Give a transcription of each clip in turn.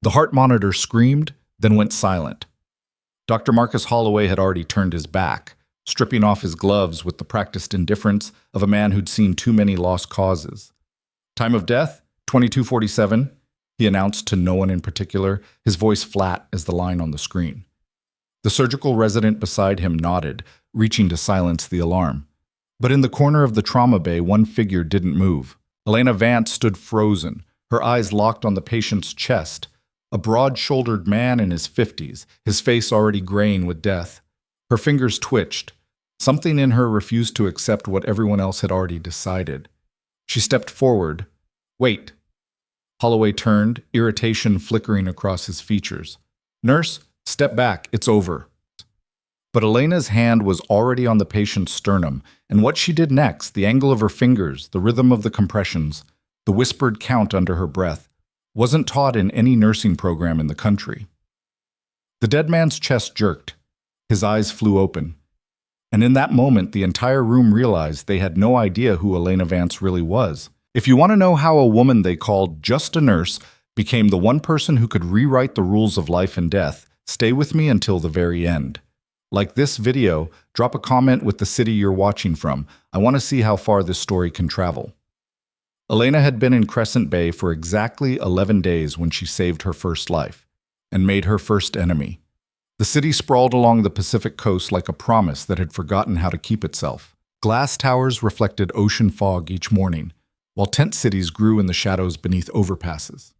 The heart monitor screamed, then went silent. Dr. Marcus Holloway had already turned his back, stripping off his gloves with the practiced indifference of a man who'd seen too many lost causes. Time of death, 22:47, he announced to no one in particular, his voice flat as the line on the screen. The surgical resident beside him nodded, reaching to silence the alarm. But in the corner of the trauma bay, one figure didn't move. Elena Vance stood frozen, her eyes locked on the patient's chest, a broad-shouldered man in his 50s, his face already graying with death. Her fingers twitched. Something in her refused to accept what everyone else had already decided. She stepped forward. "Wait." Holloway turned, irritation flickering across his features. "Nurse, step back, it's over." But Elena's hand was already on the patient's sternum, and what she did next, the angle of her fingers, the rhythm of the compressions, the whispered count under her breath, wasn't taught in any nursing program in the country. The dead man's chest jerked. His eyes flew open. And in that moment, the entire room realized they had no idea who Elena Vance really was. If you want to know how a woman they called just a nurse became the one person who could rewrite the rules of life and death, stay with me until the very end. Like this video, drop a comment with the city you're watching from. I want to see how far this story can travel. Elena had been in Crescent Bay for exactly 11 days when she saved her first life and made her first enemy. The city sprawled along the Pacific coast like a promise that had forgotten how to keep itself. Glass towers reflected ocean fog each morning, while tent cities grew in the shadows beneath overpasses.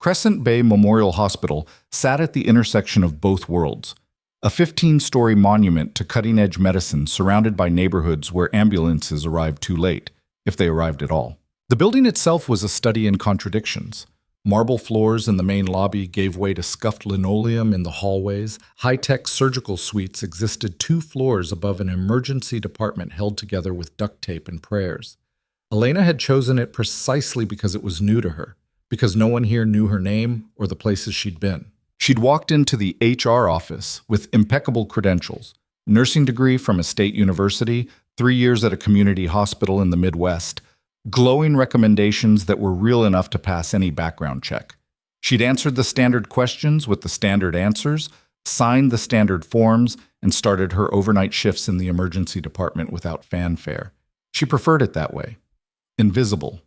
Crescent Bay Memorial Hospital sat at the intersection of both worlds, a 15-story monument to cutting-edge medicine surrounded by neighborhoods where ambulances arrived too late, if they arrived at all. The building itself was a study in contradictions. Marble floors in the main lobby gave way to scuffed linoleum in the hallways. High-tech surgical suites existed 2 floors above an emergency department held together with duct tape and prayers. Elena had chosen it precisely because it was new to her, because no one here knew her name or the places she'd been. She'd walked into the HR office with impeccable credentials, nursing degree from a state university, 3 years at a community hospital in the Midwest, glowing recommendations that were real enough to pass any background check. She'd answered the standard questions with the standard answers, signed the standard forms, and started her overnight shifts in the emergency department without fanfare. She preferred it that way. Invisible.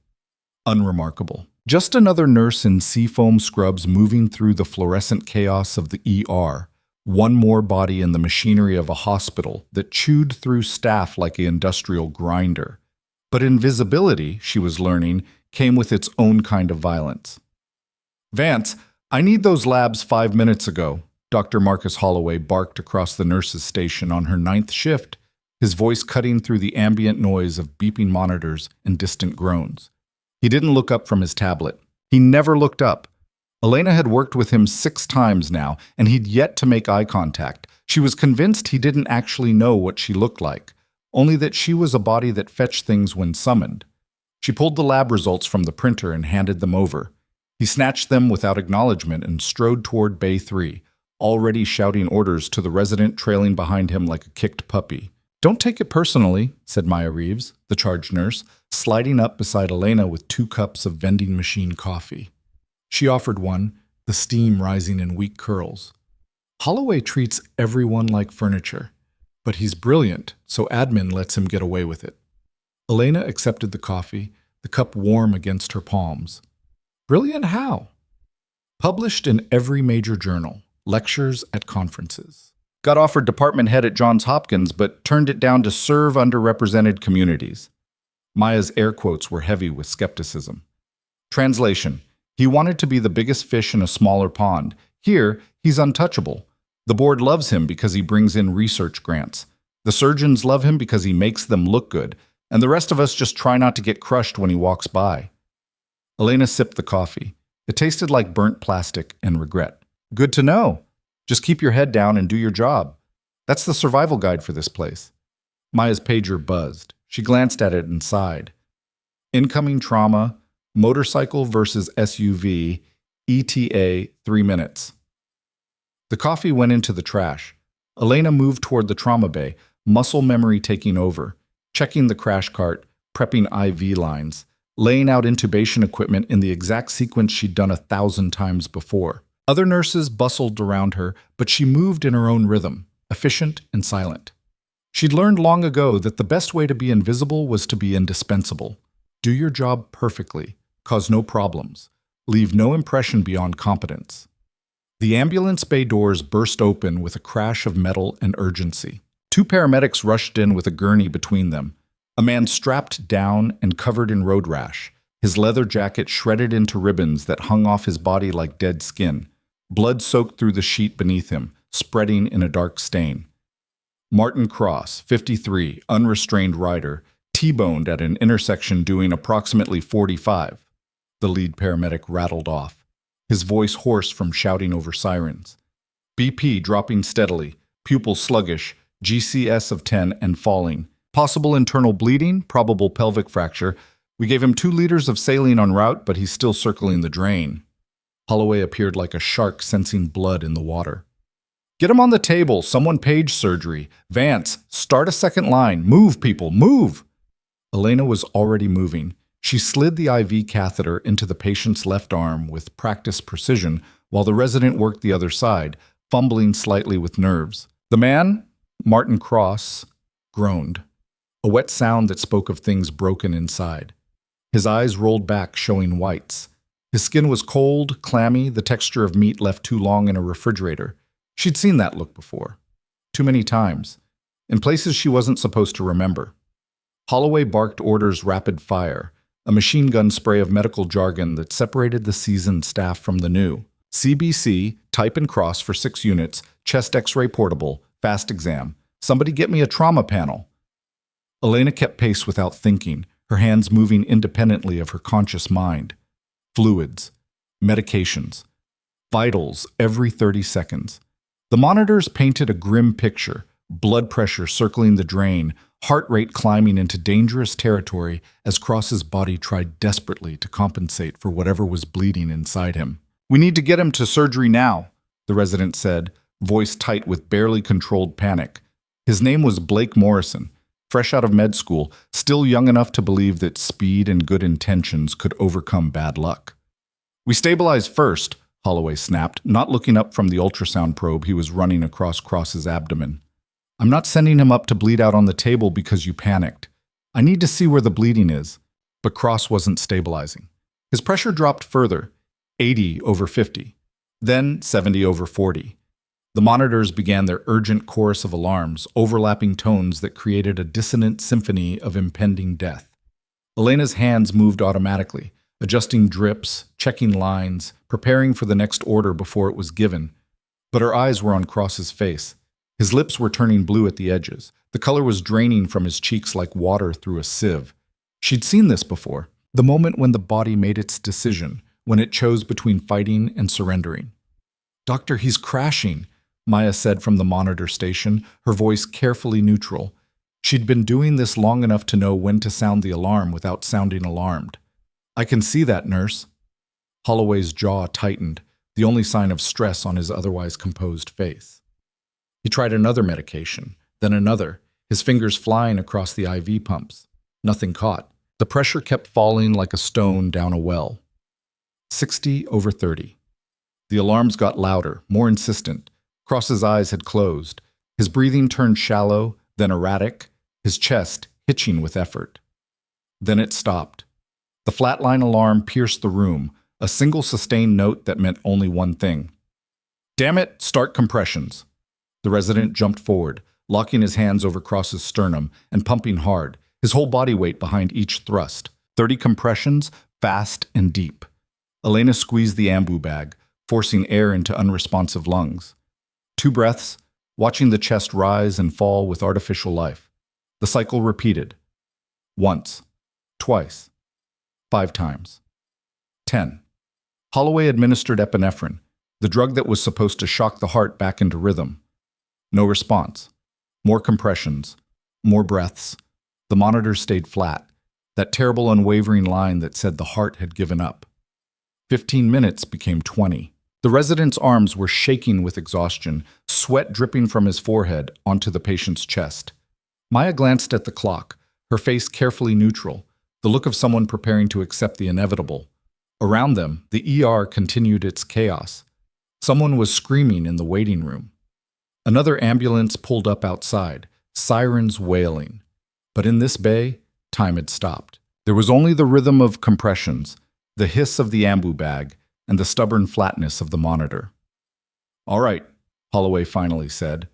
Unremarkable. Just another nurse in seafoam scrubs moving through the fluorescent chaos of the ER. One more body in the machinery of a hospital that chewed through staff like an industrial grinder. But invisibility, she was learning, came with its own kind of violence. "Vance, I need those labs 5 minutes ago," Dr. Marcus Holloway barked across the nurse's station on her 9th shift, his voice cutting through the ambient noise of beeping monitors and distant groans. He didn't look up from his tablet. He never looked up. Elena had worked with him 6 times now, and he'd yet to make eye contact. She was convinced he didn't actually know what she looked like, only that she was a body that fetched things when summoned. She pulled the lab results from the printer and handed them over. He snatched them without acknowledgement and strode toward Bay 3, already shouting orders to the resident trailing behind him like a kicked puppy. "Don't take it personally," said Maya Reeves, the charge nurse, sliding up beside Elena with 2 cups of vending machine coffee. She offered one, the steam rising in weak curls. "Holloway treats everyone like furniture. But he's brilliant, so admin lets him get away with it." Elena accepted the coffee, the cup warm against her palms. "Brilliant how?" "Published in every major journal, lectures at conferences. Got offered department head at Johns Hopkins, but turned it down to serve underrepresented communities." Maya's air quotes were heavy with skepticism. Translation: he wanted to be the biggest fish in a smaller pond. Here, he's untouchable. The board loves him because he brings in research grants. The surgeons love him because he makes them look good, and the rest of us just try not to get crushed when he walks by. Elena sipped the coffee. It tasted like burnt plastic and regret. "Good to know. Just keep your head down and do your job. That's the survival guide for this place." Maya's pager buzzed. She glanced at it and sighed. "Incoming trauma, motorcycle versus SUV, ETA 3 minutes. The coffee went into the trash. Elena moved toward the trauma bay, muscle memory taking over, checking the crash cart, prepping IV lines. laying out intubation equipment in the exact sequence she'd done 1,000 times before. Other nurses bustled around her, but she moved in her own rhythm, efficient and silent. She'd learned long ago that the best way to be invisible was to be indispensable. Do your job perfectly, cause no problems, leave no impression beyond competence. The ambulance bay doors burst open with a crash of metal and urgency. 2 paramedics rushed in with a gurney between them. A man strapped down and covered in road rash, his leather jacket shredded into ribbons that hung off his body like dead skin. Blood soaked through the sheet beneath him, spreading in a dark stain. Martin Cross, 53, unrestrained rider, T-boned at an intersection doing approximately 45. The lead paramedic rattled off, his voice hoarse from shouting over sirens. BP dropping steadily, pupil sluggish, GCS of 10 and falling. Possible internal bleeding, probable pelvic fracture. We gave him 2 liters of saline en route, but he's still circling the drain. Holloway appeared like a shark sensing blood in the water. Get him on the table. Someone page surgery. Vance, start a second line. Move, people, move! Elena was already moving. She slid the IV catheter into the patient's left arm with practiced precision while the resident worked the other side, fumbling slightly with nerves. The man, Martin Cross, groaned, a wet sound that spoke of things broken inside. His eyes rolled back, showing whites. His skin was cold, clammy, the texture of meat left too long in a refrigerator. She'd seen that look before. Too many times. In places she wasn't supposed to remember. Holloway barked orders rapid fire, a machine gun spray of medical jargon that separated the seasoned staff from the new. CBC, type and cross for 6 units, chest x-ray portable, fast exam. Somebody get me a trauma panel. Elena kept pace without thinking, her hands moving independently of her conscious mind. Fluids, medications, vitals every 30 seconds. The monitors painted a grim picture, blood pressure circling the drain, heart rate climbing into dangerous territory as Cross's body tried desperately to compensate for whatever was bleeding inside him. We need to get him to surgery now, the resident said, voice tight with barely controlled panic. His name was Blake Morrison, fresh out of med school, still young enough to believe that speed and good intentions could overcome bad luck. We stabilize first, Holloway snapped, not looking up from the ultrasound probe he was running across Cross's abdomen. I'm not sending him up to bleed out on the table because you panicked. I need to see where the bleeding is. But Cross wasn't stabilizing. His pressure dropped further, 80 over 50, then 70 over 40. The monitors began their urgent chorus of alarms, overlapping tones that created a dissonant symphony of impending death. Elena's hands moved automatically, adjusting drips, checking lines, preparing for the next order before it was given. But her eyes were on Cross's face. His lips were turning blue at the edges. The color was draining from his cheeks like water through a sieve. She'd seen this before, the moment when the body made its decision, when it chose between fighting and surrendering. "Doctor, he's crashing," Maya said from the monitor station, her voice carefully neutral. She'd been doing this long enough to know when to sound the alarm without sounding alarmed. "I can see that, nurse." Holloway's jaw tightened, the only sign of stress on his otherwise composed face. He tried another medication, then another, his fingers flying across the IV pumps. Nothing caught. The pressure kept falling like a stone down a well. 60 over 30. The alarms got louder, more insistent. Cross's eyes had closed. His breathing turned shallow, then erratic, his chest hitching with effort. Then it stopped. The flatline alarm pierced the room, a single sustained note that meant only one thing. "Damn it, start compressions." The resident jumped forward, locking his hands over Cross's sternum and pumping hard, his whole body weight behind each thrust. 30 compressions, fast and deep. Elena squeezed the ambu bag, forcing air into unresponsive lungs. 2 breaths, watching the chest rise and fall with artificial life. The cycle repeated. Once, twice, 5 times. 10. Holloway administered epinephrine, the drug that was supposed to shock the heart back into rhythm. No response. More compressions. More breaths. The monitor stayed flat, that terrible unwavering line that said the heart had given up. 15 minutes became 20. The resident's arms were shaking with exhaustion, sweat dripping from his forehead onto the patient's chest. Maya glanced at the clock, her face carefully neutral. the look of someone preparing to accept the inevitable. Around them, the ER continued its chaos. Someone was screaming in the waiting room. Another ambulance pulled up outside, sirens wailing. But in this bay, time had stopped. There was only the rhythm of compressions, the hiss of the ambu bag, and the stubborn flatness of the monitor. "All right," Holloway finally said.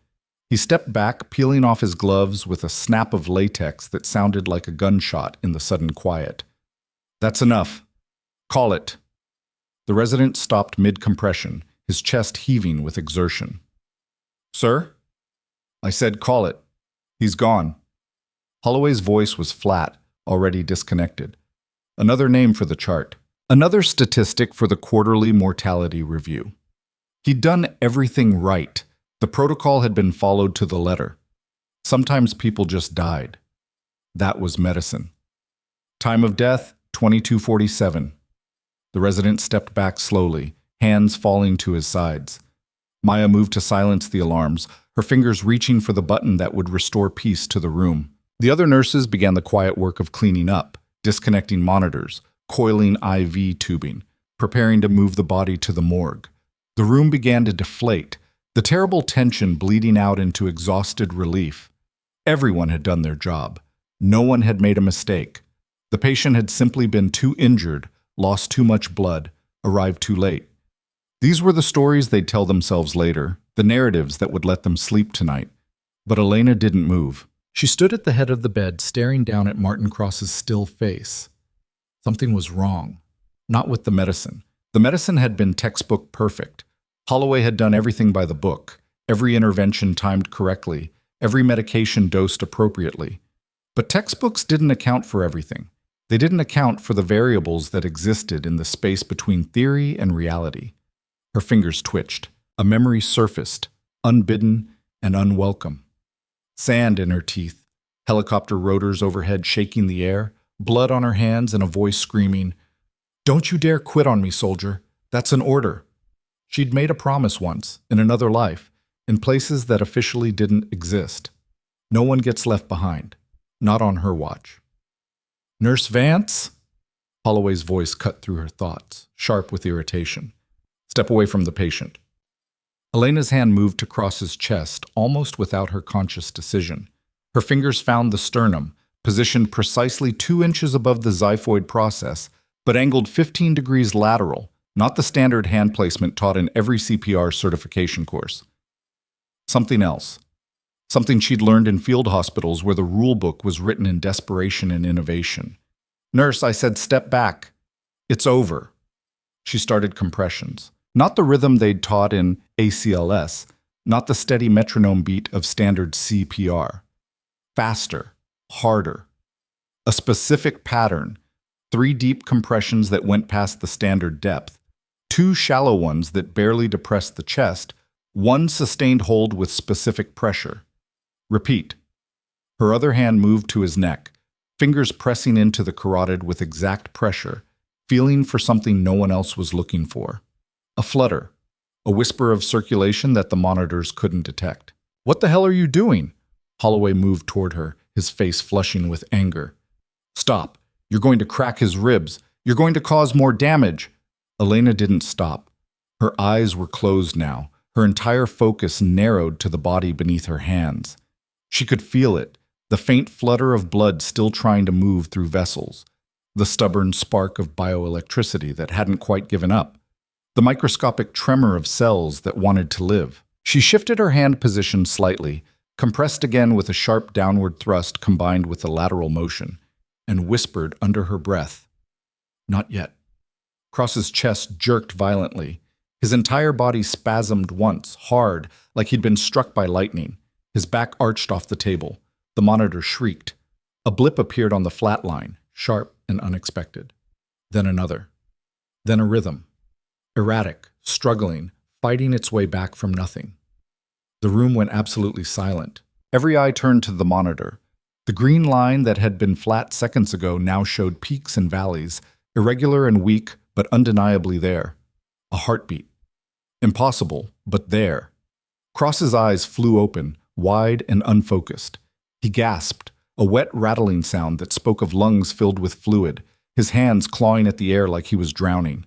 He stepped back, peeling off his gloves with a snap of latex that sounded like a gunshot in the sudden quiet. "That's enough. Call it." The resident stopped mid-compression, his chest heaving with exertion. "Sir?" "I said call it. He's gone." Holloway's voice was flat, already disconnected. Another name for the chart. Another statistic for the quarterly mortality review. He'd done everything right. The protocol had been followed to the letter. Sometimes people just died. That was medicine. Time of death, 22:47. The resident stepped back slowly, hands falling to his sides. Maya moved to silence the alarms, her fingers reaching for the button that would restore peace to the room. The other nurses began the quiet work of cleaning up, disconnecting monitors, coiling IV tubing, preparing to move the body to the morgue. The room began to deflate, the terrible tension bleeding out into exhausted relief. Everyone had done their job. No one had made a mistake. The patient had simply been too injured, lost too much blood, arrived too late. These were the stories they'd tell themselves later, the narratives that would let them sleep tonight. But Elena didn't move. She stood at the head of the bed, staring down at Martin Cross's still face. Something was wrong. Not with the medicine. The medicine had been textbook perfect. Holloway had done everything by the book, every intervention timed correctly, every medication dosed appropriately. But textbooks didn't account for everything. They didn't account for the variables that existed in the space between theory and reality. Her fingers twitched. A memory surfaced, unbidden and unwelcome. Sand in her teeth, helicopter rotors overhead shaking the air, blood on her hands and a voice screaming, "Don't you dare quit on me, soldier. That's an order." She'd made a promise once, in another life, in places that officially didn't exist. No one gets left behind. Not on her watch. "Nurse Vance?" Holloway's voice cut through her thoughts, sharp with irritation. "Step away from the patient." Elena's hand moved to Cross's chest, almost without her conscious decision. Her fingers found the sternum, positioned precisely 2 inches above the xiphoid process, but angled 15 degrees lateral, not the standard hand placement taught in every CPR certification course. Something else. Something she'd learned in field hospitals where the rule book was written in desperation and innovation. "Nurse, I said step back." "It's over." She started compressions. Not the rhythm they'd taught in ACLS, not the steady metronome beat of standard CPR. Faster, harder. A specific pattern, 3 deep compressions that went past the standard depth, 2 shallow ones that barely depressed the chest, 1 sustained hold with specific pressure. Repeat. Her other hand moved to his neck, fingers pressing into the carotid with exact pressure, feeling for something no one else was looking for. A flutter, a whisper of circulation that the monitors couldn't detect. "What the hell are you doing?" Holloway moved toward her, his face flushing with anger. "Stop. You're going to crack his ribs. You're going to cause more damage." Elena didn't stop. Her eyes were closed now, her entire focus narrowed to the body beneath her hands. She could feel it, the faint flutter of blood still trying to move through vessels, the stubborn spark of bioelectricity that hadn't quite given up, the microscopic tremor of cells that wanted to live. She shifted her hand position slightly, compressed again with a sharp downward thrust combined with a lateral motion, and whispered under her breath, "Not yet." Cross's chest jerked violently. His entire body spasmed once, hard, like he'd been struck by lightning. His back arched off the table. The monitor shrieked. A blip appeared on the flatline, sharp and unexpected. Then another. Then a rhythm. Erratic, struggling, fighting its way back from nothing. The room went absolutely silent. Every eye turned to the monitor. The green line that had been flat seconds ago now showed peaks and valleys, irregular and weak, but undeniably there. A heartbeat. Impossible, but there. Cross's eyes flew open, wide and unfocused. He gasped, a wet rattling sound that spoke of lungs filled with fluid, his hands clawing at the air like he was drowning.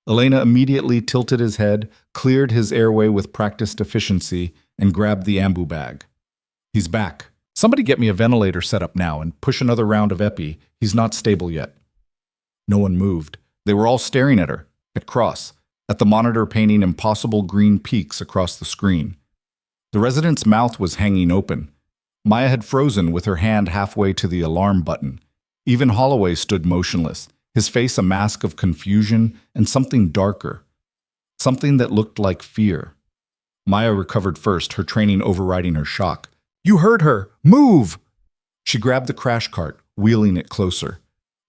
Elena immediately tilted his head, cleared his airway with practiced efficiency, and grabbed the ambu bag. He's back. Somebody get me a ventilator set up now and push another round of epi. He's not stable yet. No one moved. They were all staring at her, at Cross, at the monitor painting impossible green peaks across the screen. The resident's mouth was hanging open. Maya had frozen with her hand halfway to the alarm button. Even Holloway stood motionless, his face a mask of confusion and something darker. Something that looked like fear. Maya recovered first, her training overriding her shock. "You heard her! Move!" She grabbed the crash cart, wheeling it closer.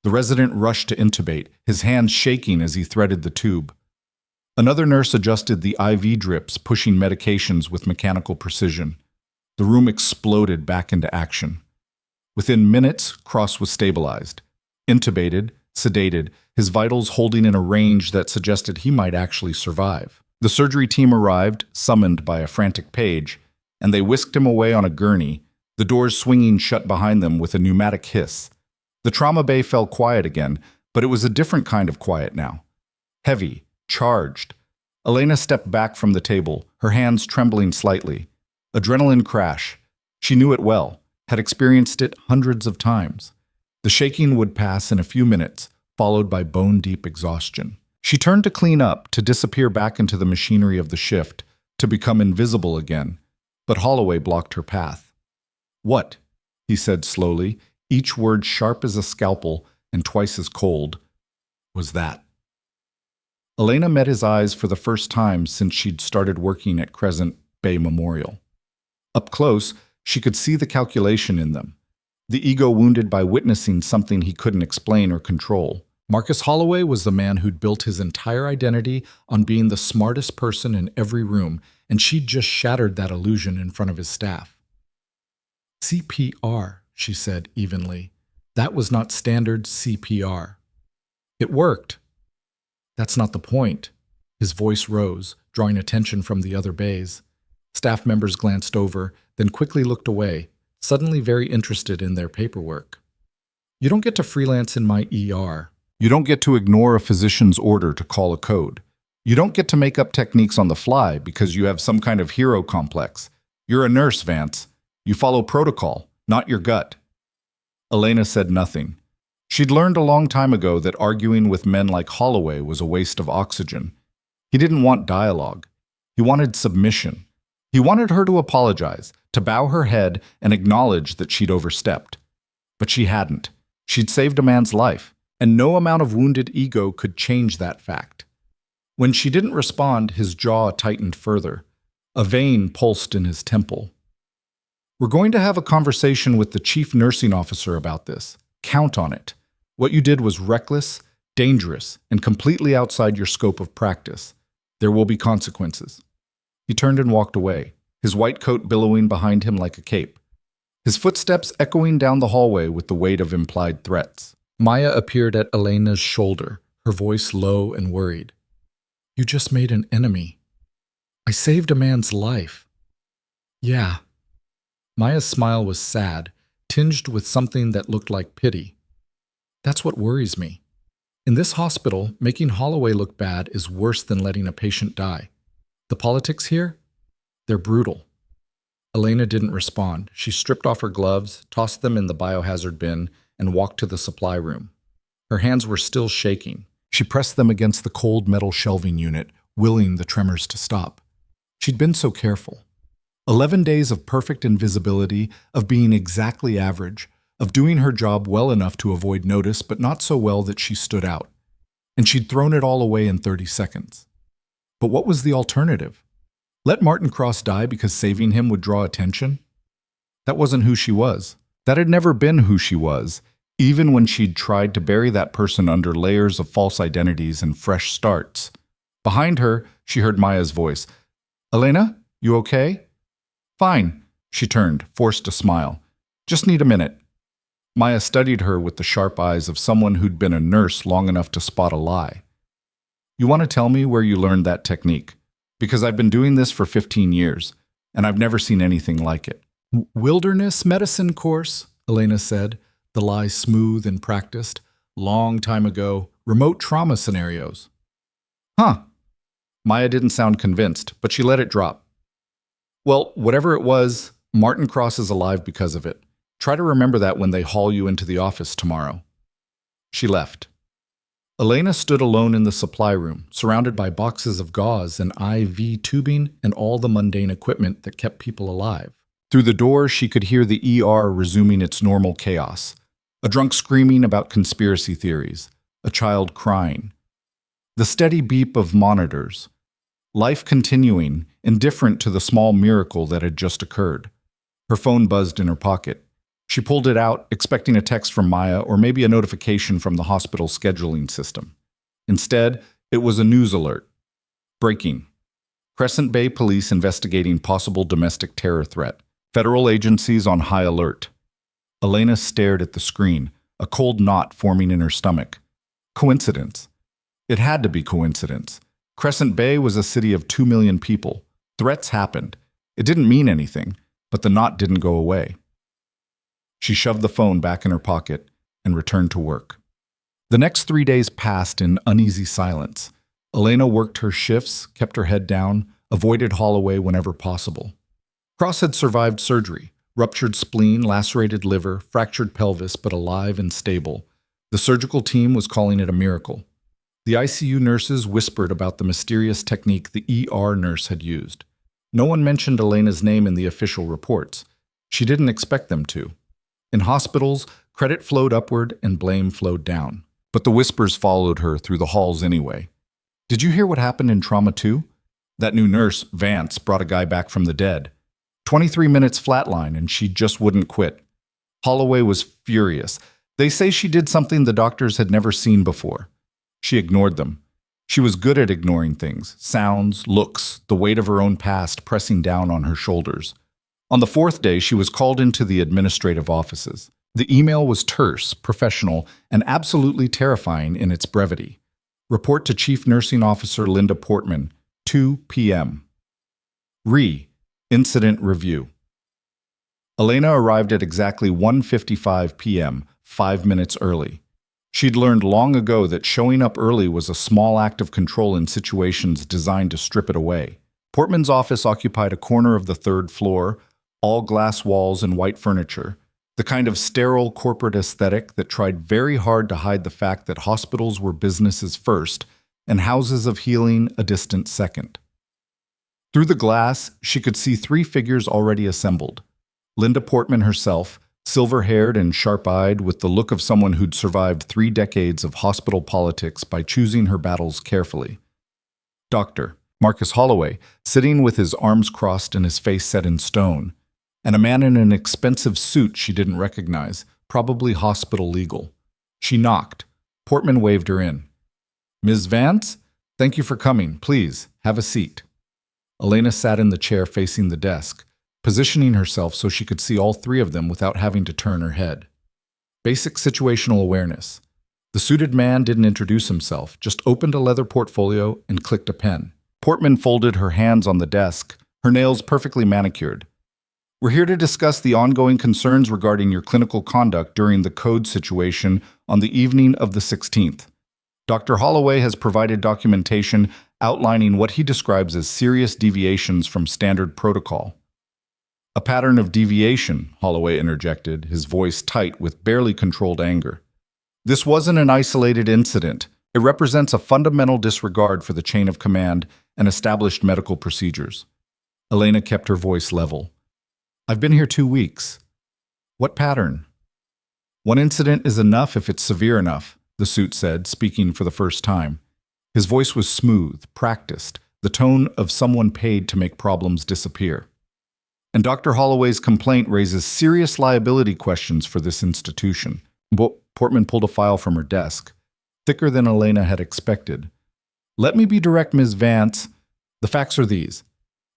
The resident rushed to intubate, his hands shaking as he threaded the tube. Another nurse adjusted the IV drips, pushing medications with mechanical precision. The room exploded back into action. Within minutes, Cross was stabilized. Intubated, sedated, his vitals holding in a range that suggested he might actually survive. The surgery team arrived, summoned by a frantic page, and they whisked him away on a gurney, the doors swinging shut behind them with a pneumatic hiss. The trauma bay fell quiet again, but it was a different kind of quiet now. Heavy, charged. Elena stepped back from the table, her hands trembling slightly. Adrenaline crash. She knew it well, had experienced it hundreds of times. The shaking would pass in a few minutes, followed by bone-deep exhaustion. She turned to clean up, to disappear back into the machinery of the shift, to become invisible again. But Holloway blocked her path. "What?" he said slowly, each word sharp as a scalpel and twice as cold. "Was that?" Elena met his eyes for the first time since she'd started working at Crescent Bay Memorial. Up close, she could see the calculation in them. The ego wounded by witnessing something he couldn't explain or control. Marcus Holloway was the man who'd built his entire identity on being the smartest person in every room, and she'd just shattered that illusion in front of his staff. "CPR," she said evenly. "That was not standard CPR." "It worked." "That's not the point." His voice rose, drawing attention from the other bays. Staff members glanced over, then quickly looked away, suddenly very interested in their paperwork. "You don't get to freelance in my ER. You don't get to ignore a physician's order to call a code. You don't get to make up techniques on the fly because you have some kind of hero complex. You're a nurse, Vance. You follow protocol, not your gut." Elena said nothing. She'd learned a long time ago that arguing with men like Holloway was a waste of oxygen. He didn't want dialogue. He wanted submission. He wanted her to apologize, to bow her head and acknowledge that she'd overstepped. But she hadn't. She'd saved a man's life, and no amount of wounded ego could change that fact. When she didn't respond, his jaw tightened further. A vein pulsed in his temple. "We're going to have a conversation with the chief nursing officer about this. Count on it. What you did was reckless, dangerous, and completely outside your scope of practice. There will be consequences." He turned and walked away, his white coat billowing behind him like a cape. His footsteps echoing down the hallway with the weight of implied threats. Maya appeared at Elena's shoulder, her voice low and worried. "You just made an enemy. I saved a man's life." "Yeah." Maya's smile was sad, tinged with something that looked like pity. "That's what worries me. In this hospital, making Holloway look bad is worse than letting a patient die. The politics here? They're brutal." Elena didn't respond. She stripped off her gloves, tossed them in the biohazard bin, and walked to the supply room. Her hands were still shaking. She pressed them against the cold metal shelving unit, willing the tremors to stop. She'd been so careful. 11 days of perfect invisibility, of being exactly average, of doing her job well enough to avoid notice, but not so well that she stood out. And she'd thrown it all away in 30 seconds. But what was the alternative? Let Martin Cross die because saving him would draw attention? That wasn't who she was. That had never been who she was, even when she'd tried to bury that person under layers of false identities and fresh starts. Behind her, she heard Maya's voice. "Elena, you okay?" "Fine." She turned, forced a smile. "Just need a minute." Maya studied her with the sharp eyes of someone who'd been a nurse long enough to spot a lie. "You want to tell me where you learned that technique? Because I've been doing this for 15 years, and I've never seen anything like it." "Wilderness medicine course," Elena said, the lie smooth and practiced. Long time ago, remote trauma scenarios. Huh. Maya didn't sound convinced, but she let it drop. Well, whatever it was, Martin Cross is alive because of it. Try to remember that when they haul you into the office tomorrow. She left. Elena stood alone in the supply room, surrounded by boxes of gauze and IV tubing and all the mundane equipment that kept people alive. Through the door, she could hear the ER resuming its normal chaos. A drunk screaming about conspiracy theories, a child crying. The steady beep of monitors. Life continuing, indifferent to the small miracle that had just occurred. Her phone buzzed in her pocket. She pulled it out, expecting a text from Maya or maybe a notification from the hospital scheduling system. Instead, it was a news alert. Breaking. Crescent Bay police investigating possible domestic terror threat. Federal agencies on high alert. Elena stared at the screen, a cold knot forming in her stomach. Coincidence. It had to be coincidence. Crescent Bay was a city of 2 million people. Threats happened. It didn't mean anything, but the knot didn't go away. She shoved the phone back in her pocket and returned to work. The next 3 days passed in uneasy silence. Elena worked her shifts, kept her head down, avoided Holloway whenever possible. Cross had survived surgery, ruptured spleen, lacerated liver, fractured pelvis, but alive and stable. The surgical team was calling it a miracle. The ICU nurses whispered about the mysterious technique the ER nurse had used. No one mentioned Elena's name in the official reports. She didn't expect them to. In hospitals, credit flowed upward and blame flowed down. But the whispers followed her through the halls anyway. Did you hear what happened in Trauma 2? That new nurse, Vance, brought a guy back from the dead. 23 minutes flatline and she just wouldn't quit. Holloway was furious. They say she did something the doctors had never seen before. She ignored them. She was good at ignoring things, sounds, looks, the weight of her own past pressing down on her shoulders. On the 4th day, she was called into the administrative offices. The email was terse, professional, and absolutely terrifying in its brevity. Report to Chief Nursing Officer Linda Portman, 2 p.m. Incident Review. Elena arrived at exactly 1:55 p.m., 5 minutes early. She'd learned long ago that showing up early was a small act of control in situations designed to strip it away. Portman's office occupied a corner of the 3rd floor, all glass walls and white furniture, the kind of sterile corporate aesthetic that tried very hard to hide the fact that hospitals were businesses first and houses of healing a distant second. Through the glass, she could see 3 figures already assembled. Linda Portman herself, silver-haired and sharp-eyed with the look of someone who'd survived 3 decades of hospital politics by choosing her battles carefully. Dr. Marcus Holloway, sitting with his arms crossed and his face set in stone, and a man in an expensive suit she didn't recognize, probably hospital legal. She knocked. Portman waved her in. Ms. Vance, thank you for coming. Please, have a seat. Elena sat in the chair facing the desk, positioning herself so she could see all 3 of them without having to turn her head. Basic situational awareness. The suited man didn't introduce himself, just opened a leather portfolio and clicked a pen. Portman folded her hands on the desk, her nails perfectly manicured. We're here to discuss the ongoing concerns regarding your clinical conduct during the code situation on the evening of the 16th. Dr. Holloway has provided documentation outlining what he describes as serious deviations from standard protocol. A pattern of deviation, Holloway interjected, his voice tight with barely controlled anger. This wasn't an isolated incident. It represents a fundamental disregard for the chain of command and established medical procedures. Elena kept her voice level. I've been here 2 weeks. What pattern? One incident is enough if it's severe enough, the suit said, speaking for the first time. His voice was smooth, practiced, the tone of someone paid to make problems disappear. And Dr. Holloway's complaint raises serious liability questions for this institution. Portman pulled a file from her desk, thicker than Elena had expected. Let me be direct, Ms. Vance. The facts are these.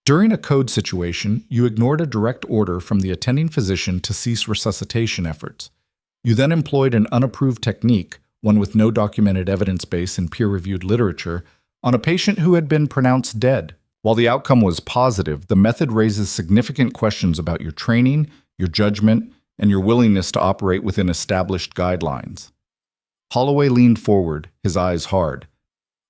During a code situation, you ignored a direct order from the attending physician to cease resuscitation efforts. You then employed an unapproved technique, one with no documented evidence base in peer-reviewed literature, on a patient who had been pronounced dead. While the outcome was positive, the method raises significant questions about your training, your judgment, and your willingness to operate within established guidelines. Holloway leaned forward, his eyes hard.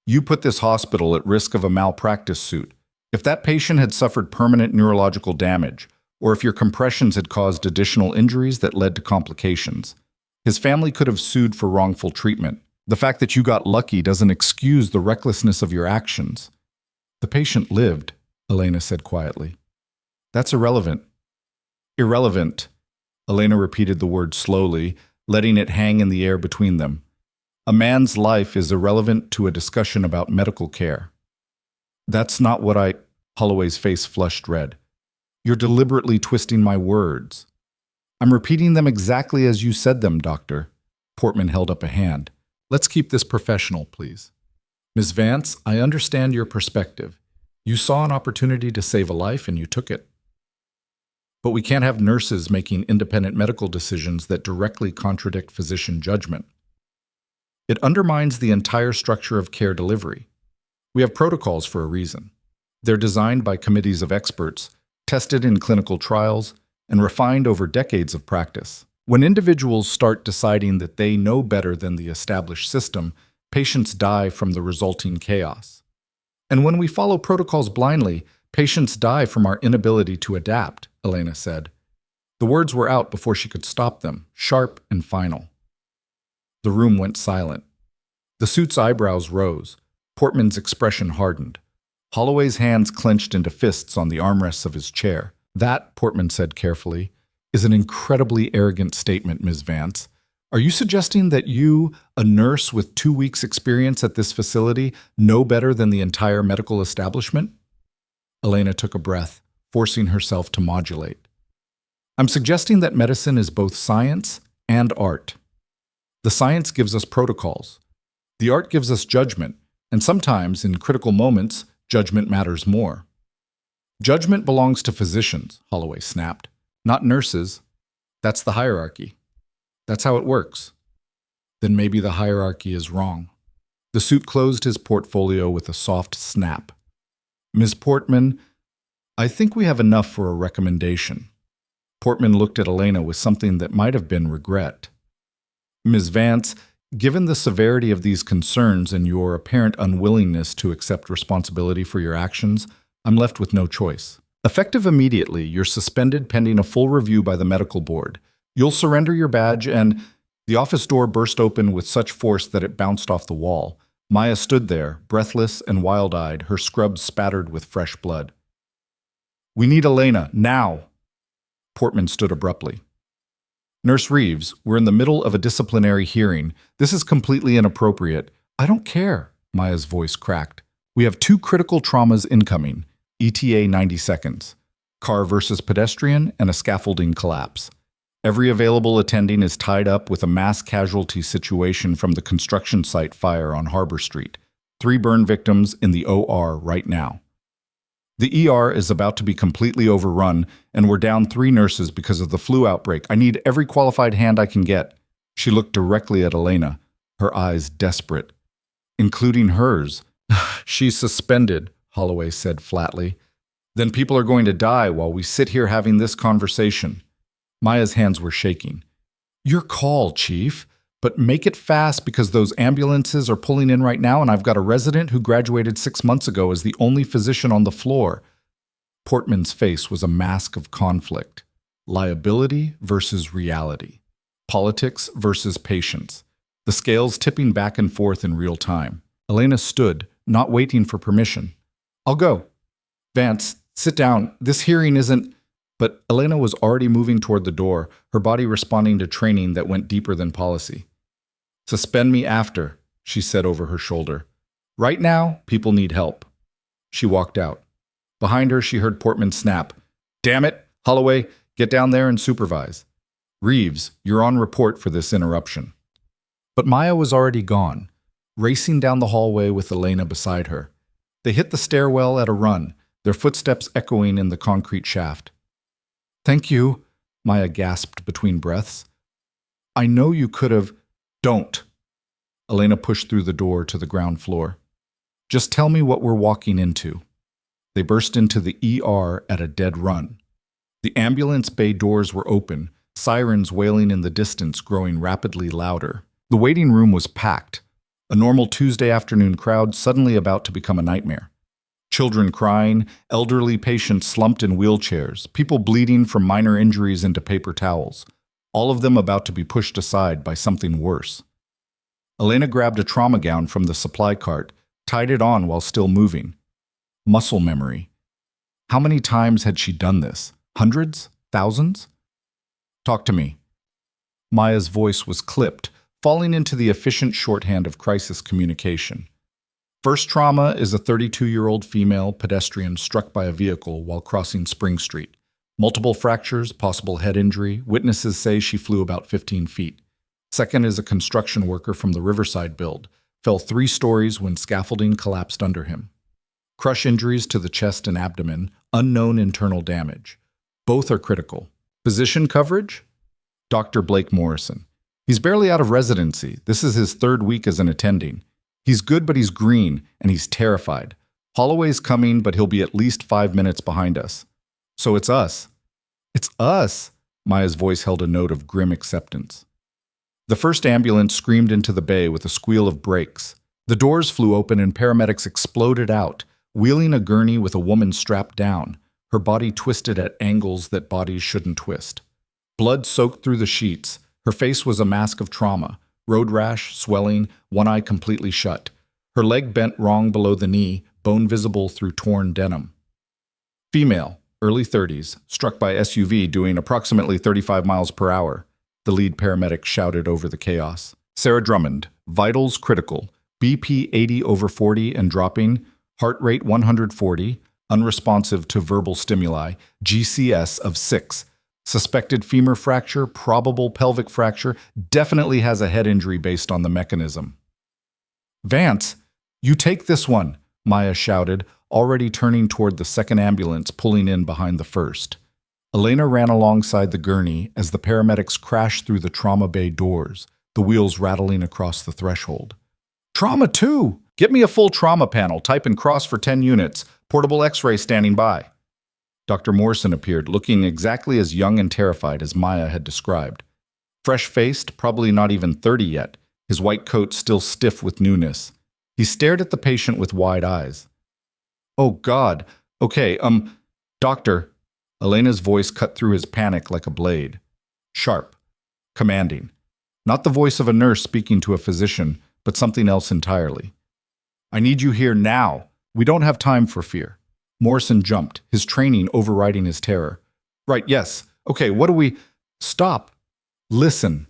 You put this hospital at risk of a malpractice suit. If that patient had suffered permanent neurological damage, or if your compressions had caused additional injuries that led to complications, his family could have sued for wrongful treatment. The fact that you got lucky doesn't excuse the recklessness of your actions. The patient lived, Elena said quietly. That's irrelevant. Irrelevant. Elena repeated the word slowly, letting it hang in the air between them. A man's life is irrelevant to a discussion about medical care. That's not what I... Holloway's face flushed red. You're deliberately twisting my words. I'm repeating them exactly as you said them, Doctor. Portman held up a hand. Let's keep this professional, please. Ms. Vance, I understand your perspective. You saw an opportunity to save a life and you took it. But we can't have nurses making independent medical decisions that directly contradict physician judgment. It undermines the entire structure of care delivery. We have protocols for a reason. They're designed by committees of experts, tested in clinical trials, and refined over decades of practice. When individuals start deciding that they know better than the established system, patients die from the resulting chaos. And when we follow protocols blindly, patients die from our inability to adapt, Elena said. The words were out before she could stop them, sharp and final. The room went silent. The suit's eyebrows rose. Portman's expression hardened. Holloway's hands clenched into fists on the armrests of his chair. That, Portman said carefully, is an incredibly arrogant statement, Ms. Vance. Are you suggesting that you, a nurse with 2 weeks' experience at this facility, know better than the entire medical establishment? Elena took a breath, forcing herself to modulate. I'm suggesting that medicine is both science and art. The science gives us protocols. The art gives us judgment, and sometimes, in critical moments, judgment matters more. Judgment belongs to physicians, Holloway snapped, not nurses. That's the hierarchy. That's how it works. Then maybe the hierarchy is wrong. The suit closed his portfolio with a soft snap. Ms. Portman, I think we have enough for a recommendation. Portman looked at Elena with something that might have been regret. Ms. Vance, given the severity of these concerns and your apparent unwillingness to accept responsibility for your actions, I'm left with no choice. Effective immediately, you're suspended pending a full review by the medical board. You'll surrender your badge and... The office door burst open with such force that it bounced off the wall. Maya stood there, breathless and wild-eyed, her scrubs spattered with fresh blood. We need Elena, now! Portman stood abruptly. Nurse Reeves, we're in the middle of a disciplinary hearing. This is completely inappropriate. I don't care, Maya's voice cracked. We have 2 critical traumas incoming, ETA 90 seconds. Car versus pedestrian and a scaffolding collapse. Every available attending is tied up with a mass casualty situation from the construction site fire on Harbor Street. 3 burn victims in the OR right now. The ER is about to be completely overrun, and we're down 3 nurses because of the flu outbreak. I need every qualified hand I can get. She looked directly at Elena, her eyes desperate. Including hers. She's suspended, Holloway said flatly. Then people are going to die while we sit here having this conversation. Maya's hands were shaking. Your call, Chief, but make it fast because those ambulances are pulling in right now and I've got a resident who graduated 6 months ago as the only physician on the floor. Portman's face was a mask of conflict. Liability versus reality. Politics versus patience. The scales tipping back and forth in real time. Elena stood, not waiting for permission. I'll go. Vance, sit down. This hearing isn't... But Elena was already moving toward the door, her body responding to training that went deeper than policy. Suspend me after, she said over her shoulder. Right now, people need help. She walked out. Behind her, she heard Portman snap. Damn it, Holloway, get down there and supervise. Reeves, you're on report for this interruption. But Maya was already gone, racing down the hallway with Elena beside her. They hit the stairwell at a run, their footsteps echoing in the concrete shaft. Thank you, Maya gasped between breaths. I know you could have... Don't. Elena pushed through the door to the ground floor. Just tell me what we're walking into. They burst into the ER at a dead run. The ambulance bay doors were open, sirens wailing in the distance growing rapidly louder. The waiting room was packed, a normal Tuesday afternoon crowd suddenly about to become a nightmare. Children crying, elderly patients slumped in wheelchairs, people bleeding from minor injuries into paper towels, all of them about to be pushed aside by something worse. Elena grabbed a trauma gown from the supply cart, tied it on while still moving. Muscle memory. How many times had she done this? Hundreds? Thousands? Talk to me. Maya's voice was clipped, falling into the efficient shorthand of crisis communication. First trauma is a 32-year-old female pedestrian struck by a vehicle while crossing Spring Street. Multiple fractures, possible head injury. Witnesses say she flew about 15 feet. Second is a construction worker from the Riverside build. Fell 3 stories when scaffolding collapsed under him. Crush injuries to the chest and abdomen, unknown internal damage. Both are critical. Physician coverage? Dr. Blake Morrison. He's barely out of residency. This is his 3rd week as an attending. He's good, but he's green, and he's terrified. Holloway's coming, but he'll be at least 5 minutes behind us. So it's us. It's us! Maya's voice held a note of grim acceptance. The first ambulance screamed into the bay with a squeal of brakes. The doors flew open and paramedics exploded out, wheeling a gurney with a woman strapped down, her body twisted at angles that bodies shouldn't twist. Blood soaked through the sheets. Her face was a mask of trauma, road rash, swelling, one eye completely shut. Her leg bent wrong below the knee, bone visible through torn denim. Female, early 30s, struck by SUV doing approximately 35 miles per hour. The lead paramedic shouted over the chaos. Sarah Drummond, vitals critical, BP 80/40 and dropping, heart rate 140, unresponsive to verbal stimuli, GCS of 6. Suspected femur fracture, probable pelvic fracture, definitely has a head injury based on the mechanism. Vance, you take this one, Maya shouted, already turning toward the second ambulance pulling in behind the first. Elena ran alongside the gurney as the paramedics crashed through the trauma bay doors, the wheels rattling across the threshold. Trauma 2! Get me a full trauma panel, type and cross for 10 units, portable x-ray standing by. Dr. Morrison appeared, looking exactly as young and terrified as Maya had described. Fresh-faced, probably not even 30 yet, his white coat still stiff with newness. He stared at the patient with wide eyes. Oh, God. Okay, doctor. Elena's voice cut through his panic like a blade. Sharp. Commanding. Not the voice of a nurse speaking to a physician, but something else entirely. I need you here now. We don't have time for fear. Morrison jumped, his training overriding his terror. Right, yes. Okay, what do we... Stop. Listen.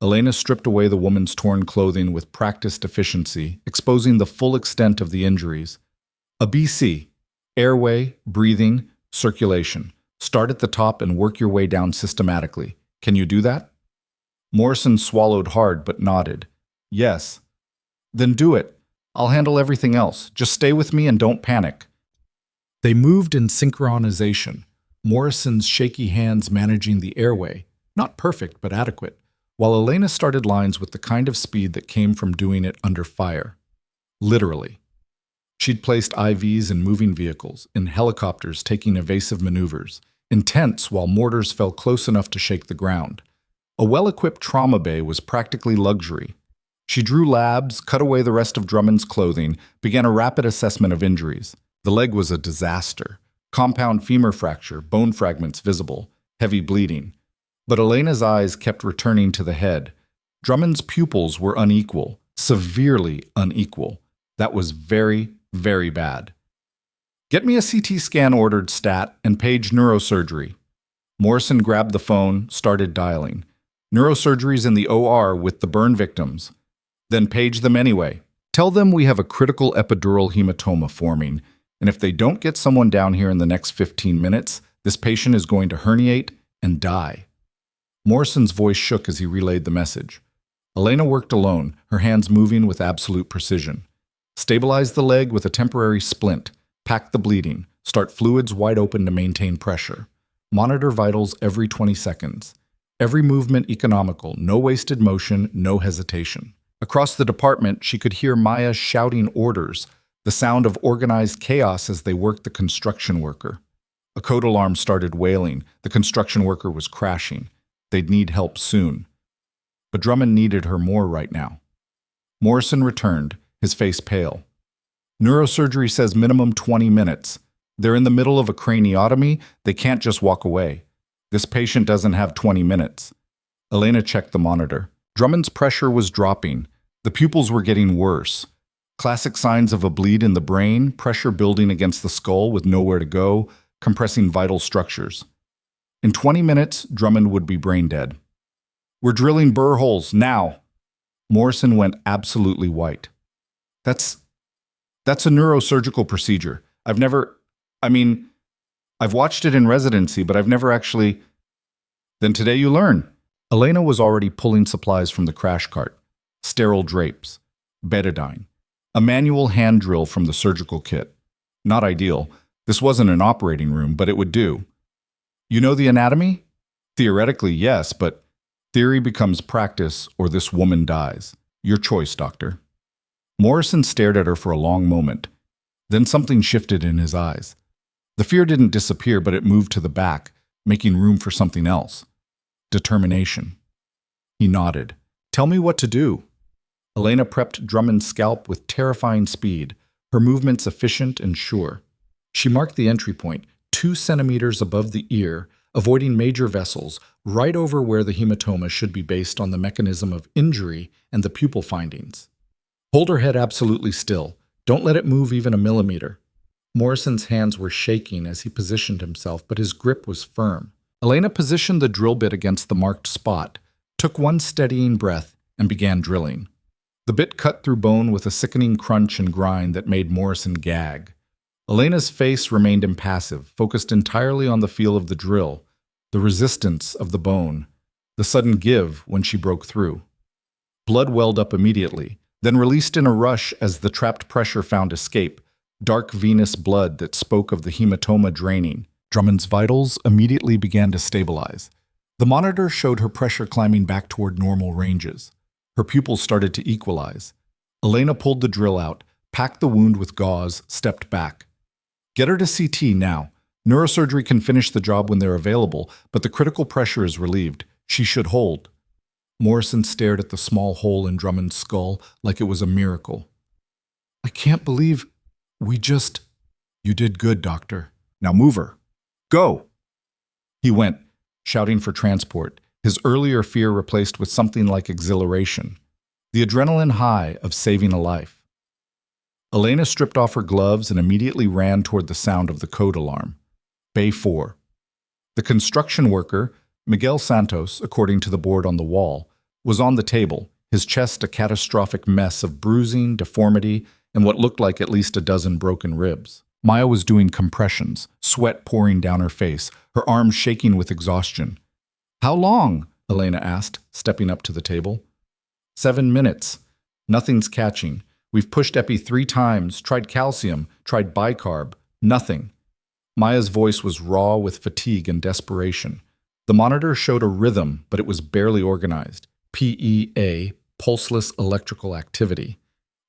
Elena stripped away the woman's torn clothing with practiced efficiency, exposing the full extent of the injuries. A BC. Airway, breathing, circulation. Start at the top and work your way down systematically. Can you do that? Morrison swallowed hard but nodded. Yes. Then do it. I'll handle everything else. Just stay with me and don't panic. They moved in synchronization, Morrison's shaky hands managing the airway, not perfect but adequate, while Elena started lines with the kind of speed that came from doing it under fire. Literally. She'd placed IVs in moving vehicles, in helicopters taking evasive maneuvers, in tents while mortars fell close enough to shake the ground. A well-equipped trauma bay was practically luxury. She drew labs, cut away the rest of Drummond's clothing, began a rapid assessment of injuries. The leg was a disaster. Compound femur fracture, bone fragments visible, heavy bleeding. But Elena's eyes kept returning to the head. Drummond's pupils were unequal, severely unequal. That was very, very bad. Get me a CT scan ordered stat and page neurosurgery. Morrison grabbed the phone, started dialing. Neurosurgery's in the OR with the burn victims. Then page them anyway. Tell them we have a critical epidural hematoma forming, and if they don't get someone down here in the next 15 minutes, this patient is going to herniate and die. Morrison's voice shook as he relayed the message. Elena worked alone, her hands moving with absolute precision. Stabilize the leg with a temporary splint, pack the bleeding, start fluids wide open to maintain pressure. Monitor vitals every 20 seconds. Every movement economical, no wasted motion, no hesitation. Across the department, she could hear Maya shouting orders, the sound of organized chaos as they worked the construction worker. A code alarm started wailing. The construction worker was crashing. They'd need help soon. But Drummond needed her more right now. Morrison returned, his face pale. Neurosurgery says minimum 20 minutes. They're in the middle of a craniotomy. They can't just walk away. This patient doesn't have 20 minutes. Elena checked the monitor. Drummond's pressure was dropping. The pupils were getting worse. Classic signs of a bleed in the brain, pressure building against the skull with nowhere to go, compressing vital structures. In 20 minutes, Drummond would be brain dead. We're drilling burr holes, now. Morrison went absolutely white. That's a neurosurgical procedure. I've watched it in residency, but I've never actually... Then today you learn. Elena was already pulling supplies from the crash cart. Sterile drapes, betadine, a manual hand drill from the surgical kit. Not ideal. This wasn't an operating room, but it would do. You know the anatomy? Theoretically, yes, but theory becomes practice or this woman dies. Your choice, doctor. Morrison stared at her for a long moment. Then something shifted in his eyes. The fear didn't disappear, but it moved to the back, making room for something else. Determination. He nodded. Tell me what to do. Elena prepped Drummond's scalp with terrifying speed, her movements efficient and sure. She marked the entry point, 2 centimeters above the ear, avoiding major vessels, right over where the hematoma should be based on the mechanism of injury and the pupil findings. Hold her head absolutely still. Don't let it move even a millimeter. Morrison's hands were shaking as he positioned himself, but his grip was firm. Elena positioned the drill bit against the marked spot, took one steadying breath, and began drilling. The bit cut through bone with a sickening crunch and grind that made Morrison gag. Elena's face remained impassive, focused entirely on the feel of the drill, the resistance of the bone, the sudden give when she broke through. Blood welled up immediately, then released in a rush as the trapped pressure found escape, dark venous blood that spoke of the hematoma draining. Drummond's vitals immediately began to stabilize. The monitor showed her pressure climbing back toward normal ranges. Her pupils started to equalize. Elena pulled the drill out, packed the wound with gauze, stepped back. Get her to CT now. Neurosurgery can finish the job when they're available, but the critical pressure is relieved. She should hold. Morrison stared at the small hole in Drummond's skull like it was a miracle. I can't believe You did good, doctor. Now move her. Go! He went, shouting for transport, his earlier fear replaced with something like exhilaration, the adrenaline high of saving a life. Elena stripped off her gloves and immediately ran toward the sound of the code alarm. Bay 4. The construction worker, Miguel Santos, according to the board on the wall, was on the table, his chest a catastrophic mess of bruising, deformity, and what looked like at least a dozen broken ribs. Maya was doing compressions, sweat pouring down her face, her arms shaking with exhaustion. How long? Elena asked, stepping up to the table. 7 minutes. Nothing's catching. We've pushed epi 3 times, tried calcium, tried bicarb. Nothing. Maya's voice was raw with fatigue and desperation. The monitor showed a rhythm, but it was barely organized. PEA, pulseless electrical activity.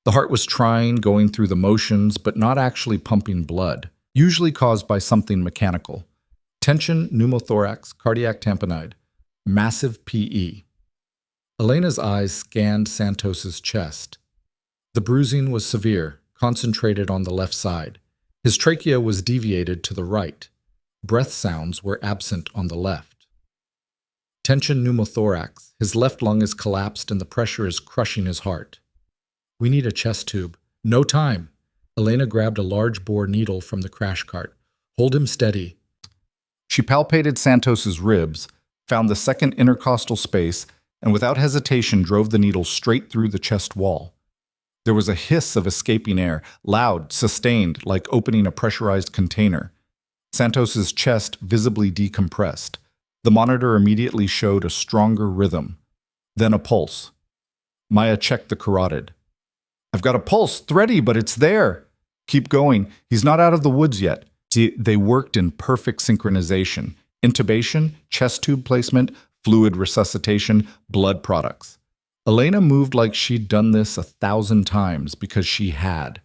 The heart was trying, going through the motions, but not actually pumping blood, usually caused by something mechanical. Tension, pneumothorax, cardiac tamponade. Massive PE. Elena's eyes scanned Santos's chest. The bruising was severe, concentrated on the left side. His trachea was deviated to the right. Breath sounds were absent on the left. Tension pneumothorax. His left lung is collapsed and the pressure is crushing his heart. We need a chest tube. No time. Elena grabbed a large bore needle from the crash cart. Hold him steady. She palpated Santos's ribs, found the second intercostal space, and without hesitation drove the needle straight through the chest wall. There was a hiss of escaping air, loud, sustained, like opening a pressurized container. Santos's chest visibly decompressed. The monitor immediately showed a stronger rhythm. Then a pulse. Maya checked the carotid. I've got a pulse, thready, but it's there. Keep going. He's not out of the woods yet. They worked in perfect synchronization. Intubation, chest tube placement, fluid resuscitation, blood products. Elena moved like she'd done this 1,000 times because she had.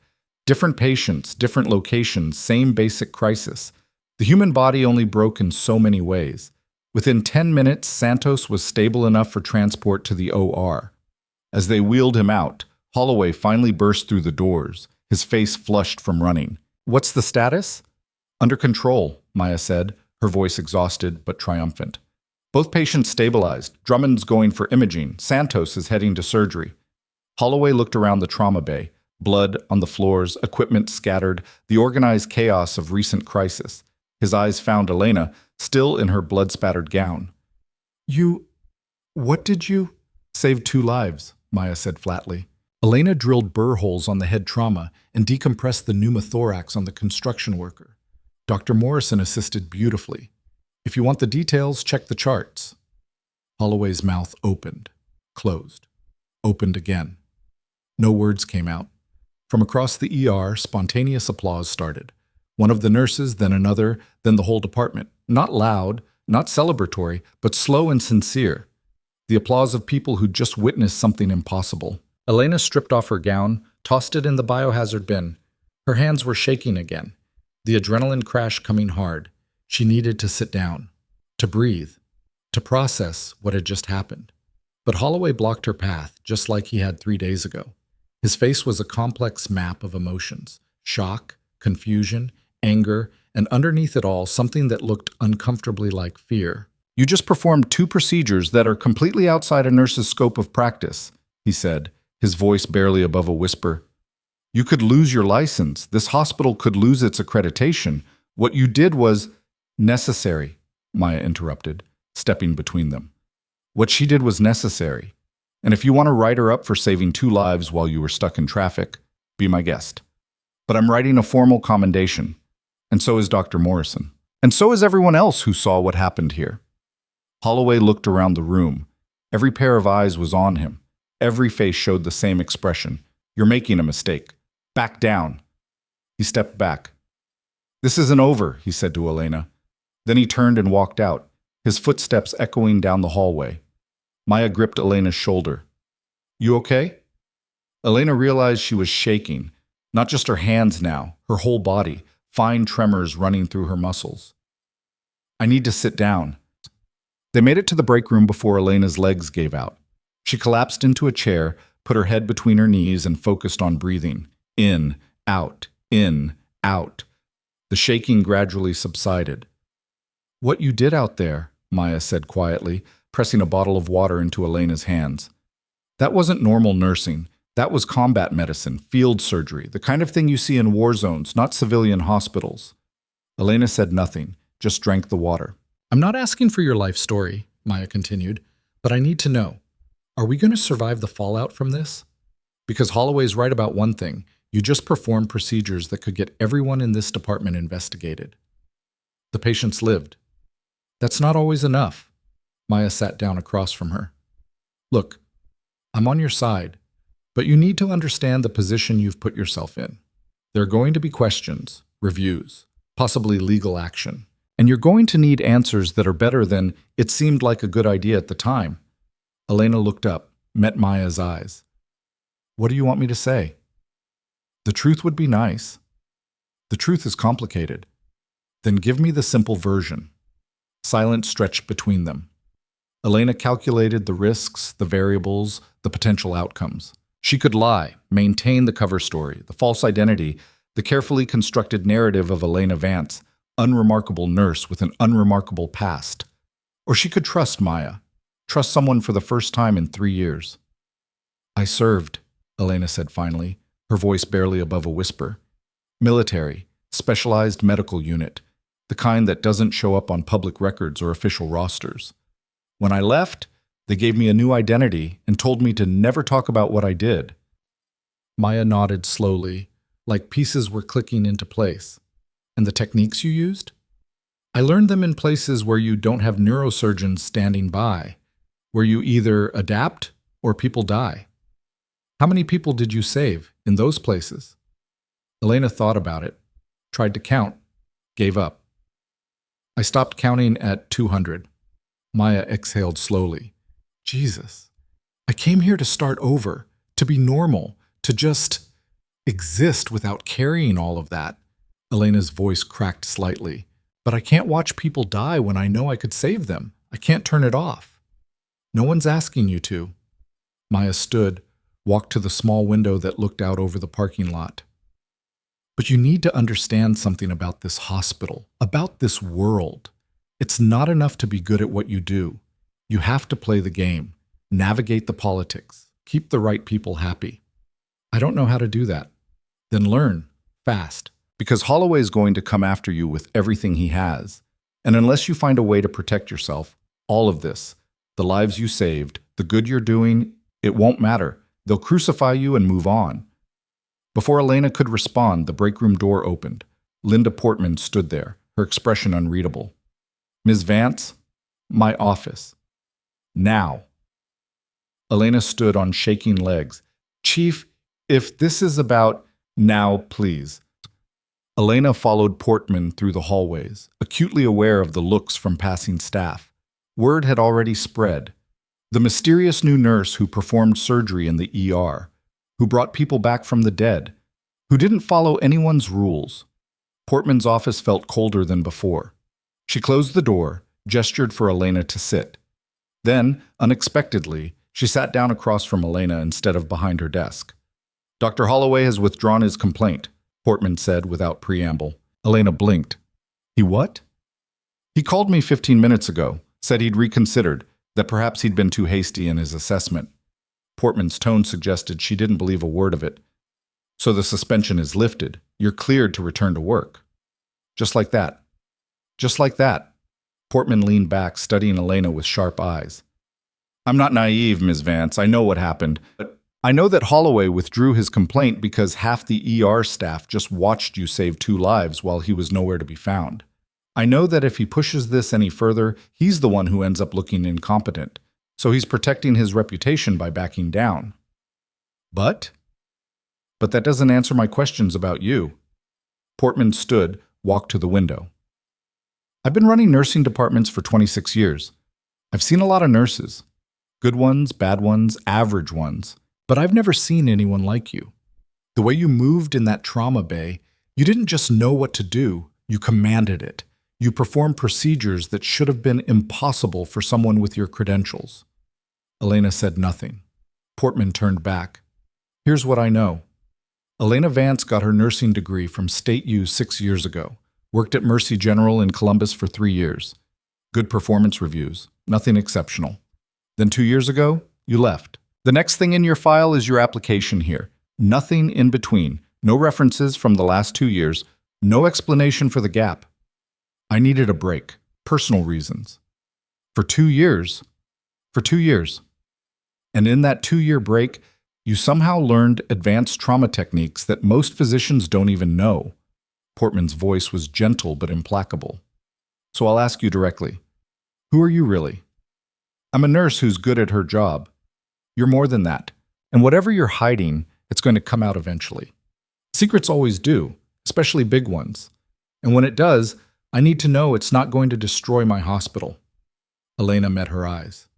Different patients, different locations, same basic crisis. The human body only broke in so many ways. Within 10 minutes, Santos was stable enough for transport to the OR. As they wheeled him out, Holloway finally burst through the doors, his face flushed from running. "What's the status?" "Under control," Maya said, her voice exhausted but triumphant. "Both patients stabilized. Drummond's going for imaging. Santos is heading to surgery." Holloway looked around the trauma bay. Blood on the floors, equipment scattered, the organized chaos of recent crisis. His eyes found Elena, still in her blood-spattered gown. What did you?" "Saved 2 lives," Maya said flatly. Elena drilled burr holes on the head trauma and decompressed the pneumothorax on the construction worker. Dr. Morrison assisted beautifully. "If you want the details, check the charts." Holloway's mouth opened, closed, opened again. No words came out. From across the ER, spontaneous applause started. One of the nurses, then another, then the whole department. Not loud, not celebratory, but slow and sincere. The applause of people who'd just witnessed something impossible. Elena stripped off her gown, tossed it in the biohazard bin. Her hands were shaking again. The adrenaline crash coming hard. She needed to sit down, to breathe, to process what had just happened. But Holloway blocked her path, just like he had 3 days ago. His face was a complex map of emotions: shock, confusion, anger, and underneath it all, something that looked uncomfortably like fear. "You just performed 2 procedures that are completely outside a nurse's scope of practice," he said, his voice barely above a whisper. "You could lose your license. This hospital could lose its accreditation. What you did was necessary," Maya interrupted, stepping between them. "What she did was necessary. And if you want to write her up for saving 2 lives while you were stuck in traffic, be my guest. But I'm writing a formal commendation. And so is Dr. Morrison. And so is everyone else who saw what happened here." Holloway looked around the room. Every pair of eyes was on him. Every face showed the same expression. "You're making a mistake. Back down." He stepped back. "This isn't over," he said to Elena. Then he turned and walked out, his footsteps echoing down the hallway. Maya gripped Elena's shoulder. "You okay?" Elena realized she was shaking, not just her hands now, her whole body, fine tremors running through her muscles. "I need to sit down." They made it to the break room before Elena's legs gave out. She collapsed into a chair, put her head between her knees, and focused on breathing. In, out, in, out. The shaking gradually subsided. "What you did out there," Maya said quietly, pressing a bottle of water into Elena's hands. "That wasn't normal nursing. That was combat medicine, field surgery, the kind of thing you see in war zones, not civilian hospitals." Elena said nothing, just drank the water. "I'm not asking for your life story," Maya continued, "but I need to know. Are we going to survive the fallout from this? Because Holloway's right about one thing. You just performed procedures that could get everyone in this department investigated. The patients lived. That's not always enough." Maya sat down across from her. "Look, I'm on your side, but you need to understand the position you've put yourself in. There are going to be questions, reviews, possibly legal action, and you're going to need answers that are better than "it seemed like a good idea at the time." Elena looked up, met Maya's eyes. "What do you want me to say?" "The truth would be nice." "The truth is complicated." "Then give me the simple version." Silence stretched between them. Elena calculated the risks, the variables, the potential outcomes. She could lie, maintain the cover story, the false identity, the carefully constructed narrative of Elena Vance, unremarkable nurse with an unremarkable past. Or she could trust Maya, trust someone for the first time in 3 years. "I served," Elena said finally, her voice barely above a whisper. "Military, specialized medical unit, the kind that doesn't show up on public records or official rosters. When I left, they gave me a new identity and told me to never talk about what I did." Maya nodded slowly, like pieces were clicking into place. "And the techniques you used?" "I learned them in places where you don't have neurosurgeons standing by, where you either adapt or people die." "How many people did you save in those places?" Elena thought about it, tried to count, gave up. "I stopped counting at 200. Maya exhaled slowly. "Jesus, I came here to start over, to be normal, to just exist without carrying all of that." Elena's voice cracked slightly. "But I can't watch people die when I know I could save them." I can't turn it off. No one's asking you to. Maya stood, walked to the small window that looked out over the parking lot. But you need to understand something about this hospital, about this world. It's not enough to be good at what you do. You have to play the game, navigate the politics, keep the right people happy. I don't know how to do that. Then learn, fast, because Holloway's going to come after you with everything he has. And unless you find a way to protect yourself, all of this, the lives you saved, the good you're doing, it won't matter. They'll crucify you and move on. Before Elena could respond, the break room door opened. Linda Portman stood there, her expression unreadable. Ms. Vance, my office. Now. Elena stood on shaking legs. Chief, if this is about now, please. Elena followed Portman through the hallways, acutely aware of the looks from passing staff. Word had already spread. The mysterious new nurse who performed surgery in the ER, who brought people back from the dead, who didn't follow anyone's rules. Portman's office felt colder than before. She closed the door, gestured for Elena to sit. Then, unexpectedly, she sat down across from Elena instead of behind her desk. Dr. Holloway has withdrawn his complaint, Portman said without preamble. Elena blinked. He what? He called me 15 minutes ago, said he'd reconsidered, that perhaps he'd been too hasty in his assessment. Portman's tone suggested she didn't believe a word of it. So the suspension is lifted. You're cleared to return to work. Just like that. Just like that. Portman leaned back, studying Elena with sharp eyes. I'm not naive, Ms. Vance. I know what happened. But I know that Holloway withdrew his complaint because half the ER staff just watched you save 2 lives while he was nowhere to be found. I know that if he pushes this any further, he's the one who ends up looking incompetent. So he's protecting his reputation by backing down. But that doesn't answer my questions about you. Portman stood, walked to the window. I've been running nursing departments for 26 years. I've seen a lot of nurses. Good ones, bad ones, average ones. But I've never seen anyone like you. The way you moved in that trauma bay, you didn't just know what to do, you commanded it. You performed procedures that should have been impossible for someone with your credentials. Elena said nothing. Portman turned back. Here's what I know. Elena Vance got her nursing degree from State U 6 years ago. Worked at Mercy General in Columbus for 3 years. Good performance reviews. Nothing exceptional. Then 2 years ago, you left. The next thing in your file is your application here. Nothing in between. No references from the last 2 years. No explanation for the gap. I needed a break. Personal reasons. For 2 years. For 2 years. And in that 2-year break, you somehow learned advanced trauma techniques that most physicians don't even know. Portman's voice was gentle but implacable. So I'll ask you directly. Who are you really? I'm a nurse who's good at her job. You're more than that. And whatever you're hiding, it's going to come out eventually. Secrets always do, especially big ones. And when it does, I need to know it's not going to destroy my hospital. Elena met her eyes.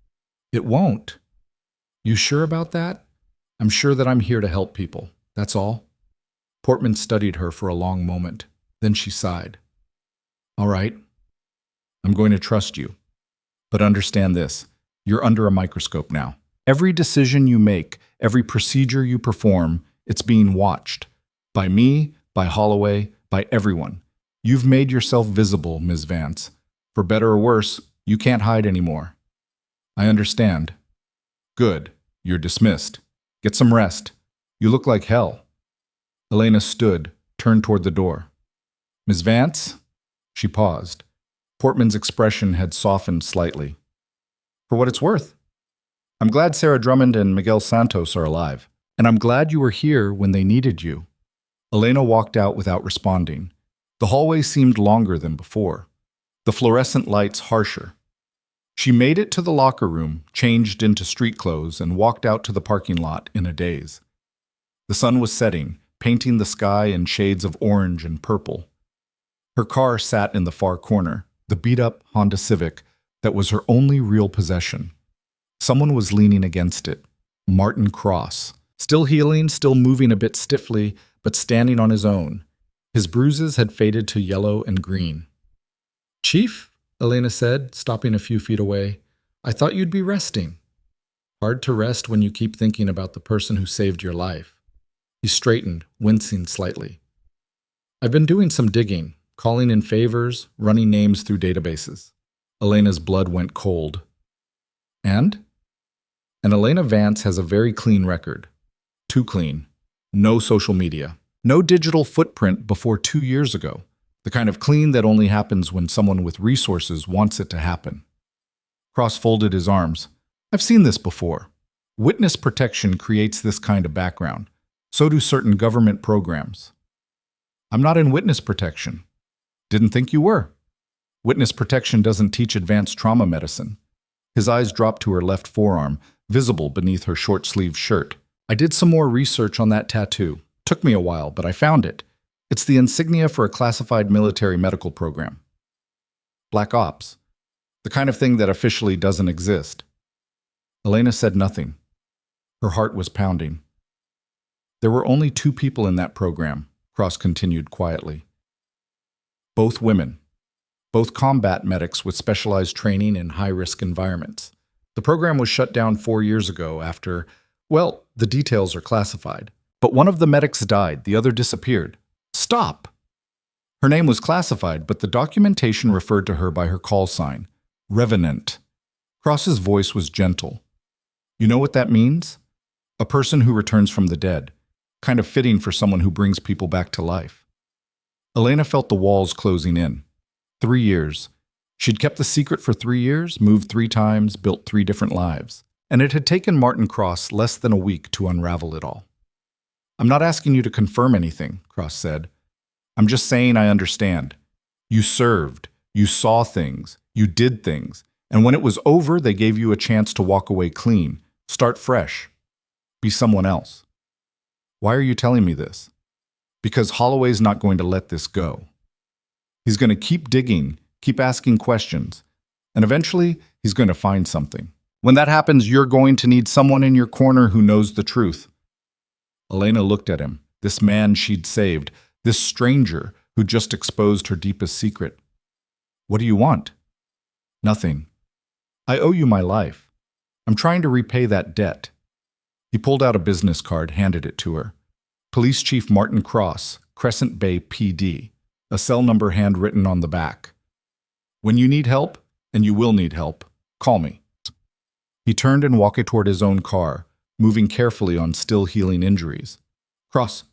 It won't. You sure about that? I'm sure that I'm here to help people. That's all. Portman studied her for a long moment. Then she sighed. All right. I'm going to trust you. But understand this. You're under a microscope now. Every decision you make, every procedure you perform, it's being watched. By me, by Holloway, by everyone. You've made yourself visible, Ms. Vance. For better or worse, you can't hide anymore. I understand. Good. You're dismissed. Get some rest. You look like hell. Elena stood, turned toward the door. Ms. Vance? She paused. Portman's expression had softened slightly. For what it's worth. I'm glad Sarah Drummond and Miguel Santos are alive, and I'm glad you were here when they needed you. Elena walked out without responding. The hallway seemed longer than before, the fluorescent lights harsher. She made it to the locker room, changed into street clothes, and walked out to the parking lot in a daze. The sun was setting, painting the sky in shades of orange and purple. Her car sat in the far corner, the beat-up Honda Civic that was her only real possession. Someone was leaning against it, Martin Cross, still healing, still moving a bit stiffly, but standing on his own. His bruises had faded to yellow and green. Chief? Elena said, stopping a few feet away. I thought you'd be resting. Hard to rest when you keep thinking about the person who saved your life. He straightened, wincing slightly. I've been doing some digging, calling in favors, running names through databases. Elena's blood went cold. And? And Elena Vance has a very clean record. Too clean. No social media. No digital footprint before 2 years ago. The kind of clean that only happens when someone with resources wants it to happen. Cross folded his arms. I've seen this before. Witness protection creates this kind of background. So do certain government programs. I'm not in witness protection. Didn't think you were. Witness protection doesn't teach advanced trauma medicine. His eyes dropped to her left forearm, visible beneath her short-sleeved shirt. I did some more research on that tattoo. Took me a while, but I found it. It's the insignia for a classified military medical program. Black Ops. The kind of thing that officially doesn't exist. Elena said nothing. Her heart was pounding. There were only 2 people in that program, Cross continued quietly. Both women. Both combat medics with specialized training in high-risk environments. The program was shut down 4 years ago after, well, the details are classified. But one of the medics died, the other disappeared. Stop! Her name was classified, but the documentation referred to her by her call sign, Revenant. Cross's voice was gentle. You know what that means? A person who returns from the dead. Kind of fitting for someone who brings people back to life. Elena felt the walls closing in. 3 years. She'd kept the secret for 3 years, moved 3 times, built 3 different lives. And it had taken Martin Cross less than a week to unravel it all. I'm not asking you to confirm anything, Cross said. I'm just saying I understand. You served, you saw things, you did things, and when it was over, they gave you a chance to walk away clean, start fresh, be someone else. Why are you telling me this? Because Holloway's not going to let this go. He's going to keep digging, keep asking questions, and eventually he's going to find something. When that happens, you're going to need someone in your corner who knows the truth. Elena looked at him, this man she'd saved, this stranger who just exposed her deepest secret. What do you want? Nothing. I owe you my life. I'm trying to repay that debt. He pulled out a business card, handed it to her. Police Chief Martin Cross, Crescent Bay PD, a cell number handwritten on the back. When you need help, and you will need help, call me. He turned and walked toward his own car, moving carefully on still healing injuries. Cross.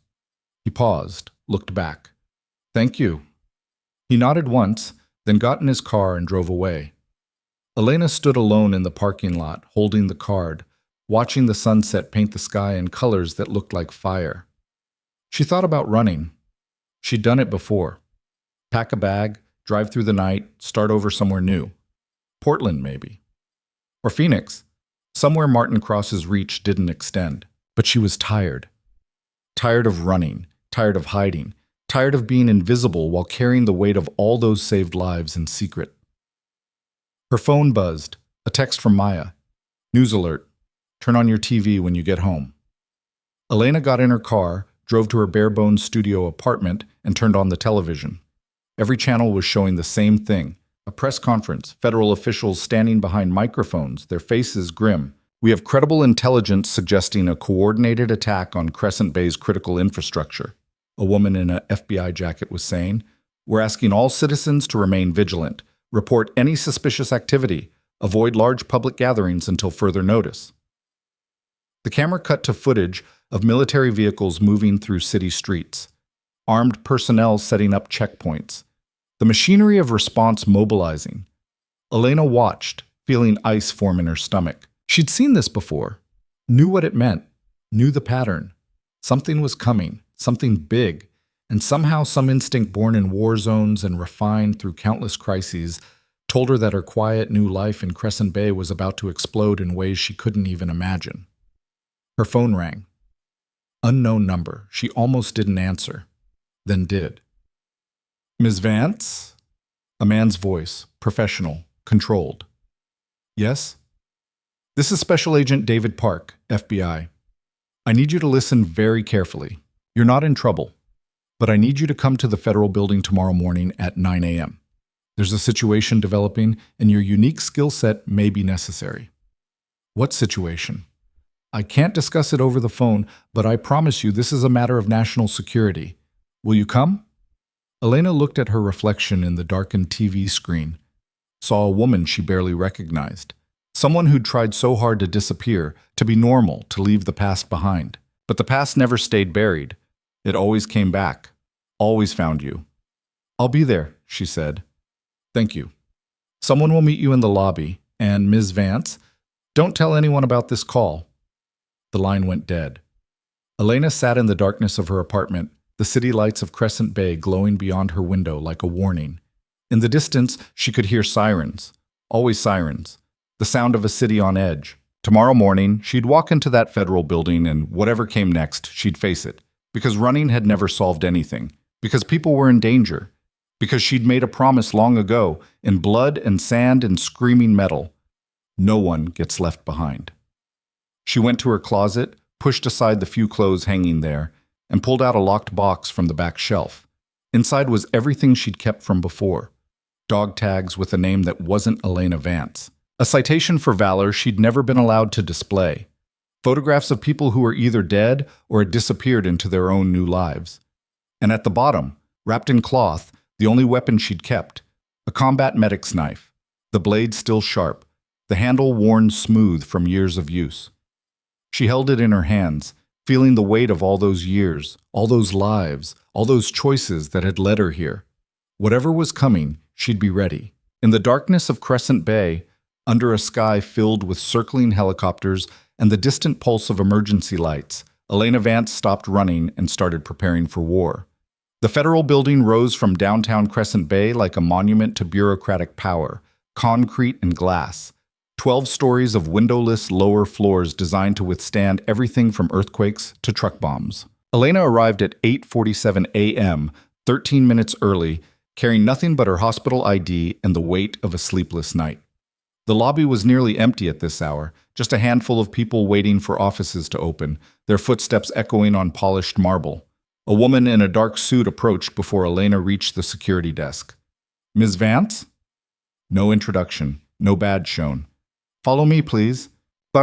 He paused, looked back. Thank you. He nodded once, then got in his car and drove away. Elena stood alone in the parking lot, holding the card, watching the sunset paint the sky in colors that looked like fire. She thought about running. She'd done it before. Pack a bag, drive through the night, start over somewhere new. Portland, maybe. Or Phoenix. Somewhere Martin Cross's reach didn't extend. But she was tired. Tired of running, tired of hiding, tired of being invisible while carrying the weight of all those saved lives in secret. Her phone buzzed. A text from Maya. News alert. Turn on your TV when you get home. Elena got in her car, drove to her bare-bones studio apartment, and turned on the television. Every channel was showing the same thing. A press conference, federal officials standing behind microphones, their faces grim. We have credible intelligence suggesting a coordinated attack on Crescent Bay's critical infrastructure. A woman in an FBI jacket was saying, We're asking all citizens to remain vigilant, report any suspicious activity, avoid large public gatherings until further notice. The camera cut to footage of military vehicles moving through city streets, armed personnel setting up checkpoints, the machinery of response mobilizing. Elena watched, feeling ice form in her stomach. She'd seen this before, knew what it meant, knew the pattern. Something was coming, something big, and somehow some instinct born in war zones and refined through countless crises told her that her quiet new life in Crescent Bay was about to explode in ways she couldn't even imagine. Her phone rang. Unknown number. She almost didn't answer, then did. Ms. Vance? A man's voice, professional, controlled. Yes? This is Special Agent David Park, FBI. I need you to listen very carefully. You're not in trouble, but I need you to come to the federal building tomorrow morning at 9 a.m. There's a situation developing, and your unique skill set may be necessary. What situation? I can't discuss it over the phone, but I promise you this is a matter of national security. Will you come? Elena looked at her reflection in the darkened TV screen, saw a woman she barely recognized, someone who'd tried so hard to disappear, to be normal, to leave the past behind. But the past never stayed buried. It always came back, always found you. I'll be there, she said. Thank you. Someone will meet you in the lobby, and Ms. Vance, don't tell anyone about this call. The line went dead. Elena sat in the darkness of her apartment, the city lights of Crescent Bay glowing beyond her window like a warning. In the distance, she could hear sirens, always sirens, the sound of a city on edge. Tomorrow morning, she'd walk into that federal building and whatever came next, she'd face it. Because running had never solved anything. Because people were in danger. Because she'd made a promise long ago, in blood and sand and screaming metal. No one gets left behind. She went to her closet, pushed aside the few clothes hanging there, and pulled out a locked box from the back shelf. Inside was everything she'd kept from before. Dog tags with a name that wasn't Elena Vance. A citation for valor she'd never been allowed to display. Photographs of people who were either dead or had disappeared into their own new lives. And at the bottom, wrapped in cloth, the only weapon she'd kept, a combat medic's knife, the blade still sharp, the handle worn smooth from years of use. She held it in her hands, feeling the weight of all those years, all those lives, all those choices that had led her here. Whatever was coming, she'd be ready. In the darkness of Crescent Bay, under a sky filled with circling helicopters and the distant pulse of emergency lights, Elena Vance stopped running and started preparing for war. The federal building rose from downtown Crescent Bay like a monument to bureaucratic power, concrete and glass. 12 stories of windowless lower floors designed to withstand everything from earthquakes to truck bombs. Elena arrived at 8:47 a.m., 13 minutes early, carrying nothing but her hospital ID and the weight of a sleepless night. The lobby was nearly empty at this hour, just a handful of people waiting for offices to open, their footsteps echoing on polished marble. A woman in a dark suit approached before Elena reached the security desk. Ms. Vance? No introduction, no badge shown. Follow me, please. They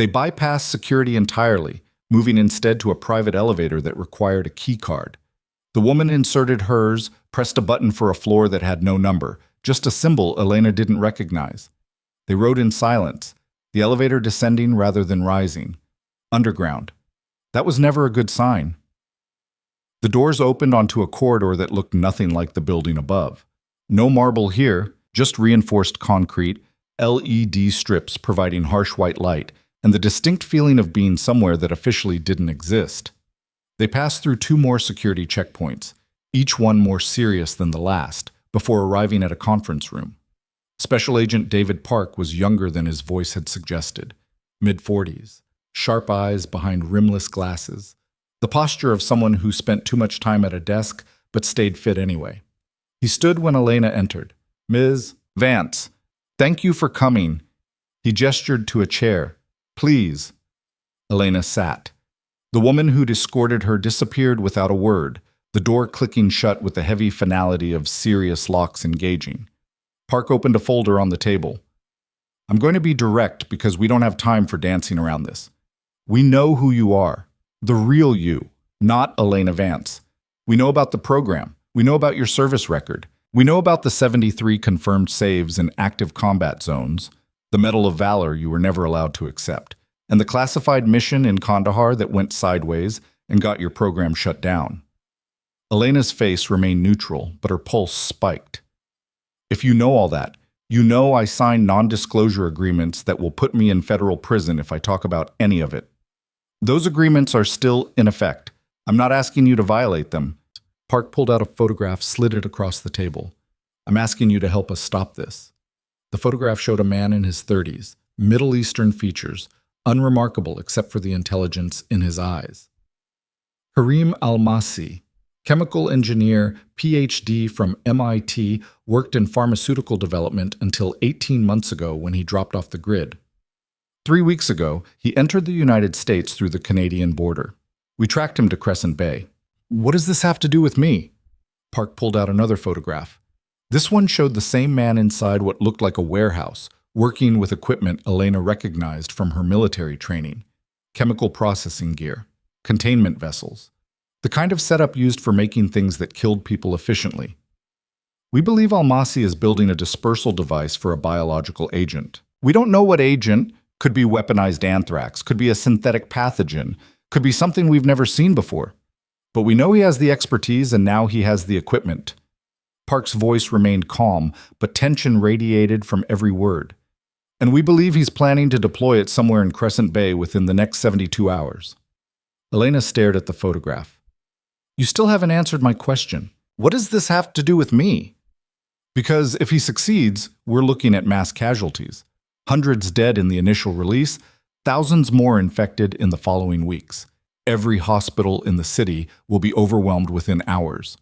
bypassed security entirely, moving instead to a private elevator that required a key card. The woman inserted hers, pressed a button for a floor that had no number, just a symbol Elena didn't recognize. They rode in silence, the elevator descending rather than rising. Underground. That was never a good sign. The doors opened onto a corridor that looked nothing like the building above. No marble here, just reinforced concrete, LED strips providing harsh white light, and the distinct feeling of being somewhere that officially didn't exist. They passed through 2 more security checkpoints, each one more serious than the last, before arriving at a conference room. Special Agent David Park was younger than his voice had suggested, mid-40s, sharp eyes behind rimless glasses, the posture of someone who spent too much time at a desk but stayed fit anyway. He stood when Elena entered. Ms. Vance, thank you for coming. He gestured to a chair. Please. Elena sat. The woman who'd escorted her disappeared without a word, the door clicking shut with the heavy finality of serious locks engaging. Park opened a folder on the table. I'm going to be direct because we don't have time for dancing around this. We know who you are, the real you, not Elena Vance. We know about the program. We know about your service record. We know about the 73 confirmed saves in active combat zones, the Medal of Valor you were never allowed to accept, and the classified mission in Kandahar that went sideways and got your program shut down. Elena's face remained neutral, but her pulse spiked. If you know all that, you know I signed non-disclosure agreements that will put me in federal prison if I talk about any of it. Those agreements are still in effect. I'm not asking you to violate them. Park pulled out a photograph, slid it across the table. I'm asking you to help us stop this. The photograph showed a man in his 30s, Middle Eastern features, unremarkable except for the intelligence in his eyes. Harim Almasi, chemical engineer, PhD from MIT, worked in pharmaceutical development until 18 months ago when he dropped off the grid. 3 weeks ago, he entered the United States through the Canadian border. We tracked him to Crescent Bay. What does this have to do with me? Park pulled out another photograph. This one showed the same man inside what looked like a warehouse, working with equipment Elena recognized from her military training. Chemical processing gear, containment vessels, the kind of setup used for making things that killed people efficiently. We believe Almasi is building a dispersal device for a biological agent. We don't know what agent, could be weaponized anthrax, could be a synthetic pathogen, could be something we've never seen before. But we know he has the expertise and now he has the equipment. Park's voice remained calm, but tension radiated from every word. And we believe he's planning to deploy it somewhere in Crescent Bay within the next 72 hours. Elena stared at the photograph. You still haven't answered my question. What does this have to do with me? Because if he succeeds, we're looking at mass casualties. Hundreds dead in the initial release, thousands more infected in the following weeks. Every hospital in the city will be overwhelmed within hours.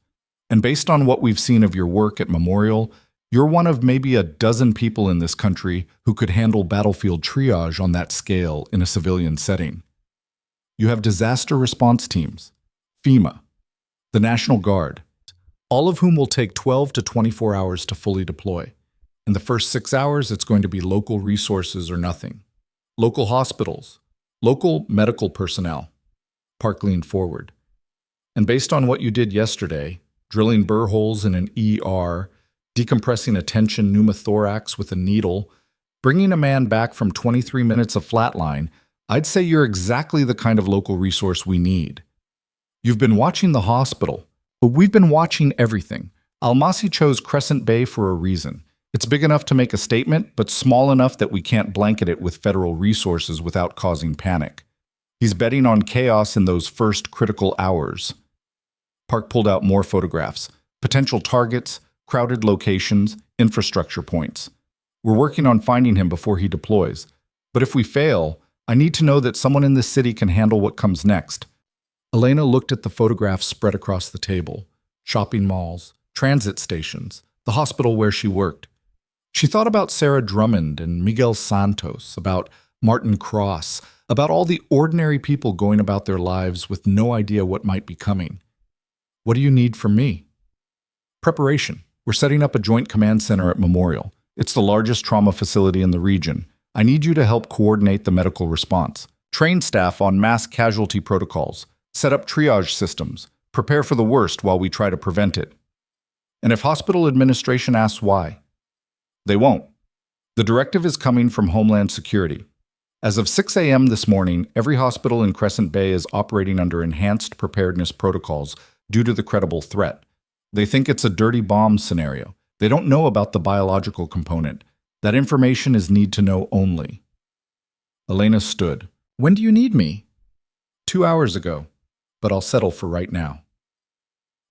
And based on what we've seen of your work at Memorial, you're one of maybe a dozen people in this country who could handle battlefield triage on that scale in a civilian setting. You have disaster response teams, FEMA, the National Guard, all of whom will take 12 to 24 hours to fully deploy. In the first 6 hours, it's going to be local resources or nothing. Local hospitals, local medical personnel. Park leaned forward. And based on what you did yesterday, drilling burr holes in an ER, decompressing a tension pneumothorax with a needle, bringing a man back from 23 minutes of flatline, I'd say you're exactly the kind of local resource we need. You've been watching the hospital, but we've been watching everything. Almasi chose Crescent Bay for a reason. It's big enough to make a statement, but small enough that we can't blanket it with federal resources without causing panic. He's betting on chaos in those first critical hours. Park pulled out more photographs, potential targets, crowded locations, infrastructure points. We're working on finding him before he deploys. But if we fail, I need to know that someone in this city can handle what comes next. Elena looked at the photographs spread across the table. Shopping malls, transit stations, the hospital where she worked. She thought about Sarah Drummond and Miguel Santos, about Martin Cross, about all the ordinary people going about their lives with no idea what might be coming. What do you need from me? Preparation. We're setting up a joint command center at Memorial. It's the largest trauma facility in the region. I need you to help coordinate the medical response. Train staff on mass casualty protocols. Set up triage systems. Prepare for the worst while we try to prevent it. And if hospital administration asks why, they won't. The directive is coming from Homeland Security. As of 6 a.m. this morning, every hospital in Crescent Bay is operating under enhanced preparedness protocols due to the credible threat. They think it's a dirty bomb scenario. They don't know about the biological component. That information is need to know only. Elena stood. When do you need me? 2 hours ago, but I'll settle for right now.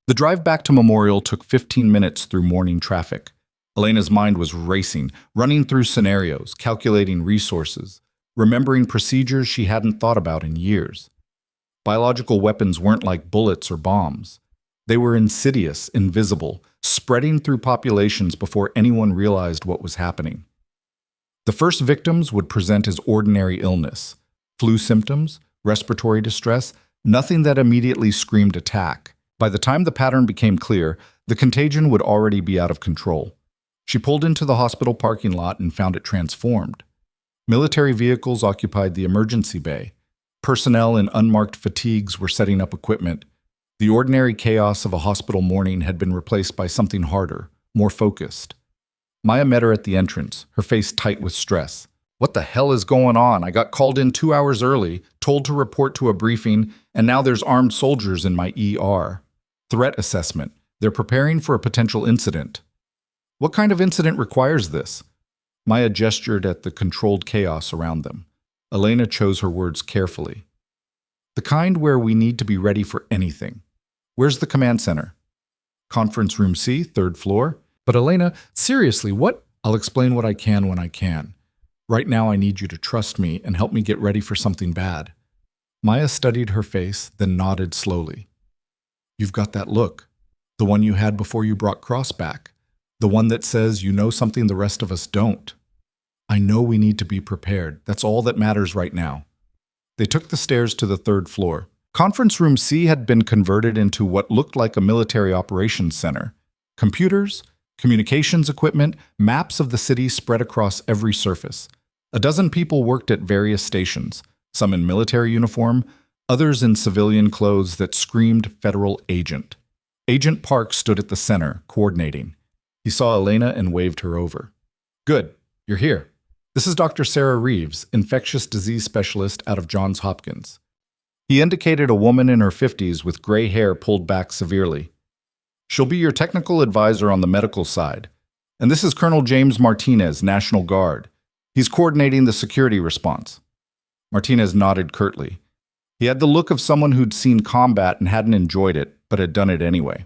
The drive back to Memorial took 15 minutes through morning traffic. Elena's mind was racing, running through scenarios, calculating resources, remembering procedures she hadn't thought about in years. Biological weapons weren't like bullets or bombs. They were insidious, invisible, spreading through populations before anyone realized what was happening. The first victims would present as ordinary illness, flu symptoms, respiratory distress, nothing that immediately screamed attack. By the time the pattern became clear, the contagion would already be out of control. She pulled into the hospital parking lot and found it transformed. Military vehicles occupied the emergency bay. Personnel in unmarked fatigues were setting up equipment. The ordinary chaos of a hospital morning had been replaced by something harder, more focused. Maya met her at the entrance, her face tight with stress. What the hell is going on? I got called in 2 hours early, told to report to a briefing, and now there's armed soldiers in my ER. Threat assessment. They're preparing for a potential incident. What kind of incident requires this? Maya gestured at the controlled chaos around them. Elena chose her words carefully. The kind where we need to be ready for anything. Where's the command center? Conference room C, 3rd floor. But Elena, seriously, what? I'll explain what I can when I can. Right now I need you to trust me and help me get ready for something bad. Maya studied her face, then nodded slowly. You've got that look. The one you had before you brought Cross back. The one that says you know something the rest of us don't. I know we need to be prepared. That's all that matters right now. They took the stairs to the 3rd floor. Conference Room C had been converted into what looked like a military operations center. Computers, communications equipment, maps of the city spread across every surface. A dozen people worked at various stations, some in military uniform, others in civilian clothes that screamed federal agent. Agent Park stood at the center, coordinating. He saw Elena and waved her over. "Good, you're here. This is Dr. Sarah Reeves, infectious disease specialist out of Johns Hopkins." He indicated a woman in her 50s with gray hair pulled back severely. "She'll be your technical advisor on the medical side. And this is Colonel James Martinez, National Guard. He's coordinating the security response." Martinez nodded curtly. He had the look of someone who'd seen combat and hadn't enjoyed it, but had done it anyway.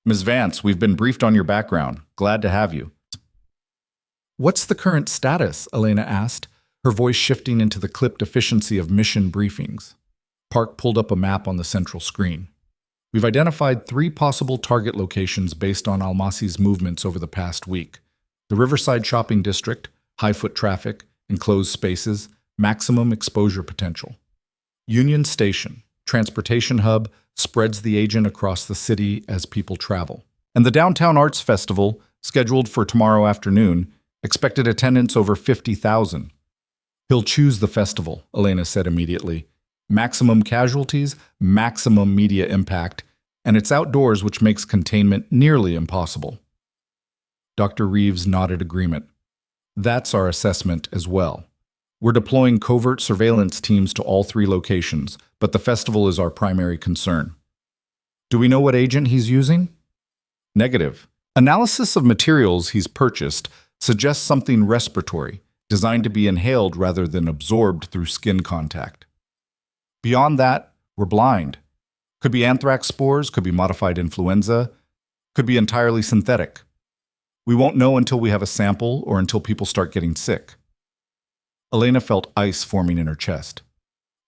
"Ms. Vance, we've been briefed on your background. Glad to have you." "What's the current status?" Elena asked, her voice shifting into the clipped efficiency of mission briefings. Park pulled up a map on the central screen. "We've identified 3 possible target locations based on Almasi's movements over the past week. The Riverside Shopping District, high foot traffic, enclosed spaces, maximum exposure potential. Union Station, transportation hub, spreads the agent across the city as people travel. And the Downtown Arts Festival, scheduled for tomorrow afternoon, expected attendance over 50,000. He'll choose the festival," Elena said immediately. "Maximum casualties, maximum media impact, and it's outdoors, which makes containment nearly impossible." Dr. Reeves nodded agreement. "That's our assessment as well. We're deploying covert surveillance teams to all 3 locations, but the festival is our primary concern." "Do we know what agent he's using?" "Negative. Analysis of materials he's purchased suggests something respiratory, designed to be inhaled rather than absorbed through skin contact. Beyond that, we're blind. Could be anthrax spores, could be modified influenza, could be entirely synthetic. We won't know until we have a sample or until people start getting sick." Elena felt ice forming in her chest.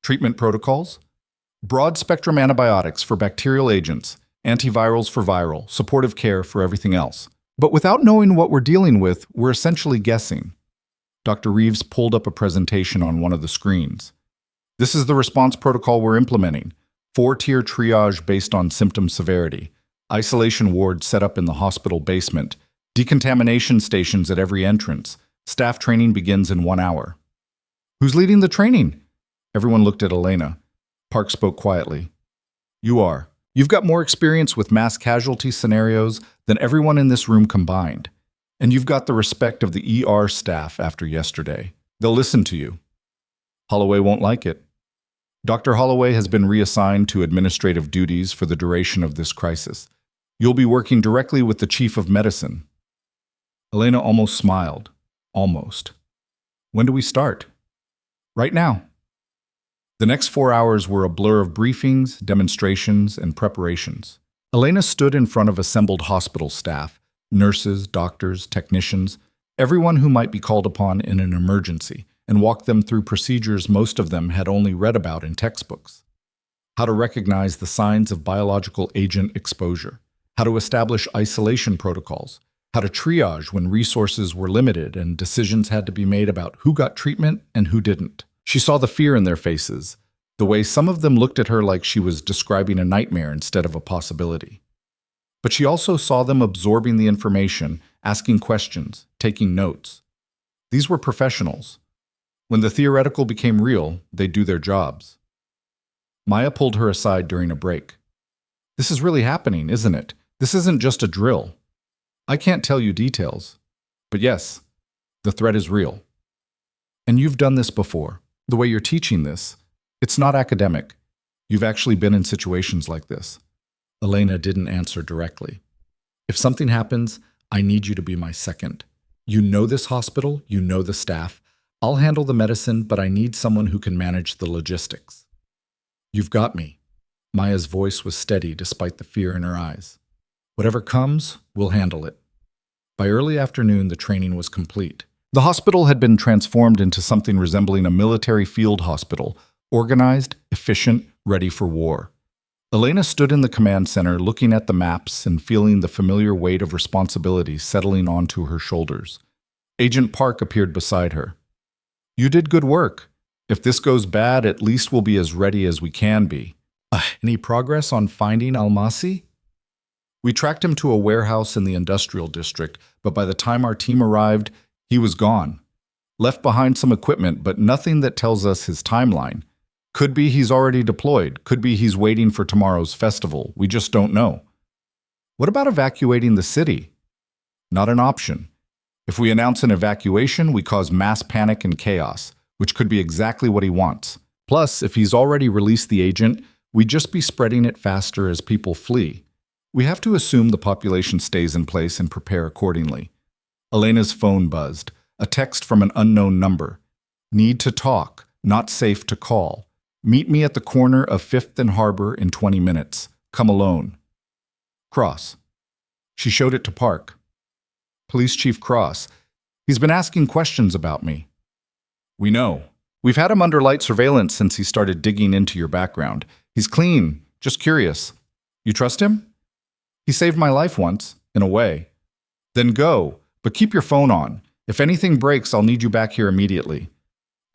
"Treatment protocols? Broad-spectrum antibiotics for bacterial agents, antivirals for viral, supportive care for everything else. But without knowing what we're dealing with, we're essentially guessing." Dr. Reeves pulled up a presentation on one of the screens. "This is the response protocol we're implementing. 4-tier triage based on symptom severity, isolation wards set up in the hospital basement, decontamination stations at every entrance. Staff training begins in 1 hour." "Who's leading the training?" Everyone looked at Elena. Park spoke quietly. "You are. You've got more experience with mass casualty scenarios than everyone in this room combined. And you've got the respect of the ER staff after yesterday. They'll listen to you." "Holloway won't like it." "Dr. Holloway has been reassigned to administrative duties for the duration of this crisis. You'll be working directly with the chief of medicine." Elena almost smiled. Almost. "When do we start?" "Right now." The next 4 hours were a blur of briefings, demonstrations, and preparations. Elena stood in front of assembled hospital staff, nurses, doctors, technicians, everyone who might be called upon in an emergency, and walked them through procedures most of them had only read about in textbooks. How to recognize the signs of biological agent exposure, how to establish isolation protocols, how to triage when resources were limited and decisions had to be made about who got treatment and who didn't. She saw the fear in their faces, the way some of them looked at her like she was describing a nightmare instead of a possibility. But she also saw them absorbing the information, asking questions, taking notes. These were professionals. When the theoretical became real, they'd do their jobs. Maya pulled her aside during a break. "This is really happening, isn't it? This isn't just a drill. I can't tell you details. But yes, the threat is real. And you've done this before. The way you're teaching this, it's not academic. You've actually been in situations like this." Elena didn't answer directly. "If something happens, I need you to be my second. You know this hospital, you know the staff. I'll handle the medicine, but I need someone who can manage the logistics." "You've got me." Maya's voice was steady despite the fear in her eyes. "Whatever comes, we'll handle it." By early afternoon, the training was complete. The hospital had been transformed into something resembling a military field hospital, organized, efficient, ready for war. Elena stood in the command center looking at the maps and feeling the familiar weight of responsibility settling onto her shoulders. Agent Park appeared beside her. "You did good work. If this goes bad, at least we'll be as ready as we can be." Any progress on finding Almasi? We tracked him to a warehouse in the industrial district, but by the time our team arrived, he was gone. Left behind some equipment, but nothing that tells us his timeline. Could be he's already deployed. Could be he's waiting for tomorrow's festival. We just don't know. What about evacuating the city? Not an option. If we announce an evacuation, we cause mass panic and chaos, which could be exactly what he wants. Plus, if he's already released the agent, we'd just be spreading it faster as people flee. We have to assume the population stays in place and prepare accordingly. Elena's phone buzzed. A text from an unknown number. Need to talk. Not safe to call. Meet me at the corner of 5th and Harbor in 20 minutes. Come alone. Cross. She showed it to Park. Police Chief Cross. He's been asking questions about me. We know. We've had him under light surveillance since he started digging into your background. He's clean, just curious. You trust him? He saved my life once, in a way. Then go, but keep your phone on. If anything breaks, I'll need you back here immediately.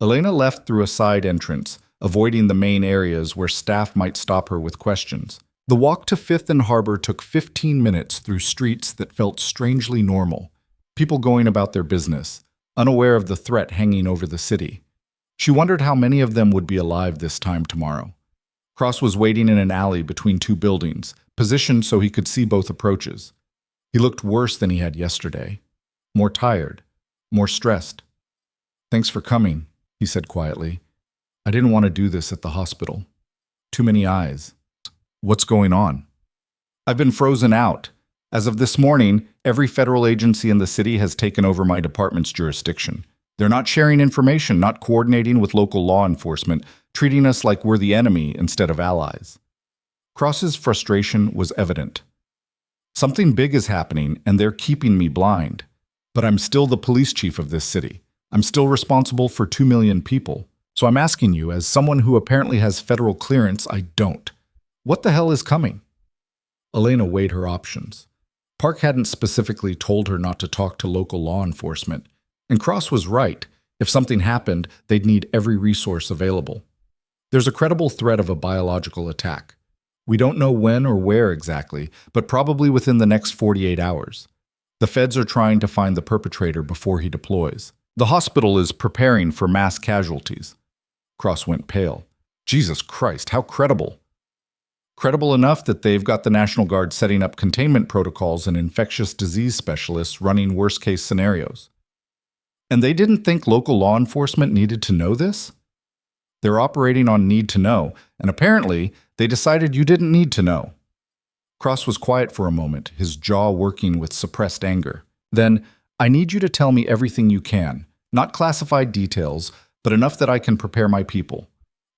Elena left through a side entrance, avoiding the main areas where staff might stop her with questions. The walk to 5th and Harbor took 15 minutes through streets that felt strangely normal. People going about their business, unaware of the threat hanging over the city. She wondered how many of them would be alive this time tomorrow. Cross was waiting in an alley between two buildings, positioned so he could see both approaches. He looked worse than he had yesterday. More tired, more stressed. Thanks for coming, he said quietly. I didn't want to do this at the hospital. Too many eyes. What's going on? I've been frozen out. As of this morning, every federal agency in the city has taken over my department's jurisdiction. They're not sharing information, not coordinating with local law enforcement, treating us like we're the enemy instead of allies. Cross's frustration was evident. Something big is happening, and they're keeping me blind. But I'm still the police chief of this city. I'm still responsible for 2 million people. So I'm asking you, as someone who apparently has federal clearance, I don't. What the hell is coming? Elena weighed her options. Park hadn't specifically told her not to talk to local law enforcement. And Cross was right. If something happened, they'd need every resource available. There's a credible threat of a biological attack. We don't know when or where exactly, but probably within the next 48 hours. The feds are trying to find the perpetrator before he deploys. The hospital is preparing for mass casualties. Cross went pale. Jesus Christ, how credible. Credible enough that they've got the National Guard setting up containment protocols and infectious disease specialists running worst-case scenarios. And they didn't think local law enforcement needed to know this? They're operating on need to know, and apparently they decided you didn't need to know. Cross was quiet for a moment, his jaw working with suppressed anger. Then, I need you to tell me everything you can, not classified details, but enough that I can prepare my people.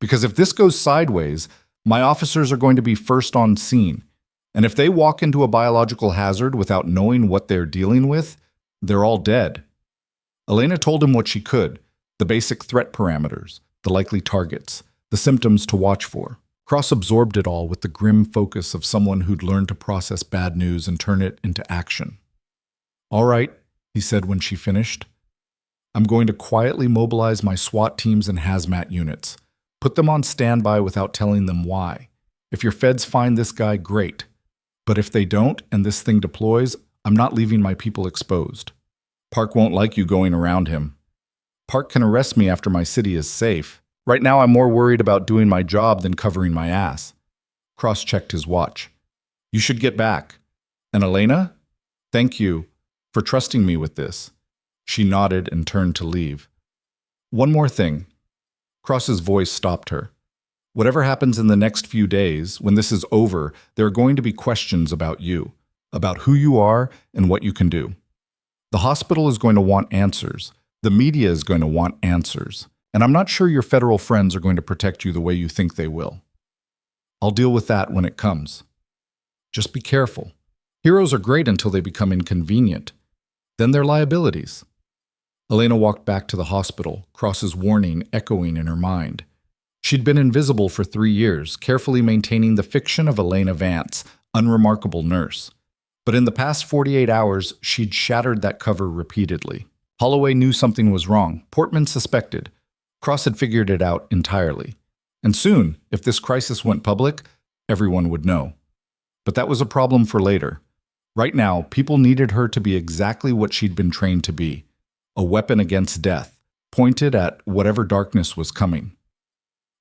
Because if this goes sideways, my officers are going to be first on scene. And if they walk into a biological hazard without knowing what they're dealing with, they're all dead. Elena told him what she could, the basic threat parameters, the likely targets, the symptoms to watch for. Cross absorbed it all with the grim focus of someone who'd learned to process bad news and turn it into action. All right, he said when she finished. I'm going to quietly mobilize my SWAT teams and hazmat units. Put them on standby without telling them why. If your feds find this guy, great. But if they don't and this thing deploys, I'm not leaving my people exposed. Park won't like you going around him. Park can arrest me after my city is safe. Right now I'm more worried about doing my job than covering my ass. Cross checked his watch. You should get back. And Elena? Thank you for trusting me with this. She nodded and turned to leave. One more thing. Cross's voice stopped her. Whatever happens in the next few days, when this is over, there are going to be questions about you, about who you are and what you can do. The hospital is going to want answers. The media is going to want answers. And I'm not sure your federal friends are going to protect you the way you think they will. I'll deal with that when it comes. Just be careful. Heroes are great until they become inconvenient. Then they're liabilities. Elena walked back to the hospital, Cross's warning echoing in her mind. She'd been invisible for 3 years, carefully maintaining the fiction of Elena Vance, unremarkable nurse. But in the past 48 hours, she'd shattered that cover repeatedly. Holloway knew something was wrong. Portman suspected. Cross had figured it out entirely. And soon, if this crisis went public, everyone would know. But that was a problem for later. Right now, people needed her to be exactly what she'd been trained to be, a weapon against death, pointed at whatever darkness was coming.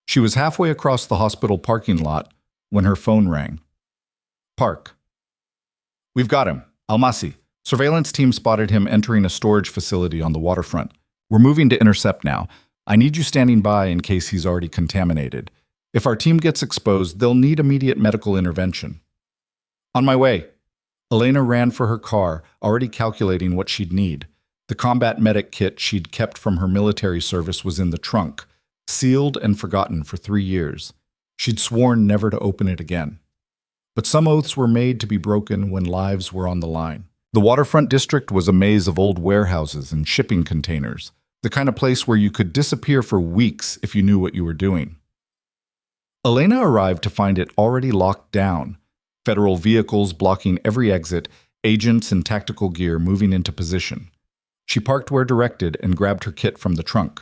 She was halfway across the hospital parking lot when her phone rang. Park. We've got him. Almasi. Surveillance team spotted him entering a storage facility on the waterfront. We're moving to intercept now. I need you standing by in case he's already contaminated. If our team gets exposed, they'll need immediate medical intervention. On my way. Elena ran for her car, already calculating what she'd need. The combat medic kit she'd kept from her military service was in the trunk, sealed and forgotten for 3 years. She'd sworn never to open it again. But some oaths were made to be broken when lives were on the line. The waterfront district was a maze of old warehouses and shipping containers, the kind of place where you could disappear for weeks if you knew what you were doing. Elena arrived to find it already locked down, federal vehicles blocking every exit, agents in tactical gear moving into position. She parked where directed and grabbed her kit from the trunk.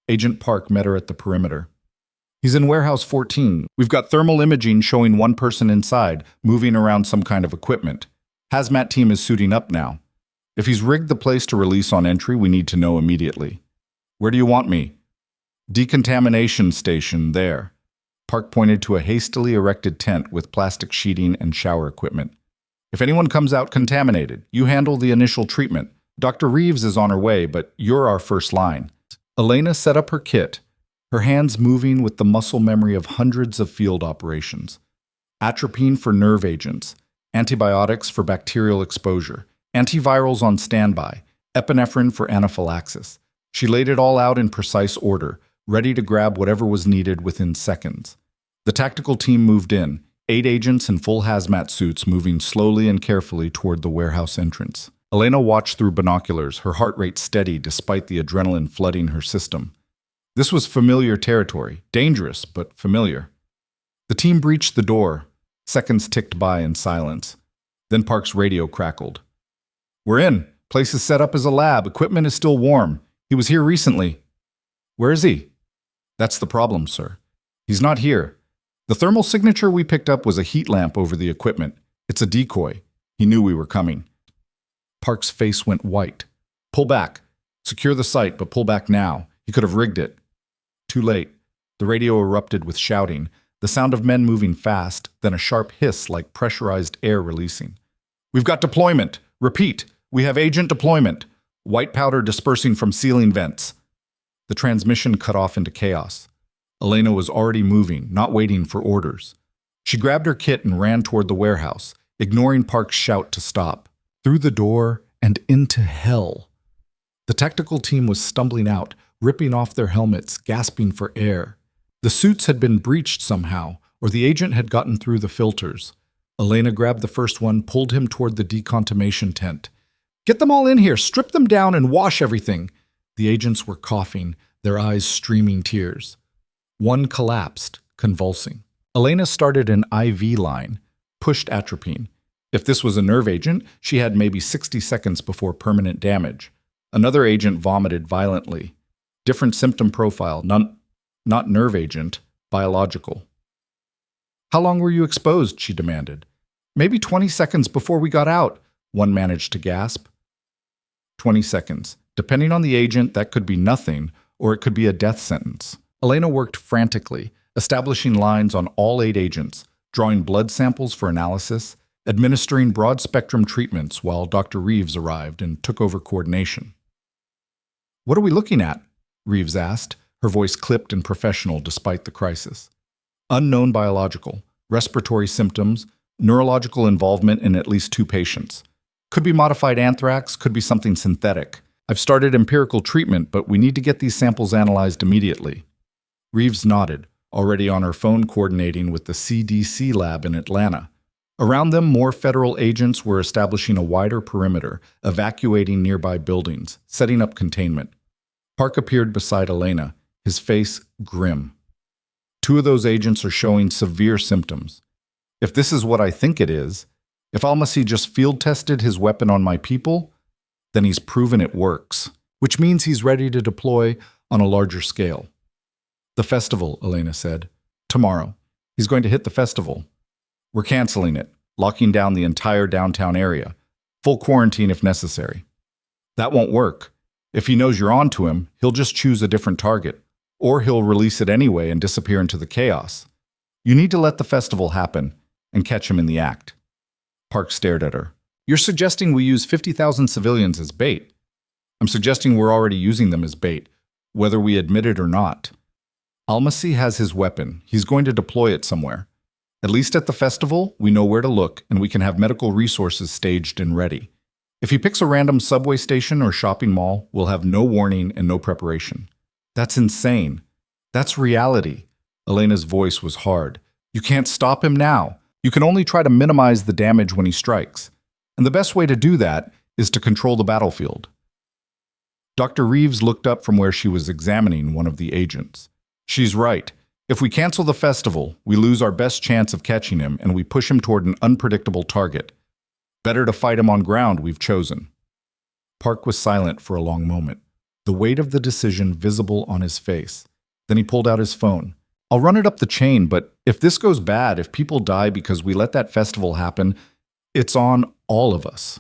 Agent Park met her at the perimeter. He's in Warehouse 14. We've got thermal imaging showing one person inside, moving around some kind of equipment. Hazmat team is suiting up now. If he's rigged the place to release on entry, we need to know immediately. Where do you want me? Decontamination station, there. Park pointed to a hastily erected tent with plastic sheeting and shower equipment. If anyone comes out contaminated, you handle the initial treatment. Dr. Reeves is on her way, but you're our first line. Elena set up her kit, her hands moving with the muscle memory of hundreds of field operations. Atropine for nerve agents, antibiotics for bacterial exposure, antivirals on standby, epinephrine for anaphylaxis. She laid it all out in precise order, ready to grab whatever was needed within seconds. The tactical team moved in, 8 agents in full hazmat suits moving slowly and carefully toward the warehouse entrance. Elena watched through binoculars, her heart rate steady despite the adrenaline flooding her system. This was familiar territory, dangerous but familiar. The team breached the door. Seconds ticked by in silence. Then Park's radio crackled. We're in. Place is set up as a lab. Equipment is still warm. He was here recently. Where is he? That's the problem, sir. He's not here. The thermal signature we picked up was a heat lamp over the equipment. It's a decoy. He knew we were coming. Park's face went white. Pull back. Secure the site, but pull back now. He could have rigged it. Too late. The radio erupted with shouting, the sound of men moving fast, then a sharp hiss like pressurized air releasing. We've got deployment. Repeat. We have agent deployment. White powder dispersing from ceiling vents. The transmission cut off into chaos. Elena was already moving, not waiting for orders. She grabbed her kit and ran toward the warehouse, ignoring Park's shout to stop. Through the door and into hell. The tactical team was stumbling out, ripping off their helmets, gasping for air. The suits had been breached somehow, or the agent had gotten through the filters. Elena grabbed the first one, pulled him toward the decontamination tent. Get them all in here, strip them down and wash everything. The agents were coughing, their eyes streaming tears. One collapsed, convulsing. Elena started an IV line, pushed atropine. If this was a nerve agent, she had maybe 60 seconds before permanent damage. Another agent vomited violently. Different symptom profile, not nerve agent, biological. How long were you exposed? She demanded. Maybe 20 seconds before we got out, one managed to gasp. 20 seconds. Depending on the agent, that could be nothing, or it could be a death sentence. Elena worked frantically, establishing lines on all 8 agents, drawing blood samples for analysis, administering broad-spectrum treatments while Dr. Reeves arrived and took over coordination. What are we looking at? Reeves asked, her voice clipped and professional despite the crisis. Unknown biological, respiratory symptoms, neurological involvement in at least 2 patients. Could be modified anthrax, could be something synthetic. I've started empirical treatment, but we need to get these samples analyzed immediately. Reeves nodded, already on her phone coordinating with the CDC lab in Atlanta. Around them, more federal agents were establishing a wider perimeter, evacuating nearby buildings, setting up containment. Park appeared beside Elena, his face grim. 2 of those agents are showing severe symptoms. If this is what I think it is, if Almasi just field tested his weapon on my people, then he's proven it works, which means he's ready to deploy on a larger scale. The festival, Elena said. Tomorrow. He's going to hit the festival. We're canceling it, locking down the entire downtown area. Full quarantine if necessary. That won't work. If he knows you're on to him, he'll just choose a different target. Or he'll release it anyway and disappear into the chaos. You need to let the festival happen and catch him in the act. Park stared at her. You're suggesting we use 50,000 civilians as bait. I'm suggesting we're already using them as bait, whether we admit it or not. Almasi has his weapon. He's going to deploy it somewhere. At least at the festival, we know where to look, and we can have medical resources staged and ready. If he picks a random subway station or shopping mall, we'll have no warning and no preparation. That's insane. That's reality. Elena's voice was hard. You can't stop him now. You can only try to minimize the damage when he strikes. And the best way to do that is to control the battlefield. Dr. Reeves looked up from where she was examining one of the agents. She's right. If we cancel the festival, we lose our best chance of catching him and we push him toward an unpredictable target. Better to fight him on ground we've chosen. Park was silent for a long moment, the weight of the decision visible on his face. Then he pulled out his phone. I'll run it up the chain, but if this goes bad, if people die because we let that festival happen, it's on all of us.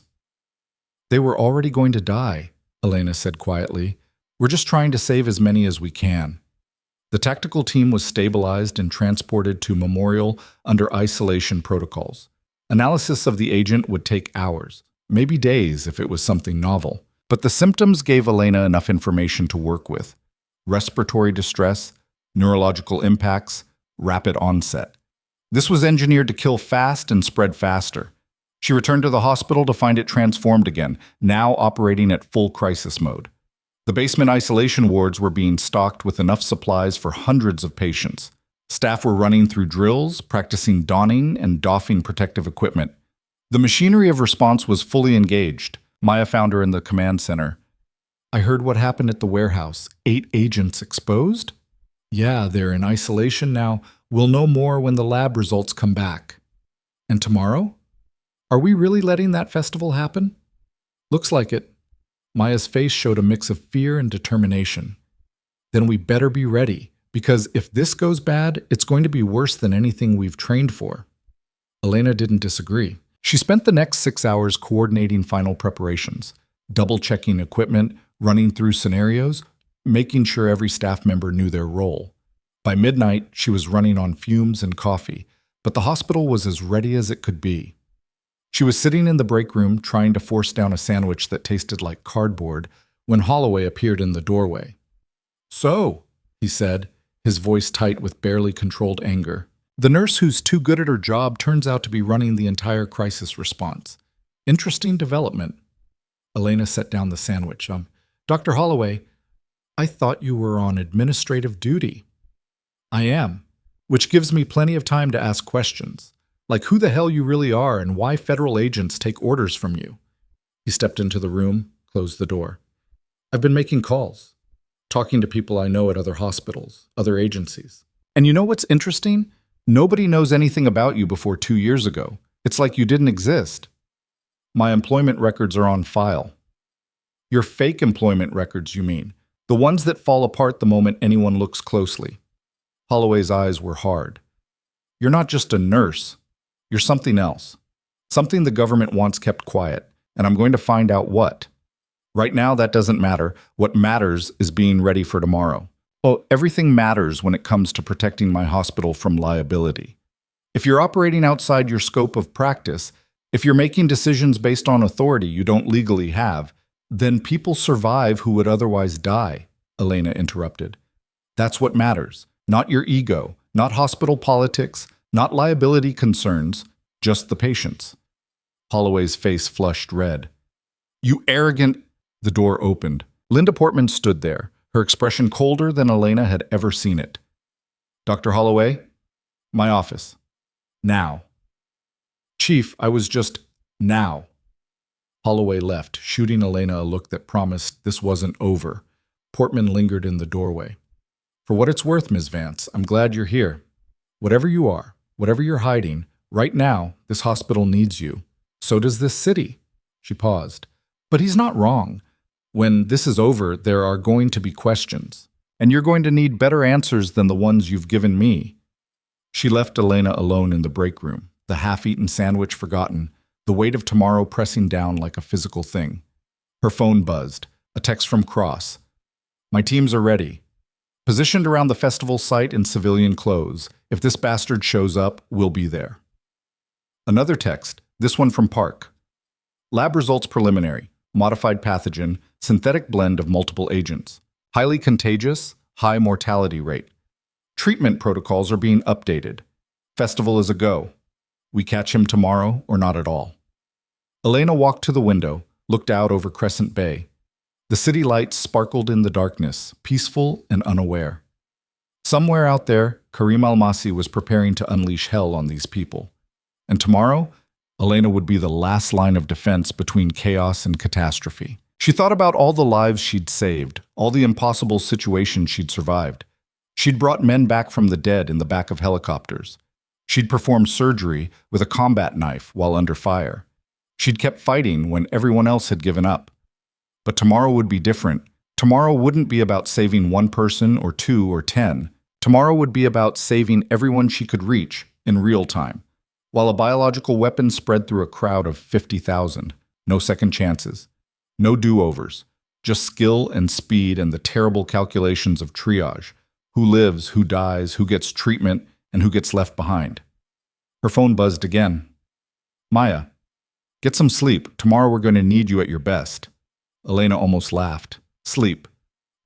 They were already going to die, Elena said quietly. We're just trying to save as many as we can. The tactical team was stabilized and transported to Memorial under isolation protocols. Analysis of the agent would take hours, maybe days if it was something novel. But the symptoms gave Elena enough information to work with. Respiratory distress, neurological impacts, rapid onset. This was engineered to kill fast and spread faster. She returned to the hospital to find it transformed again, now operating at full crisis mode. The basement isolation wards were being stocked with enough supplies for hundreds of patients. Staff were running through drills, practicing donning and doffing protective equipment. The machinery of response was fully engaged. Maya found her in the command center. I heard what happened at the warehouse. 8 agents exposed? Yeah, they're in isolation now. We'll know more when the lab results come back. And tomorrow? Are we really letting that festival happen? Looks like it. Maya's face showed a mix of fear and determination. Then we better be ready, because if this goes bad, it's going to be worse than anything we've trained for. Elena didn't disagree. She spent the next 6 hours coordinating final preparations, double-checking equipment, running through scenarios, making sure every staff member knew their role. By midnight, she was running on fumes and coffee, but the hospital was as ready as it could be. She was sitting in the break room trying to force down a sandwich that tasted like cardboard when Holloway appeared in the doorway. So, he said, his voice tight with barely controlled anger. The nurse who's too good at her job turns out to be running the entire crisis response. Interesting development. Elena set down the sandwich. Dr. Holloway, I thought you were on administrative duty. I am, which gives me plenty of time to ask questions. Like who the hell you really are and why federal agents take orders from you. He stepped into the room, closed the door. I've been making calls, talking to people I know at other hospitals, other agencies. And you know what's interesting? Nobody knows anything about you before 2 years ago. It's like you didn't exist. My employment records are on file. Your fake employment records, you mean? The ones that fall apart the moment anyone looks closely. Holloway's eyes were hard. You're not just a nurse. You're something else. Something the government wants kept quiet, and I'm going to find out what. Right now, that doesn't matter. What matters is being ready for tomorrow. Oh, everything matters when it comes to protecting my hospital from liability. If you're operating outside your scope of practice, if you're making decisions based on authority you don't legally have, then people survive who would otherwise die, Elena interrupted. That's what matters. Not your ego, not hospital politics, not liability concerns, just the patients. Holloway's face flushed red. You arrogant... The door opened. Linda Portman stood there, her expression colder than Elena had ever seen it. Dr. Holloway? My office. Now. Chief, I was just... Now. Holloway left, shooting Elena a look that promised this wasn't over. Portman lingered in the doorway. For what it's worth, Ms. Vance, I'm glad you're here. Whatever you are, whatever you're hiding, right now, this hospital needs you. So does this city. She paused. But he's not wrong. When this is over, there are going to be questions. And you're going to need better answers than the ones you've given me. She left Elena alone in the break room, the half-eaten sandwich forgotten, the weight of tomorrow pressing down like a physical thing. Her phone buzzed, a text from Cross. My teams are ready. Positioned around the festival site in civilian clothes. If this bastard shows up, we'll be there. Another text, this one from Park. Lab results preliminary. Modified pathogen, synthetic blend of multiple agents. Highly contagious, high mortality rate. Treatment protocols are being updated. Festival is a go. We catch him tomorrow or not at all. Elena walked to the window, looked out over Crescent Bay. The city lights sparkled in the darkness, peaceful and unaware. Somewhere out there, Karim Almasi was preparing to unleash hell on these people. And tomorrow, Elena would be the last line of defense between chaos and catastrophe. She thought about all the lives she'd saved, all the impossible situations she'd survived. She'd brought men back from the dead in the back of helicopters. She'd performed surgery with a combat knife while under fire. She'd kept fighting when everyone else had given up. But tomorrow would be different. Tomorrow wouldn't be about saving one person or 2 or 10. Tomorrow would be about saving everyone she could reach in real time. While a biological weapon spread through a crowd of 50,000. No second chances. No do-overs. Just skill and speed and the terrible calculations of triage. Who lives, who dies, who gets treatment, and who gets left behind. Her phone buzzed again. Maya, get some sleep. Tomorrow we're going to need you at your best. Elena almost laughed. Sleep.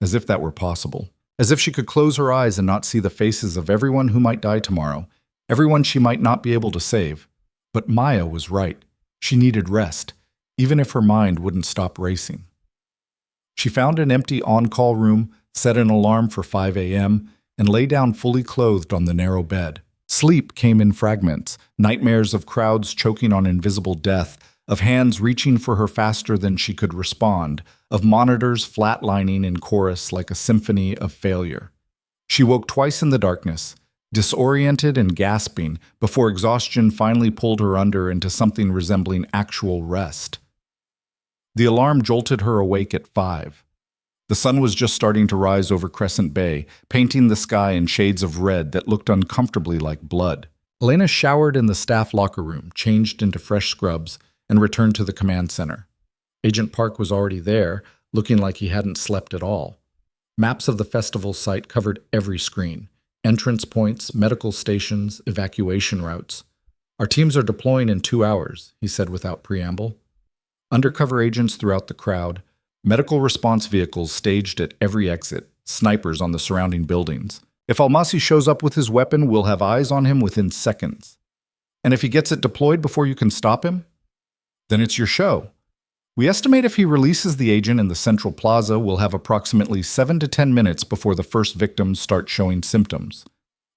As if that were possible. As if she could close her eyes and not see the faces of everyone who might die tomorrow. Everyone she might not be able to save. But Maya was right. She needed rest, even if her mind wouldn't stop racing. She found an empty on-call room, set an alarm for 5 a.m., and lay down fully clothed on the narrow bed. Sleep came in fragments, nightmares of crowds choking on invisible death, of hands reaching for her faster than she could respond, of monitors flatlining in chorus like a symphony of failure. She woke twice in the darkness, disoriented and gasping, before exhaustion finally pulled her under into something resembling actual rest. The alarm jolted her awake at 5. The sun was just starting to rise over Crescent Bay, painting the sky in shades of red that looked uncomfortably like blood. Elena showered in the staff locker room, changed into fresh scrubs, and returned to the command center. Agent Park was already there, looking like he hadn't slept at all. Maps of the festival site covered every screen. Entrance points, medical stations, evacuation routes. Our teams are deploying in 2 hours, he said without preamble. Undercover agents throughout the crowd, medical response vehicles staged at every exit, snipers on the surrounding buildings. If Almasi shows up with his weapon, we'll have eyes on him within seconds. And if he gets it deployed before you can stop him, then it's your show. We estimate if he releases the agent in the central plaza, we'll have approximately 7 to 10 minutes before the first victims start showing symptoms.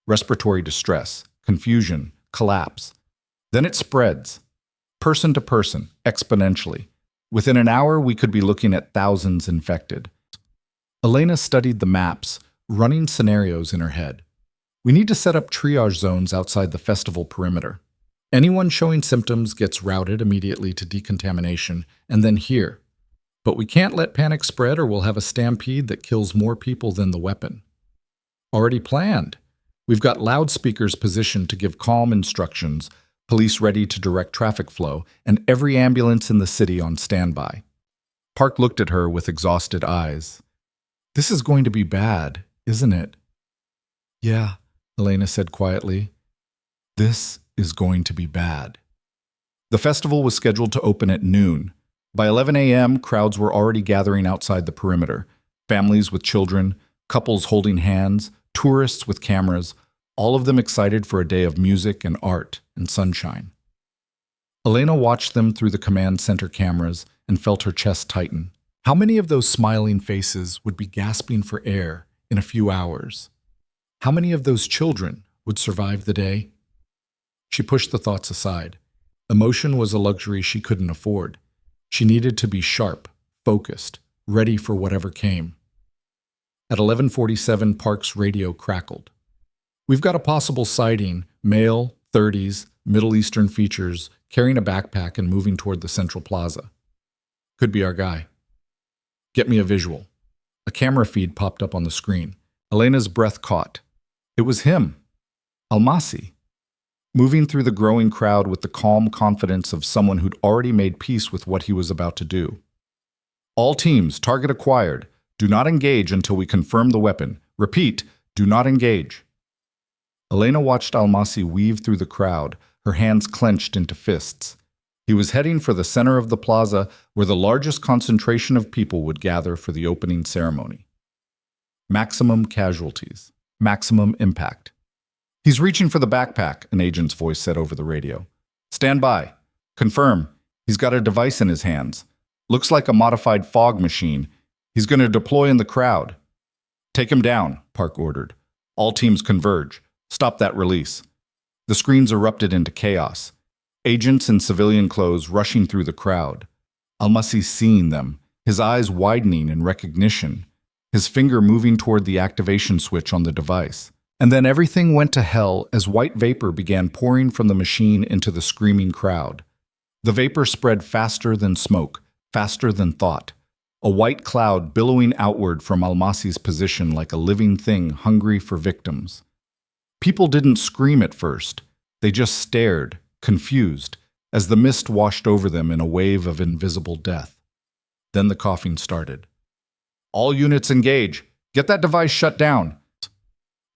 Respiratory distress, confusion, collapse. Then it spreads, person to person, exponentially. Within an hour, we could be looking at thousands infected. Elena studied the maps, running scenarios in her head. We need to set up triage zones outside the festival perimeter. Anyone showing symptoms gets routed immediately to decontamination, and then here. But we can't let panic spread or we'll have a stampede that kills more people than the weapon. Already planned. We've got loudspeakers positioned to give calm instructions, police ready to direct traffic flow, and every ambulance in the city on standby. Park looked at her with exhausted eyes. This is going to be bad, isn't it? Yeah, Elena said quietly. This is going to be bad. The festival was scheduled to open at noon. By 11 a.m., crowds were already gathering outside the perimeter. Families with children, couples holding hands, tourists with cameras, all of them excited for a day of music and art and sunshine. Elena watched them through the command center cameras and felt her chest tighten. How many of those smiling faces would be gasping for air in a few hours? How many of those children would survive the day? She pushed the thoughts aside. Emotion was a luxury she couldn't afford. She needed to be sharp, focused, ready for whatever came. At 11:47, Park's radio crackled. We've got a possible sighting, male, 30s, Middle Eastern features, carrying a backpack and moving toward the central plaza. Could be our guy. Get me a visual. A camera feed popped up on the screen. Elena's breath caught. It was him, Almasi, moving through the growing crowd with the calm confidence of someone who'd already made peace with what he was about to do. All teams, target acquired. Do not engage until we confirm the weapon. Repeat, do not engage. Elena watched Almasi weave through the crowd, her hands clenched into fists. He was heading for the center of the plaza where the largest concentration of people would gather for the opening ceremony. Maximum casualties. Maximum impact. He's reaching for the backpack, an agent's voice said over the radio. Stand by. Confirm. He's got a device in his hands. Looks like a modified fog machine. He's going to deploy in the crowd. Take him down, Park ordered. All teams converge. Stop that release. The screens erupted into chaos. Agents in civilian clothes rushing through the crowd. Almasi seeing them, his eyes widening in recognition, his finger moving toward the activation switch on the device. And then everything went to hell as white vapor began pouring from the machine into the screaming crowd. The vapor spread faster than smoke, faster than thought. A white cloud billowing outward from Almasi's position like a living thing hungry for victims. People didn't scream at first. They just stared, confused, as the mist washed over them in a wave of invisible death. Then the coughing started. All units engage. Get that device shut down.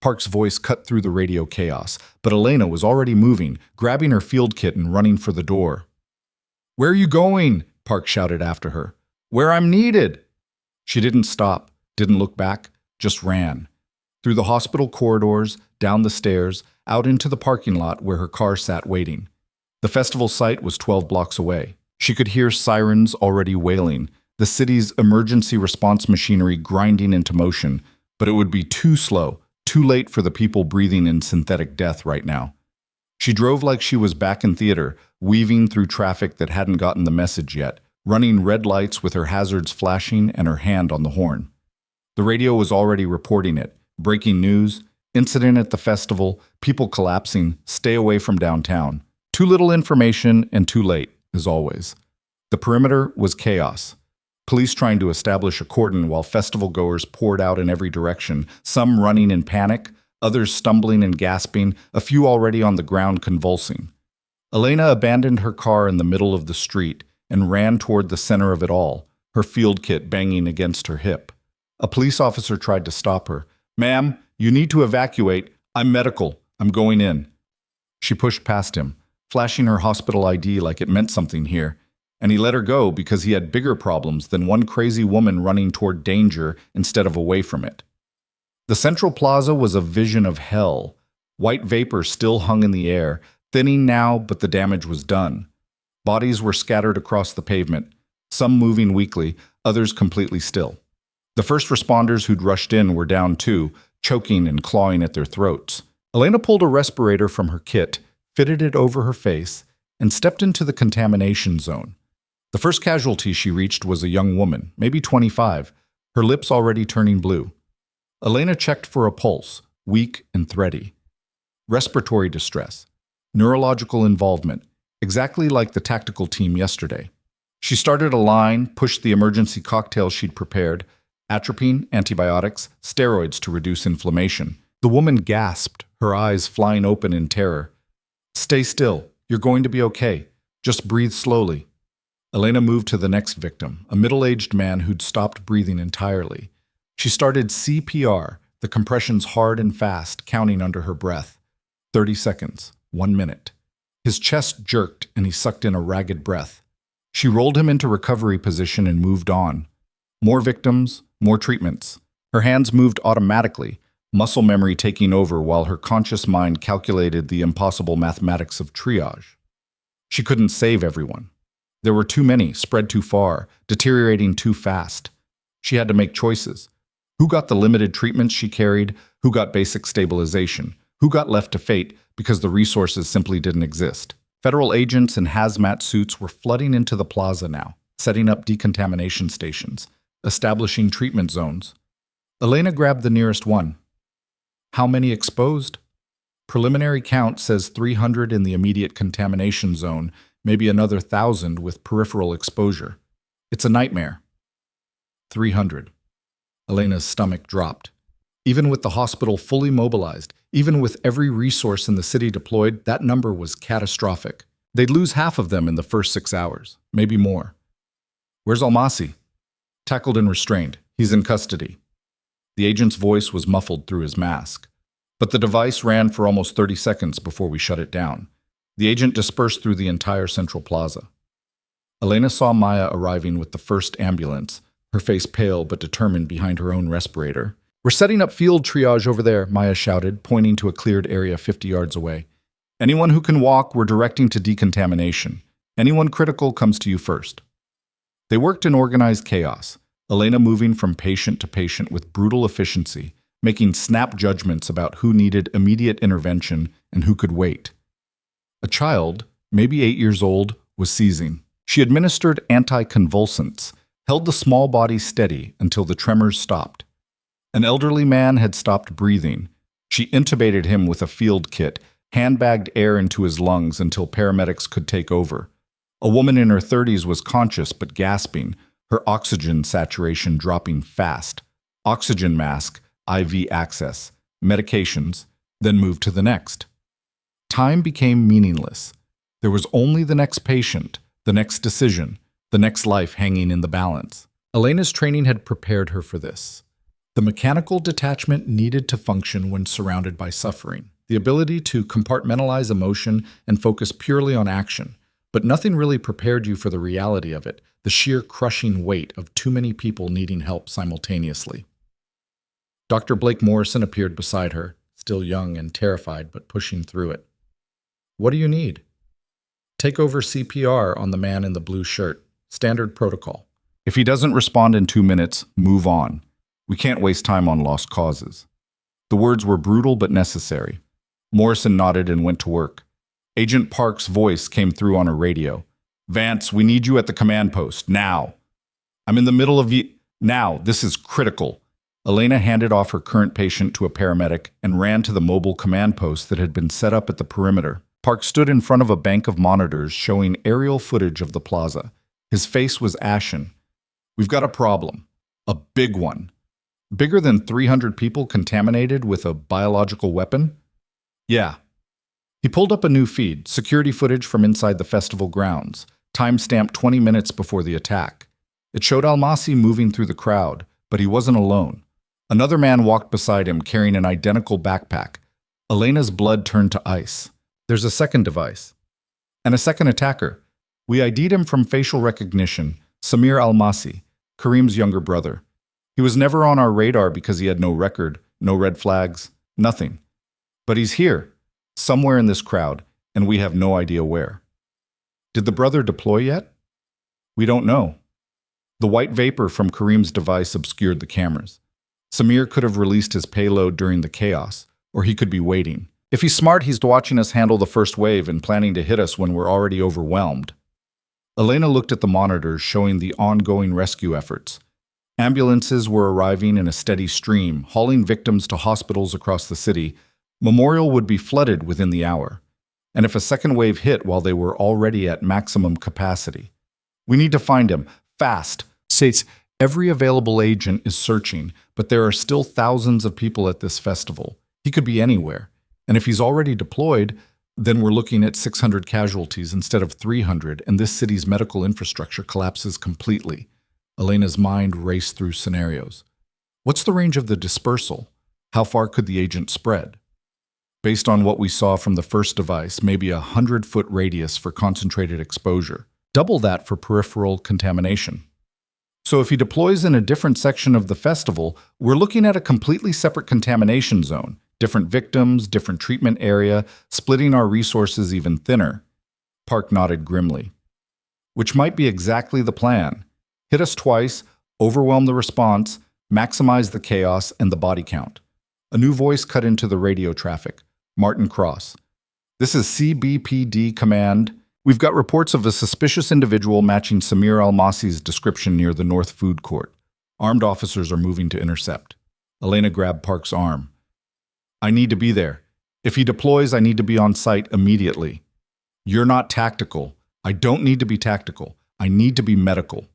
Park's voice cut through the radio chaos, but Elena was already moving, grabbing her field kit and running for the door. Where are you going? Park shouted after her. Where I'm needed. She didn't stop, didn't look back, just ran. Through the hospital corridors, down the stairs, out into the parking lot where her car sat waiting. The festival site was 12 blocks away. She could hear sirens already wailing, the city's emergency response machinery grinding into motion, but it would be too slow, too late for the people breathing in synthetic death right now. She drove like she was back in theater, weaving through traffic that hadn't gotten the message yet, running red lights with her hazards flashing and her hand on the horn. The radio was already reporting it. Breaking news, incident at the festival, people collapsing, stay away from downtown. Too little information and too late, as always. The perimeter was chaos. Police trying to establish a cordon while festival goers poured out in every direction, some running in panic, others stumbling and gasping, a few already on the ground convulsing. Elena abandoned her car in the middle of the street and ran toward the center of it all, her field kit banging against her hip. A police officer tried to stop her. Ma'am, you need to evacuate. I'm medical. I'm going in. She pushed past him, flashing her hospital ID like it meant something here, and he let her go because he had bigger problems than one crazy woman running toward danger instead of away from it. The central plaza was a vision of hell. White vapor still hung in the air, thinning now, but the damage was done. Bodies were scattered across the pavement, some moving weakly, others completely still. The first responders who'd rushed in were down too, choking and clawing at their throats. Elena pulled a respirator from her kit, fitted it over her face, and stepped into the contamination zone. The first casualty she reached was a young woman, maybe 25, her lips already turning blue. Elena checked for a pulse, weak and thready. Respiratory distress, neurological involvement, exactly like the tactical team yesterday. She started a line, pushed the emergency cocktail she'd prepared, atropine, antibiotics, steroids to reduce inflammation. The woman gasped, her eyes flying open in terror. Stay still. You're going to be okay. Just breathe slowly. Elena moved to the next victim, a middle-aged man who'd stopped breathing entirely. She started CPR, the compressions hard and fast, counting under her breath. 30 seconds. 1 minute. His chest jerked and he sucked in a ragged breath. She rolled him into recovery position and moved on. More victims, more treatments. Her hands moved automatically, muscle memory taking over while her conscious mind calculated the impossible mathematics of triage. She couldn't save everyone. There were too many, spread too far, deteriorating too fast. She had to make choices. Who got the limited treatments she carried? Who got basic stabilization? Who got left to fate because the resources simply didn't exist? Federal agents in hazmat suits were flooding into the plaza now, setting up decontamination stations, establishing treatment zones. Elena grabbed the nearest one. How many exposed? Preliminary count says 300 in the immediate contamination zone, maybe another 1,000 with peripheral exposure. It's a nightmare. 300. Elena's stomach dropped. Even with the hospital fully mobilized, even with every resource in the city deployed, that number was catastrophic. They'd lose half of them in the first 6 hours, maybe more. Where's Almasi? Tackled and restrained. He's in custody. The agent's voice was muffled through his mask. But the device ran for almost 30 seconds before we shut it down. The agent dispersed through the entire central plaza. Elena saw Maya arriving with the first ambulance, her face pale but determined behind her own respirator. "We're setting up field triage over there," Maya shouted, pointing to a cleared area 50 yards away. "Anyone who can walk, we're directing to decontamination. Anyone critical comes to you first." They worked in organized chaos, Elena moving from patient to patient with brutal efficiency, making snap judgments about who needed immediate intervention and who could wait. A child, maybe 8 years old, was seizing. She administered anticonvulsants, held the small body steady until the tremors stopped. An elderly man had stopped breathing. She intubated him with a field kit, handbagged air into his lungs until paramedics could take over. A woman in her 30s was conscious but gasping, her oxygen saturation dropping fast. Oxygen mask, IV access, medications, then moved to the next. Time became meaningless. There was only the next patient, the next decision, the next life hanging in the balance. Elena's training had prepared her for this. The mechanical detachment needed to function when surrounded by suffering, the ability to compartmentalize emotion and focus purely on action. But nothing really prepared you for the reality of it, the sheer crushing weight of too many people needing help simultaneously. Dr. Blake Morrison appeared beside her, still young and terrified, but pushing through it. "What do you need?" "Take over CPR on the man in the blue shirt. Standard protocol. If he doesn't respond in 2 minutes, move on. We can't waste time on lost causes." The words were brutal but necessary. Morrison nodded and went to work. Agent Park's voice came through on a radio. "Vance, we need you at the command post, now." "I'm in the middle of Now, this is critical." Elena handed off her current patient to a paramedic and ran to the mobile command post that had been set up at the perimeter. Park stood in front of a bank of monitors showing aerial footage of the plaza. His face was ashen. "We've got a problem. A big one. Bigger than 300 people contaminated with a biological weapon?" "Yeah." He pulled up a new feed, security footage from inside the festival grounds, time-stamped 20 minutes before the attack. It showed Almasi moving through the crowd, but he wasn't alone. Another man walked beside him carrying an identical backpack. Elena's blood turned to ice. "There's a second device. And a second attacker. We ID'd him from facial recognition, Samir Almasi, Kareem's younger brother. He was never on our radar because he had no record, no red flags, nothing. But he's here, somewhere in this crowd, and we have no idea where." "Did the brother deploy yet?" "We don't know." The white vapor from Kareem's device obscured the cameras. Samir could have released his payload during the chaos, or he could be waiting. If he's smart, he's watching us handle the first wave and planning to hit us when we're already overwhelmed. Elena looked at the monitors showing the ongoing rescue efforts. Ambulances were arriving in a steady stream, hauling victims to hospitals across the city. Memorial would be flooded within the hour. And if a second wave hit while they were already at maximum capacity. "We need to find him. Fast." States, "Every available agent is searching, but there are still thousands of people at this festival. He could be anywhere. And if he's already deployed, then we're looking at 600 casualties instead of 300, and this city's medical infrastructure collapses completely." Elena's mind raced through scenarios. What's the range of the dispersal? How far could the agent spread? Based on what we saw from the first device, maybe a 100-foot radius for concentrated exposure. Double that for peripheral contamination. So if he deploys in a different section of the festival, we're looking at a completely separate contamination zone. Different victims, different treatment area, splitting our resources even thinner. Park nodded grimly. Which might be exactly the plan. Hit us twice, overwhelm the response, maximize the chaos and the body count. A new voice cut into the radio traffic. Martin Cross. "This is CBPD Command. We've got reports of a suspicious individual matching Samir Almasi's description near the North Food Court. Armed officers are moving to intercept." Elena grabbed Park's arm. "I need to be there. If he deploys, I need to be on site immediately." "You're not tactical. I don't need to be tactical. I need to be medical.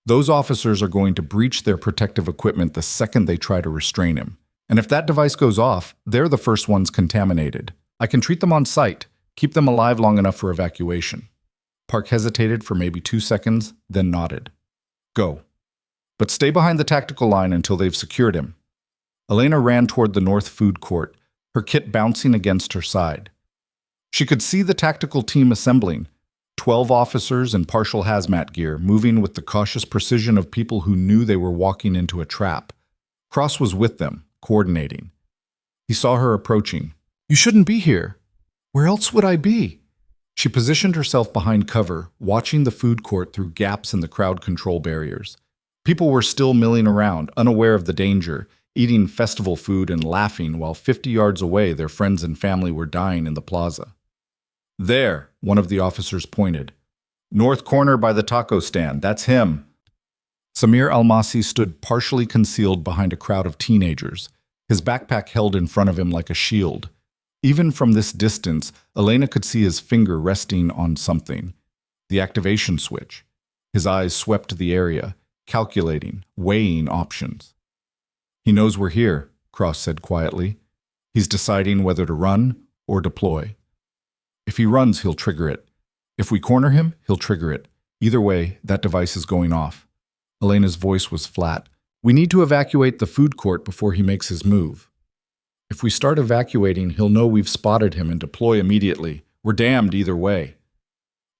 Those officers are going to breach their protective equipment the second they try to restrain him. And if that device goes off, they're the first ones contaminated. I can treat them on site, keep them alive long enough for evacuation. Park hesitated for maybe 2 seconds, then nodded. Go. But stay behind the tactical line until they've secured him. Elena ran toward the north food court, her kit bouncing against her side. She could see the tactical team assembling, 12 officers in partial hazmat gear, moving with the cautious precision of people who knew they were walking into a trap. Cross was with them, coordinating. He saw her approaching. You shouldn't be here. Where else would I be? She positioned herself behind cover, watching the food court through gaps in the crowd control barriers. People were still milling around, unaware of the danger, eating festival food and laughing while 50 yards away their friends and family were dying in the plaza. There, one of the officers pointed. North corner by the taco stand, that's him. Samir Almasi stood partially concealed behind a crowd of teenagers, his backpack held in front of him like a shield. Even from this distance, Elena could see his finger resting on something. The activation switch. His eyes swept the area, calculating, weighing options. He knows we're here, Cross said quietly. He's deciding whether to run or deploy. If he runs, he'll trigger it. If we corner him, he'll trigger it. Either way, that device is going off. Elena's voice was flat. We need to evacuate the food court before he makes his move. If we start evacuating, he'll know we've spotted him and deploy immediately. We're damned either way.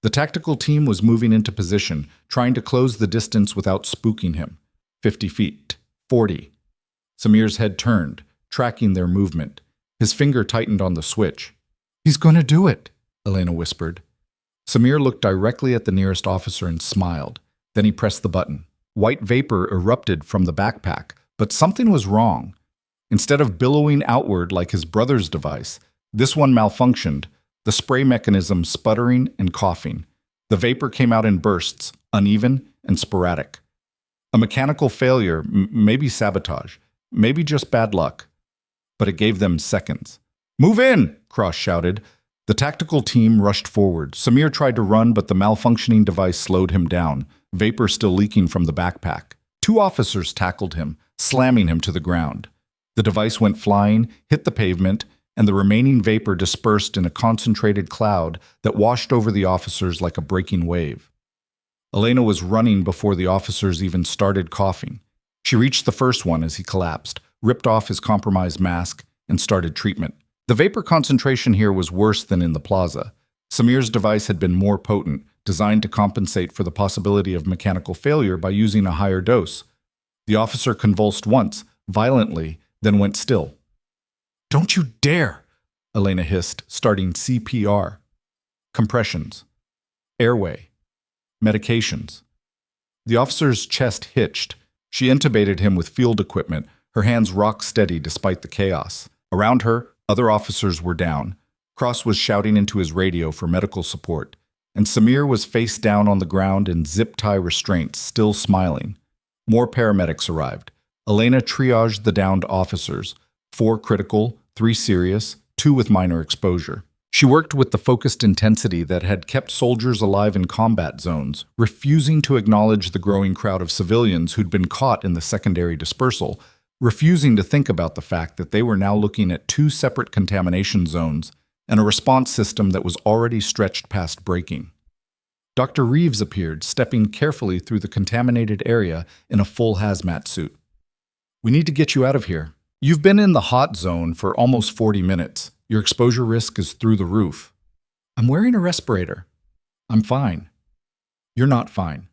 The tactical team was moving into position, trying to close the distance without spooking him. 50 feet, 40. Samir's head turned, tracking their movement. His finger tightened on the switch. He's going to do it, Elena whispered. Samir looked directly at the nearest officer and smiled. Then he pressed the button. White vapor erupted from the backpack, but something was wrong. Instead of billowing outward like his brother's device, this one malfunctioned, the spray mechanism sputtering and coughing. The vapor came out in bursts, uneven and sporadic. A mechanical failure, maybe sabotage, maybe just bad luck. But it gave them seconds. Move in, Cross shouted. The tactical team rushed forward. Samir tried to run, but the malfunctioning device slowed him down, vapor still leaking from the backpack. 2 officers tackled him, slamming him to the ground. The device went flying, hit the pavement, and the remaining vapor dispersed in a concentrated cloud that washed over the officers like a breaking wave. Elena was running before the officers even started coughing. She reached the first one as he collapsed, ripped off his compromised mask, and started treatment. The vapor concentration here was worse than in the plaza. Samir's device had been more potent, designed to compensate for the possibility of mechanical failure by using a higher dose. The officer convulsed once, violently, then went still. Don't you dare, Elena hissed, starting CPR. Compressions. Airway. Medications. The officer's chest hitched. She intubated him with field equipment, her hands rock steady despite the chaos. Around her, other officers were down. Cross was shouting into his radio for medical support, and Samir was face down on the ground in zip-tie restraints, still smiling. More paramedics arrived. Elena triaged the downed officers, 4 critical, 3 serious, 2 with minor exposure. She worked with the focused intensity that had kept soldiers alive in combat zones, refusing to acknowledge the growing crowd of civilians who'd been caught in the secondary dispersal, refusing to think about the fact that they were now looking at 2 separate contamination zones and a response system that was already stretched past breaking. Dr. Reeves appeared, stepping carefully through the contaminated area in a full hazmat suit. We need to get you out of here. You've been in the hot zone for almost 40 minutes. Your exposure risk is through the roof. I'm wearing a respirator. I'm fine. You're not fine.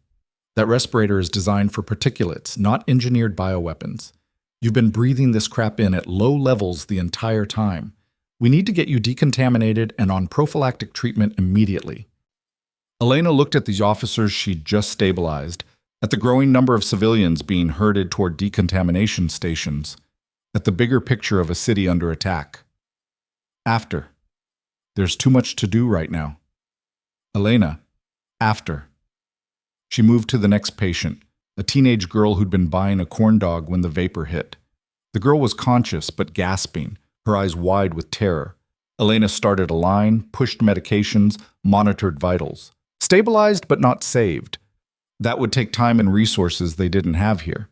That respirator is designed for particulates, not engineered bioweapons. You've been breathing this crap in at low levels the entire time. We need to get you decontaminated and on prophylactic treatment immediately. Elena looked at the officers she'd just stabilized, at the growing number of civilians being herded toward decontamination stations, at the bigger picture of a city under attack. After. There's too much to do right now. Elena. After. She moved to the next patient, a teenage girl who'd been buying a corn dog when the vapor hit. The girl was conscious but gasping, her eyes wide with terror. Elena started a line, pushed medications, monitored vitals. Stabilized but not saved. That would take time and resources they didn't have here.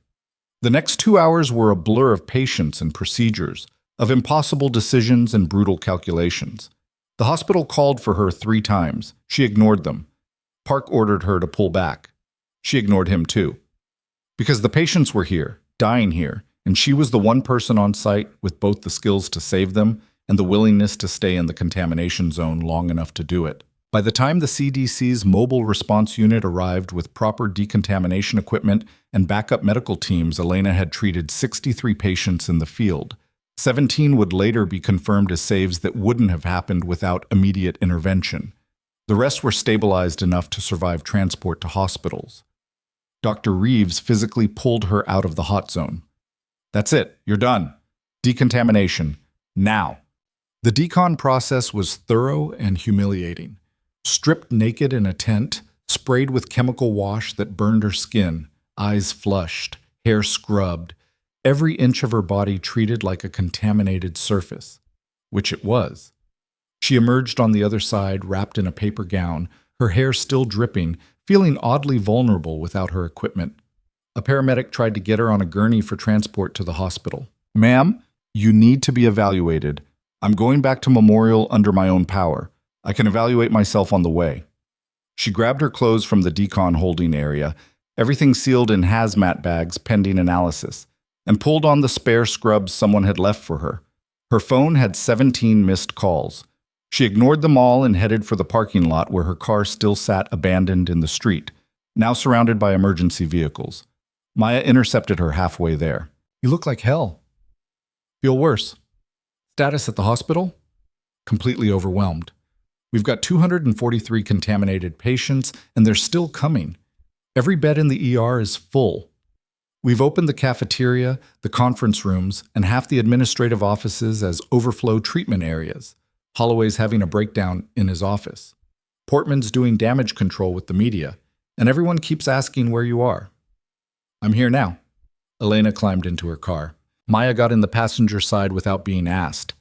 The next 2 hours were a blur of patients and procedures, of impossible decisions and brutal calculations. The hospital called for her 3 times. She ignored them. Park ordered her to pull back. She ignored him too. Because the patients were here, dying here, and she was the one person on site with both the skills to save them and the willingness to stay in the contamination zone long enough to do it. By the time the CDC's mobile response unit arrived with proper decontamination equipment and backup medical teams, Elena had treated 63 patients in the field. 17 would later be confirmed as saves that wouldn't have happened without immediate intervention. The rest were stabilized enough to survive transport to hospitals. Dr. Reeves physically pulled her out of the hot zone. That's it, you're done. Decontamination. Now. The decon process was thorough and humiliating. Stripped naked in a tent, sprayed with chemical wash that burned her skin, eyes flushed, hair scrubbed, every inch of her body treated like a contaminated surface, which it was. She emerged on the other side, wrapped in a paper gown, her hair still dripping, feeling oddly vulnerable without her equipment. A paramedic tried to get her on a gurney for transport to the hospital. "Ma'am, you need to be evaluated. I'm going back to Memorial under my own power. I can evaluate myself on the way." She grabbed her clothes from the decon holding area, everything sealed in hazmat bags pending analysis, and pulled on the spare scrubs someone had left for her. Her phone had 17 missed calls. She ignored them all and headed for the parking lot where her car still sat abandoned in the street, now surrounded by emergency vehicles. Maya intercepted her halfway there. "You look like hell." "Feel worse." "Status at the hospital?" "Completely overwhelmed. We've got 243 contaminated patients, and they're still coming. Every bed in the ER is full. We've opened the cafeteria, the conference rooms, and half the administrative offices as overflow treatment areas. Holloway's having a breakdown in his office. Portman's doing damage control with the media, and everyone keeps asking where you are." "I'm here now." Elena climbed into her car. Maya got in the passenger side without being asked.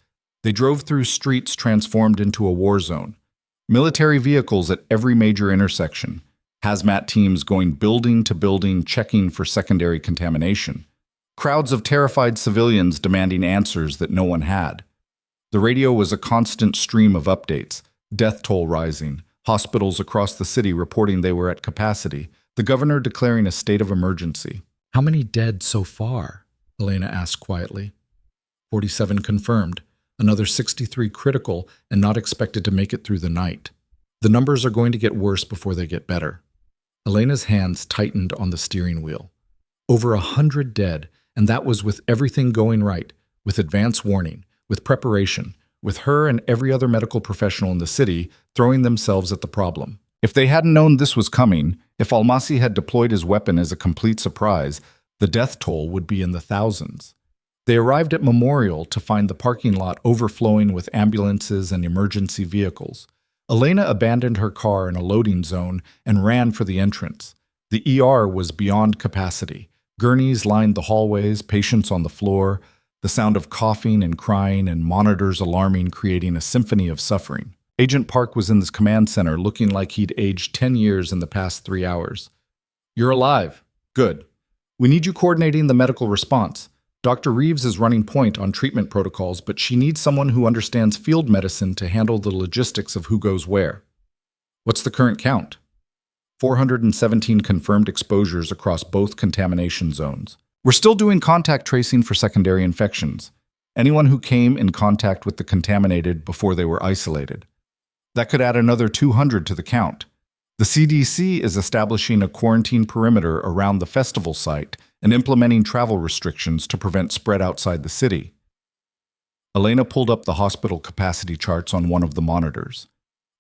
They drove through streets transformed into a war zone. Military vehicles at every major intersection. Hazmat teams going building to building checking for secondary contamination. Crowds of terrified civilians demanding answers that no one had. The radio was a constant stream of updates. Death toll rising. Hospitals across the city reporting they were at capacity. The governor declaring a state of emergency. "How many dead so far?" Elena asked quietly. 47 confirmed. Another 63 critical and not expected to make it through the night. The numbers are going to get worse before they get better. Elena's hands tightened on the steering wheel. Over 100 dead, and that was with everything going right, with advance warning, with preparation, with her and every other medical professional in the city throwing themselves at the problem. If they hadn't known this was coming, if Almasi had deployed his weapon as a complete surprise, the death toll would be in the thousands. They arrived at Memorial to find the parking lot overflowing with ambulances and emergency vehicles. Elena abandoned her car in a loading zone and ran for the entrance. The ER was beyond capacity. Gurneys lined the hallways, patients on the floor, the sound of coughing and crying and monitors alarming, creating a symphony of suffering. Agent Park was in the command center looking like he'd aged 10 years in the past 3 hours. "You're alive. Good. We need you coordinating the medical response. Dr. Reeves is running point on treatment protocols, but she needs someone who understands field medicine to handle the logistics of who goes where." "What's the current count?" 417 confirmed exposures across both contamination zones. "We're still doing contact tracing for secondary infections. Anyone who came in contact with the contaminated before they were isolated. That could add another 200 to the count. The CDC is establishing a quarantine perimeter around the festival site and implementing travel restrictions to prevent spread outside the city." Elena pulled up the hospital capacity charts on one of the monitors.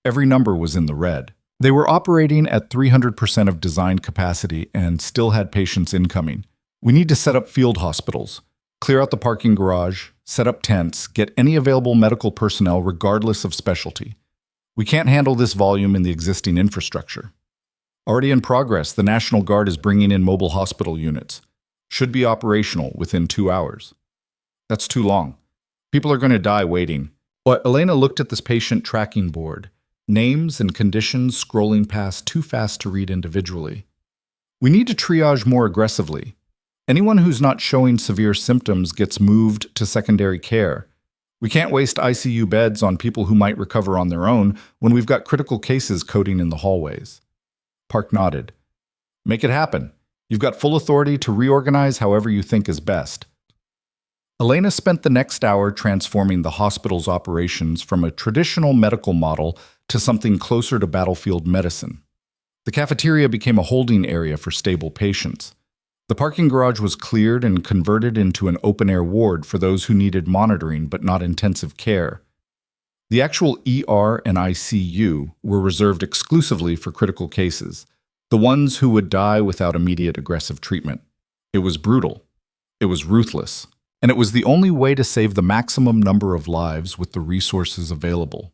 Every number was in the red. They were operating at 300% of design capacity and still had patients incoming. "We need to set up field hospitals, clear out the parking garage, set up tents, get any available medical personnel regardless of specialty. We can't handle this volume in the existing infrastructure." "Already in progress, the National Guard is bringing in mobile hospital units. Should be operational within 2 hours." "That's too long. People are going to die waiting." But Elena looked at this patient tracking board, names and conditions scrolling past too fast to read individually. "We need to triage more aggressively. Anyone who's not showing severe symptoms gets moved to secondary care. We can't waste ICU beds on people who might recover on their own when we've got critical cases coding in the hallways. Park nodded. Make it happen. You've got full authority to reorganize however you think is best. Elena spent the next hour transforming the hospital's operations from a traditional medical model to something closer to battlefield medicine. The cafeteria became a holding area for stable patients. The parking garage was cleared and converted into an open-air ward for those who needed monitoring but not intensive care. The actual ER and ICU were reserved exclusively for critical cases, the ones who would die without immediate aggressive treatment. It was brutal. It was ruthless. And it was the only way to save the maximum number of lives with the resources available.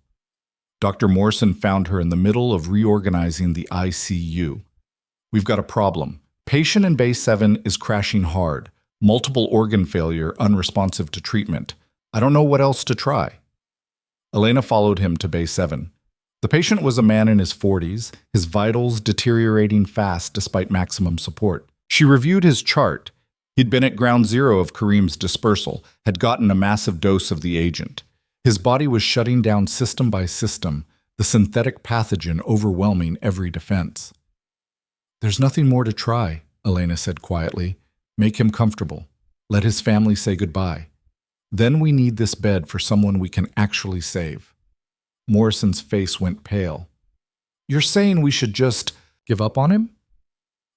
Dr. Morrison found her in the middle of reorganizing the ICU. We've got a problem. Patient in Bay 7 is crashing hard. Multiple organ failure, unresponsive to treatment. I don't know what else to try. Elena followed him to Bay 7. The patient was a man in his 40s, his vitals deteriorating fast despite maximum support. She reviewed his chart. He'd been at ground zero of Kareem's dispersal, had gotten a massive dose of the agent. His body was shutting down system by system, the synthetic pathogen overwhelming every defense. There's nothing more to try, Elena said quietly. Make him comfortable. Let his family say goodbye. Then we need this bed for someone we can actually save. Morrison's face went pale. You're saying we should just give up on him?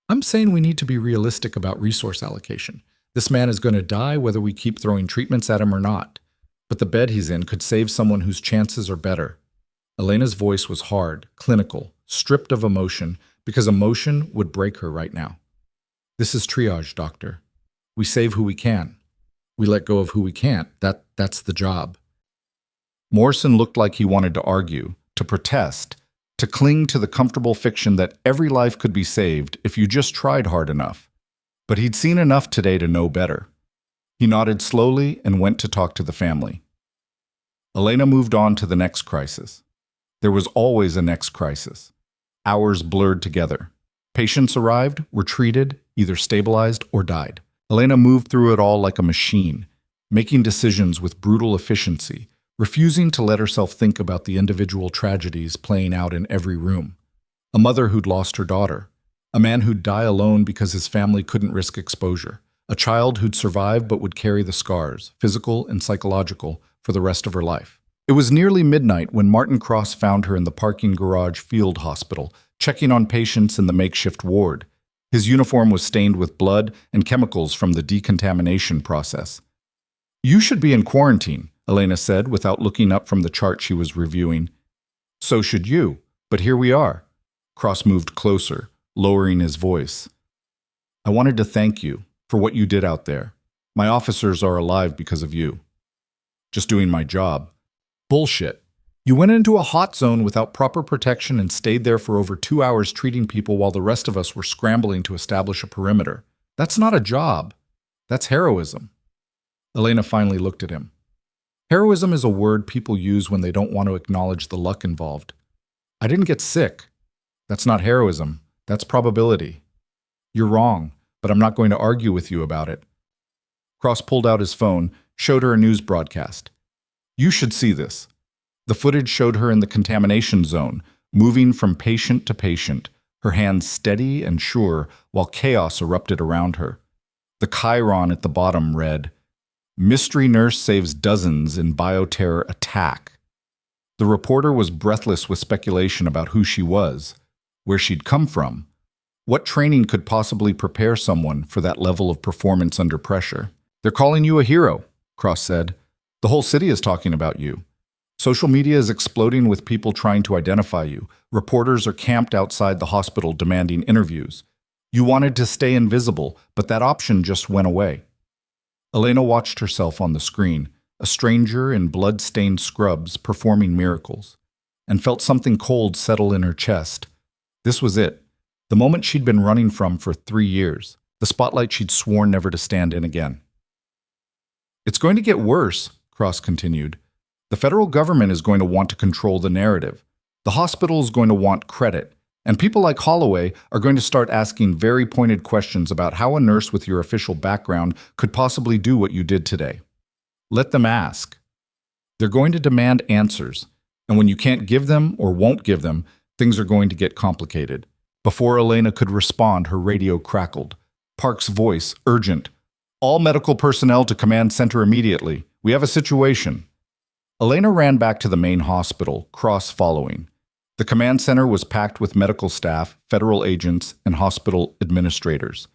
I'm saying we need to be realistic about resource allocation. This man is going to die whether we keep throwing treatments at him or not. But the bed he's in could save someone whose chances are better. Elena's voice was hard, clinical, stripped of emotion, because emotion would break her right now. This is triage, doctor. We save who we can. We let go of who we can't. That's the job. Morrison looked like he wanted to argue, to protest, to cling to the comfortable fiction that every life could be saved if you just tried hard enough. But he'd seen enough today to know better. He nodded slowly and went to talk to the family. Elena moved on to the next crisis. There was always a next crisis. Hours blurred together. Patients arrived, were treated, either stabilized or died. Elena moved through it all like a machine, making decisions with brutal efficiency, refusing to let herself think about the individual tragedies playing out in every room. A mother who'd lost her daughter. A man who'd die alone because his family couldn't risk exposure. A child who'd survive but would carry the scars, physical and psychological, for the rest of her life. It was nearly midnight when Martin Cross found her in the parking garage field hospital, checking on patients in the makeshift ward. His uniform was stained with blood and chemicals from the decontamination process. You should be in quarantine, Elena said without looking up from the chart she was reviewing. So should you, but here we are. Cross moved closer, lowering his voice. I wanted to thank you for what you did out there. My officers are alive because of you. Just doing my job. Bullshit. You went into a hot zone without proper protection and stayed there for over 2 hours treating people while the rest of us were scrambling to establish a perimeter. That's not a job. That's heroism. Elena finally looked at him. Heroism is a word people use when they don't want to acknowledge the luck involved. I didn't get sick. That's not heroism. That's probability. You're wrong, but I'm not going to argue with you about it. Cross pulled out his phone, showed her a news broadcast. You should see this. The footage showed her in the contamination zone, moving from patient to patient, her hands steady and sure while chaos erupted around her. The chyron at the bottom read, Mystery nurse saves dozens in bioterror attack. The reporter was breathless with speculation about who she was, where she'd come from. What training could possibly prepare someone for that level of performance under pressure? They're calling you a hero, Cross said. The whole city is talking about you. Social media is exploding with people trying to identify you. Reporters are camped outside the hospital demanding interviews. You wanted to stay invisible, but that option just went away. Elena watched herself on the screen, a stranger in blood-stained scrubs performing miracles, and felt something cold settle in her chest. This was it, the moment she'd been running from for 3 years, the spotlight she'd sworn never to stand in again. It's going to get worse, Cross continued. The federal government is going to want to control the narrative. The hospital is going to want credit. And people like Holloway are going to start asking very pointed questions about how a nurse with your official background could possibly do what you did today. Let them ask. They're going to demand answers, and when you can't give them or won't give them, things are going to get complicated. Before Elena could respond, her radio crackled. Park's voice, urgent. All medical personnel to command center immediately. We have a situation. Elena ran back to the main hospital, Cross following. The command center was packed with medical staff, federal agents, and hospital administrators.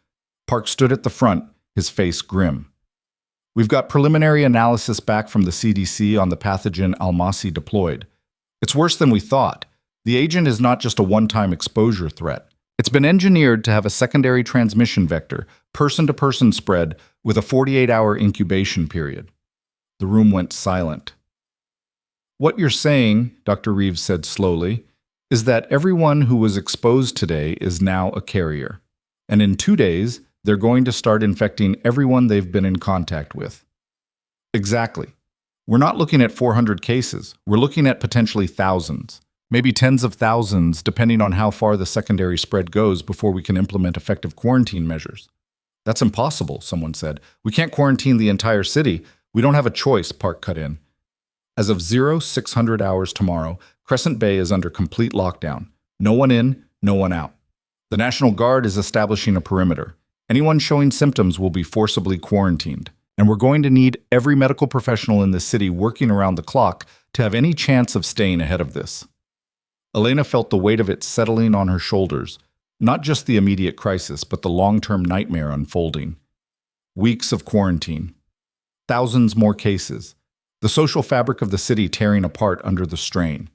Park stood at the front, his face grim. We've got preliminary analysis back from the CDC on the pathogen Almasi deployed. It's worse than we thought. The agent is not just a one-time exposure threat. It's been engineered to have a secondary transmission vector, person-to-person spread, with a 48-hour incubation period. The room went silent. What you're saying, Dr. Reeves said slowly, is that everyone who was exposed today is now a carrier. And in 2 days, they're going to start infecting everyone they've been in contact with. Exactly. We're not looking at 400 cases. We're looking at potentially thousands, maybe tens of thousands, depending on how far the secondary spread goes before we can implement effective quarantine measures. That's impossible, someone said. We can't quarantine the entire city. We don't have a choice, Park cut in. As of 0600 hours tomorrow, Crescent Bay is under complete lockdown. No one in, no one out. The National Guard is establishing a perimeter. Anyone showing symptoms will be forcibly quarantined. And we're going to need every medical professional in the city working around the clock to have any chance of staying ahead of this. Elena felt the weight of it settling on her shoulders, not just the immediate crisis, but the long-term nightmare unfolding. Weeks of quarantine. Thousands more cases. The social fabric of the city tearing apart under the strain.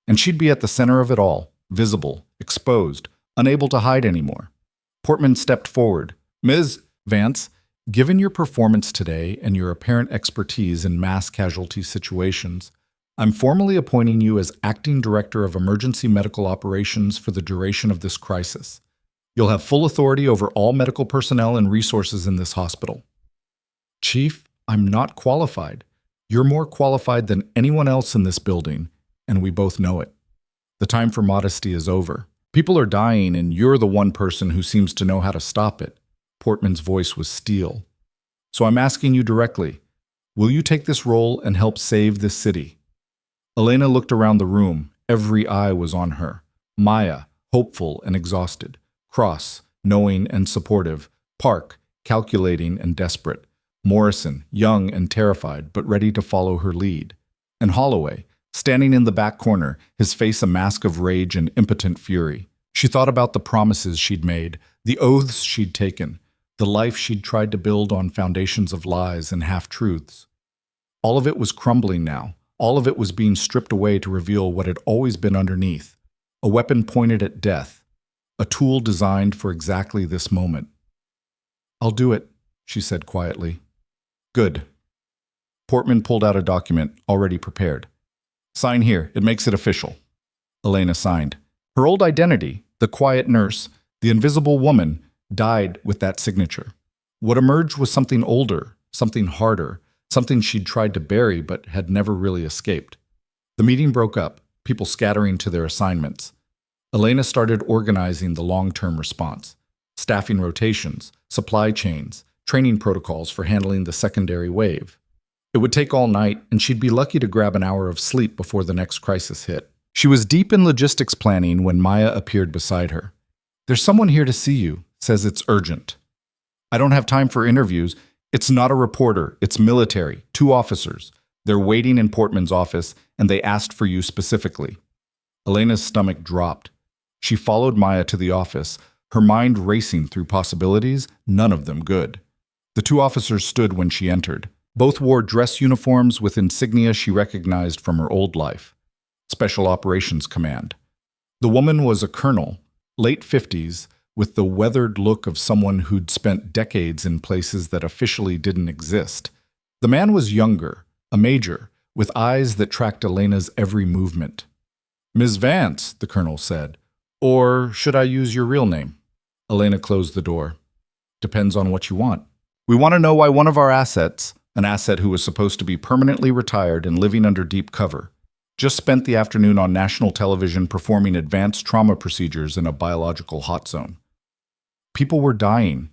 And she'd be at the center of it all, visible, exposed, unable to hide anymore. Portman stepped forward. Ms. Vance, given your performance today and your apparent expertise in mass casualty situations, I'm formally appointing you as Acting Director of Emergency Medical Operations for the duration of this crisis. You'll have full authority over all medical personnel and resources in this hospital. Chief, I'm not qualified. You're more qualified than anyone else in this building, and we both know it. The time for modesty is over. People are dying, and you're the one person who seems to know how to stop it. Portman's voice was steel. So I'm asking you directly, will you take this role and help save this city? Elena looked around the room. Every eye was on her. Maya, hopeful and exhausted. Cross, knowing and supportive. Park, calculating and desperate. Morrison, young and terrified, but ready to follow her lead. And Holloway, standing in the back corner, his face a mask of rage and impotent fury. She thought about the promises she'd made, the oaths she'd taken, the life she'd tried to build on foundations of lies and half-truths. All of it was crumbling now. All of it was being stripped away to reveal what had always been underneath. A weapon pointed at death. A tool designed for exactly this moment. I'll do it, she said quietly. Good. Portman pulled out a document, already prepared. Sign here. It makes it official. Elena signed. Her old identity, the quiet nurse, the invisible woman, died with that signature. What emerged was something older, something harder, something she'd tried to bury but had never really escaped. The meeting broke up, people scattering to their assignments. Elena started organizing the long-term response. Staffing rotations, supply chains, training protocols for handling the secondary wave. It would take all night, and she'd be lucky to grab an hour of sleep before the next crisis hit. She was deep in logistics planning when Maya appeared beside her. There's someone here to see you, says it's urgent. I don't have time for interviews. It's not a reporter, it's military, 2 officers. They're waiting in Portman's office, and they asked for you specifically. Elena's stomach dropped. She followed Maya to the office, her mind racing through possibilities, none of them good. The 2 officers stood when she entered. Both wore dress uniforms with insignia she recognized from her old life. Special Operations Command. The woman was a colonel, late 50s, with the weathered look of someone who'd spent decades in places that officially didn't exist. The man was younger, a major, with eyes that tracked Elena's every movement. Ms. Vance, the colonel said. Or should I use your real name? Elena closed the door. Depends on what you want. We want to know why one of our assets, an asset who was supposed to be permanently retired and living under deep cover, Just spent the afternoon on national television performing advanced trauma procedures in a biological hot zone. People were dying.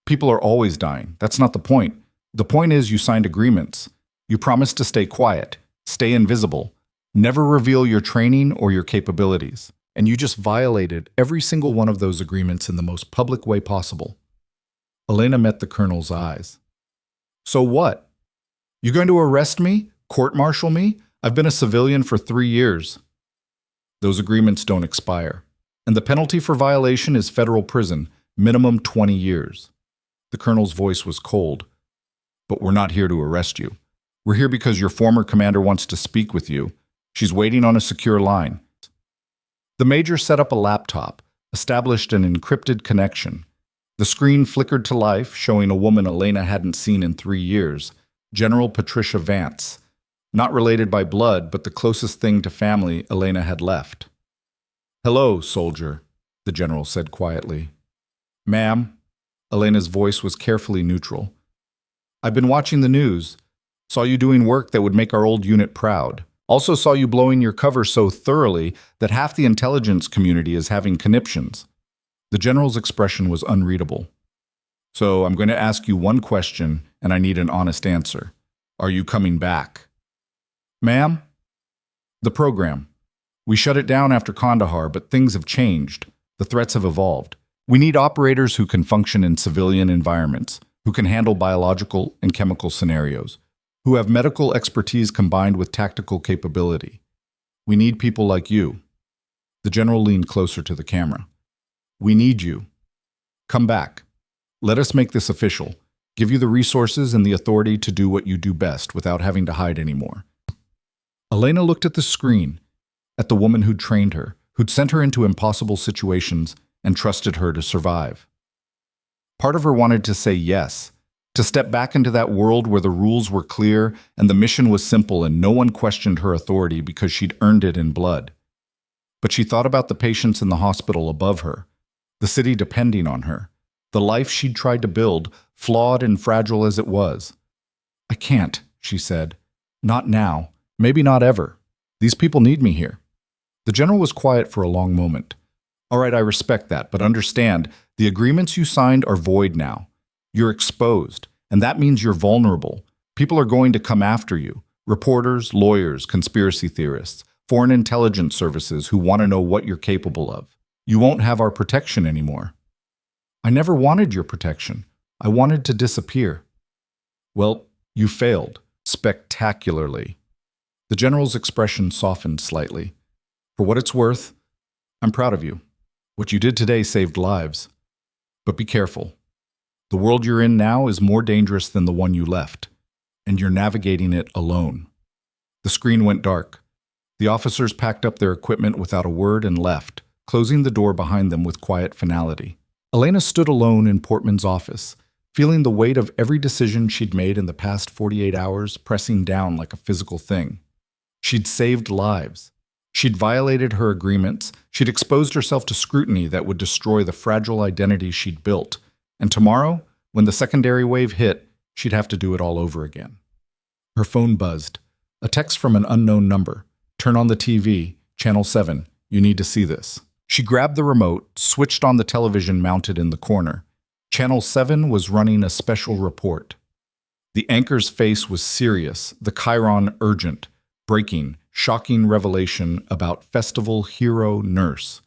People are always dying. That's not the point. The point is you signed agreements. You promised to stay quiet, stay invisible, never reveal your training or your capabilities. And you just violated every single one of those agreements in the most public way possible. Elena met the colonel's eyes. So what? You going to arrest me? Court-martial me? I've been a civilian for 3 years. Those agreements don't expire. And the penalty for violation is federal prison, minimum 20 years. The colonel's voice was cold. But we're not here to arrest you. We're here because your former commander wants to speak with you. She's waiting on a secure line. The major set up a laptop, established an encrypted connection. The screen flickered to life, showing a woman Elena hadn't seen in 3 years, General Patricia Vance. Not related by blood, but the closest thing to family Elena had left. "Hello, soldier," the general said quietly. "Ma'am," Elena's voice was carefully neutral. "I've been watching the news. Saw you doing work that would make our old unit proud. Also saw you blowing your cover so thoroughly that half the intelligence community is having conniptions." The general's expression was unreadable. "So I'm going to ask you one question, and I need an honest answer. Are you coming back?" "Ma'am?" "The program. We shut it down after Kandahar, but things have changed. The threats have evolved. We need operators who can function in civilian environments, who can handle biological and chemical scenarios, who have medical expertise combined with tactical capability. We need people like you." The general leaned closer to the camera. "We need you. Come back. Let us make this official. Give you the resources and the authority to do what you do best without having to hide anymore." Elena looked at the screen, at the woman who'd trained her, who'd sent her into impossible situations and trusted her to survive. Part of her wanted to say yes, to step back into that world where the rules were clear and the mission was simple and no one questioned her authority because she'd earned it in blood. But she thought about the patients in the hospital above her, the city depending on her, the life she'd tried to build, flawed and fragile as it was. "I can't," she said. "Not now. Maybe not ever. These people need me here." The general was quiet for a long moment. "All right, I respect that, but understand, the agreements you signed are void now. You're exposed, and that means you're vulnerable. People are going to come after you. Reporters, lawyers, conspiracy theorists, foreign intelligence services who want to know what you're capable of. You won't have our protection anymore." "I never wanted your protection. I wanted to disappear." "Well, you failed, spectacularly." The general's expression softened slightly. "For what it's worth, I'm proud of you. What you did today saved lives. But be careful. The world you're in now is more dangerous than the one you left, and you're navigating it alone." The screen went dark. The officers packed up their equipment without a word and left, closing the door behind them with quiet finality. Elena stood alone in Portman's office, feeling the weight of every decision she'd made in the past 48 hours pressing down like a physical thing. She'd saved lives. She'd violated her agreements. She'd exposed herself to scrutiny that would destroy the fragile identity she'd built. And tomorrow, when the secondary wave hit, she'd have to do it all over again. Her phone buzzed. A text from an unknown number. "Turn on the TV, Channel 7. You need to see this." She grabbed the remote, switched on the television mounted in the corner. Channel 7 was running a special report. The anchor's face was serious, the chyron urgent. Breaking, shocking revelation about festival hero nurse.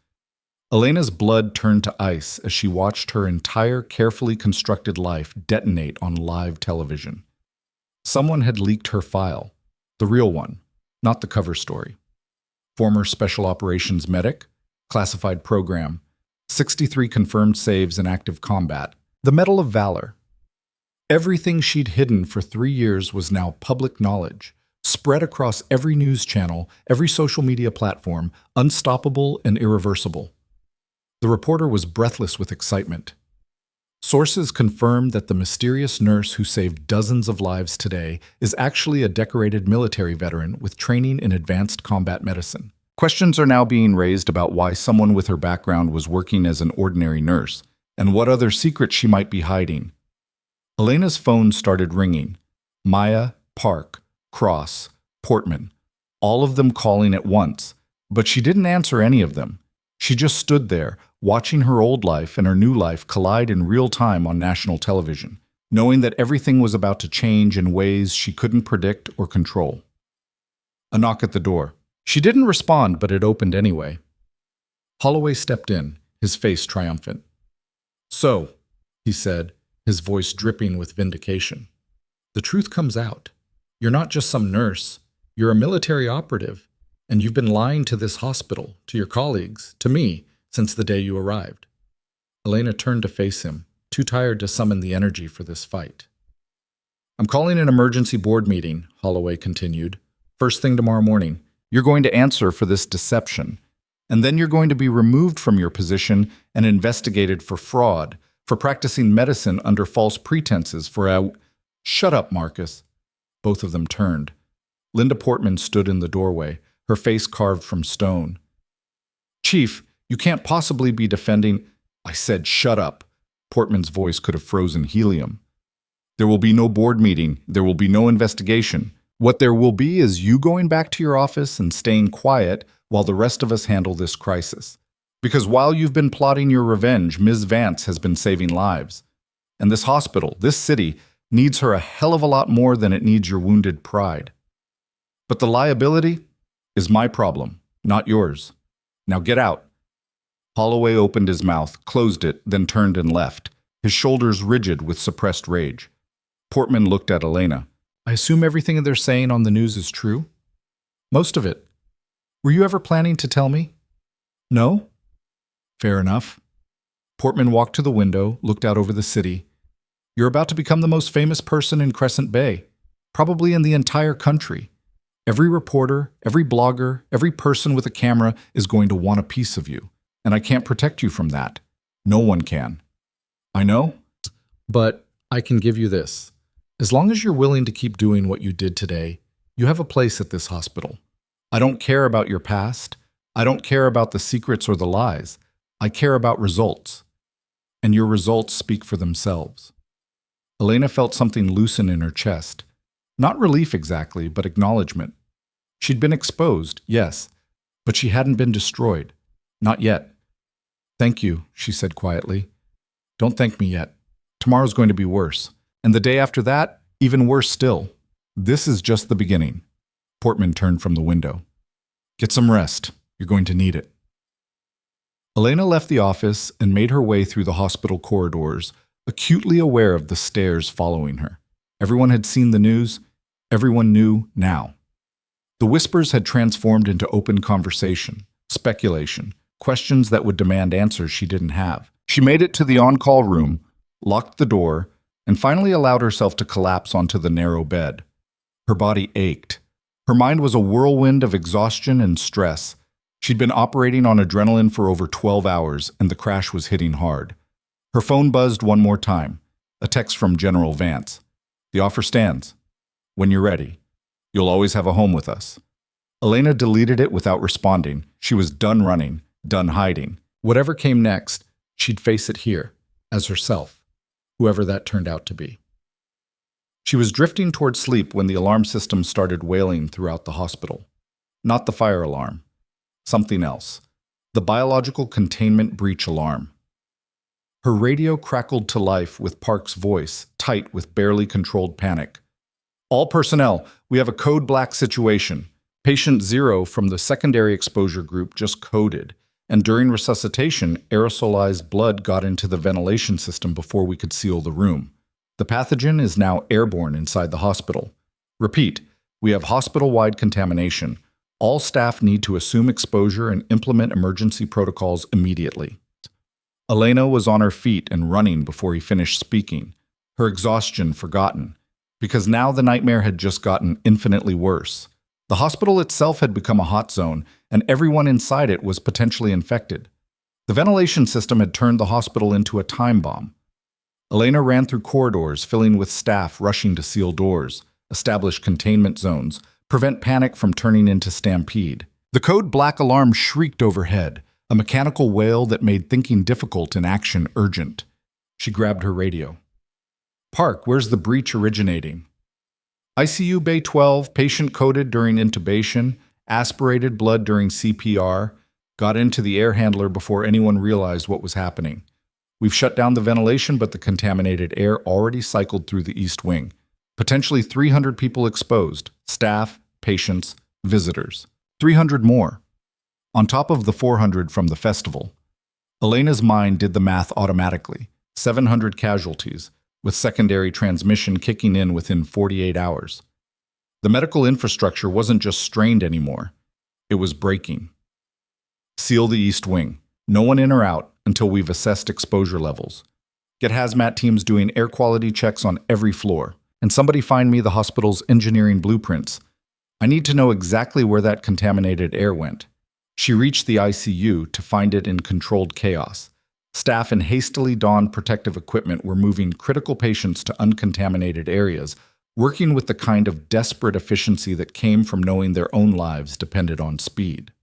Elena's blood turned to ice as she watched her entire carefully constructed life detonate on live television. Someone had leaked her file, the real one, not the cover story. Former Special Operations Medic, classified program, 63 confirmed saves in active combat, the Medal of Valor. Everything she'd hidden for 3 years was now public knowledge, spread across every news channel, every social media platform, unstoppable and irreversible. The reporter was breathless with excitement. Sources confirmed that the mysterious nurse who saved dozens of lives today is actually a decorated military veteran with training in advanced combat medicine. Questions are now being raised about why someone with her background was working as an ordinary nurse, and what other secrets she might be hiding. Elena's phone started ringing. Maya, Park, Cross, Portman, all of them calling at once, but she didn't answer any of them. She just stood there, watching her old life and her new life collide in real time on national television, knowing that everything was about to change in ways she couldn't predict or control. A knock at the door. She didn't respond, but it opened anyway. Holloway stepped in, his face triumphant. "So," he said, his voice dripping with vindication, "the truth comes out. You're not just some nurse. You're a military operative, and you've been lying to this hospital, to your colleagues, to me, since the day you arrived." Elena turned to face him, too tired to summon the energy for this fight. "I'm calling an emergency board meeting," Holloway continued. "First thing tomorrow morning. You're going to answer for this deception, and then you're going to be removed from your position and investigated for fraud, for practicing medicine under false pretenses, for a—" "Shut up, Marcus." Both of them turned. Linda Portman stood in the doorway, her face carved from stone. "Chief, you can't possibly be defending—" "I said shut up." Portman's voice could have frozen helium. "There will be no board meeting. There will be no investigation. What there will be is you going back to your office and staying quiet while the rest of us handle this crisis. Because while you've been plotting your revenge, Ms. Vance has been saving lives. And this hospital, this city, needs her a hell of a lot more than it needs your wounded pride. But the liability is my problem, not yours. Now get out." Holloway opened his mouth, closed it, then turned and left, his shoulders rigid with suppressed rage. Portman looked at Elena. "I assume everything they're saying on the news is true?" "Most of it. Were you ever planning to tell me?" "No?" "Fair enough." Portman walked to the window, looked out over the city. "You're about to become the most famous person in Crescent Bay, probably in the entire country. Every reporter, every blogger, every person with a camera is going to want a piece of you, and I can't protect you from that. No one can." "I know, but I can give you this. As long as you're willing to keep doing what you did today, you have a place at this hospital. I don't care about your past. I don't care about the secrets or the lies. I care about results. And your results speak for themselves." Elena felt something loosen in her chest. Not relief exactly, but acknowledgement. She'd been exposed, yes, but she hadn't been destroyed. Not yet. "Thank you," she said quietly. "Don't thank me yet. Tomorrow's going to be worse. And the day after that, even worse still. This is just the beginning." Portman turned from the window. "Get some rest. You're going to need it." Elena left the office and made her way through the hospital corridors, acutely aware of the stares following her. Everyone had seen the news. Everyone knew now. The whispers had transformed into open conversation, speculation, questions that would demand answers she didn't have. She made it to the on-call room, locked the door, and finally allowed herself to collapse onto the narrow bed. Her body ached. Her mind was a whirlwind of exhaustion and stress. She'd been operating on adrenaline for over 12 hours, and the crash was hitting hard. Her phone buzzed one more time, a text from General Vance. "The offer stands. When you're ready. You'll always have a home with us." Elena deleted it without responding. She was done running, done hiding. Whatever came next, she'd face it here, as herself, whoever that turned out to be. She was drifting toward sleep when the alarm system started wailing throughout the hospital. Not the fire alarm. Something else. The biological containment breach alarm. Her radio crackled to life with Park's voice, tight with barely controlled panic. "All personnel, we have a code black situation. Patient 0 from the secondary exposure group just coded, and during resuscitation, aerosolized blood got into the ventilation system before we could seal the room. The pathogen is now airborne inside the hospital. Repeat, we have hospital-wide contamination. All staff need to assume exposure and implement emergency protocols immediately." Elena was on her feet and running before he finished speaking, her exhaustion forgotten, because now the nightmare had just gotten infinitely worse. The hospital itself had become a hot zone, and everyone inside it was potentially infected. The ventilation system had turned the hospital into a time bomb. Elena ran through corridors filling with staff rushing to seal doors, establish containment zones, prevent panic from turning into stampede. The code black alarm shrieked overhead, a mechanical wail that made thinking difficult and action urgent. She grabbed her radio. "Park, where's the breach originating?" "ICU Bay 12, patient coded during intubation. aspirated blood during CPR, got into the air handler before anyone realized what was happening. We've shut down the ventilation, but the contaminated air already cycled through the East Wing. Potentially 300 people exposed, staff, patients, visitors. 300 more. On top of the 400 from the festival. Elena's mind did the math automatically. 700 casualties, with secondary transmission kicking in within 48 hours. The medical infrastructure wasn't just strained anymore. It was breaking. Seal the East Wing. No one in or out until we've assessed exposure levels. Get hazmat teams doing air quality checks on every floor. And somebody find me the hospital's engineering blueprints. I need to know exactly where that contaminated air went. She reached the ICU to find it in controlled chaos. Staff in hastily donned protective equipment were moving critical patients to uncontaminated areas, working with the kind of desperate efficiency that came from knowing their own lives depended on speed.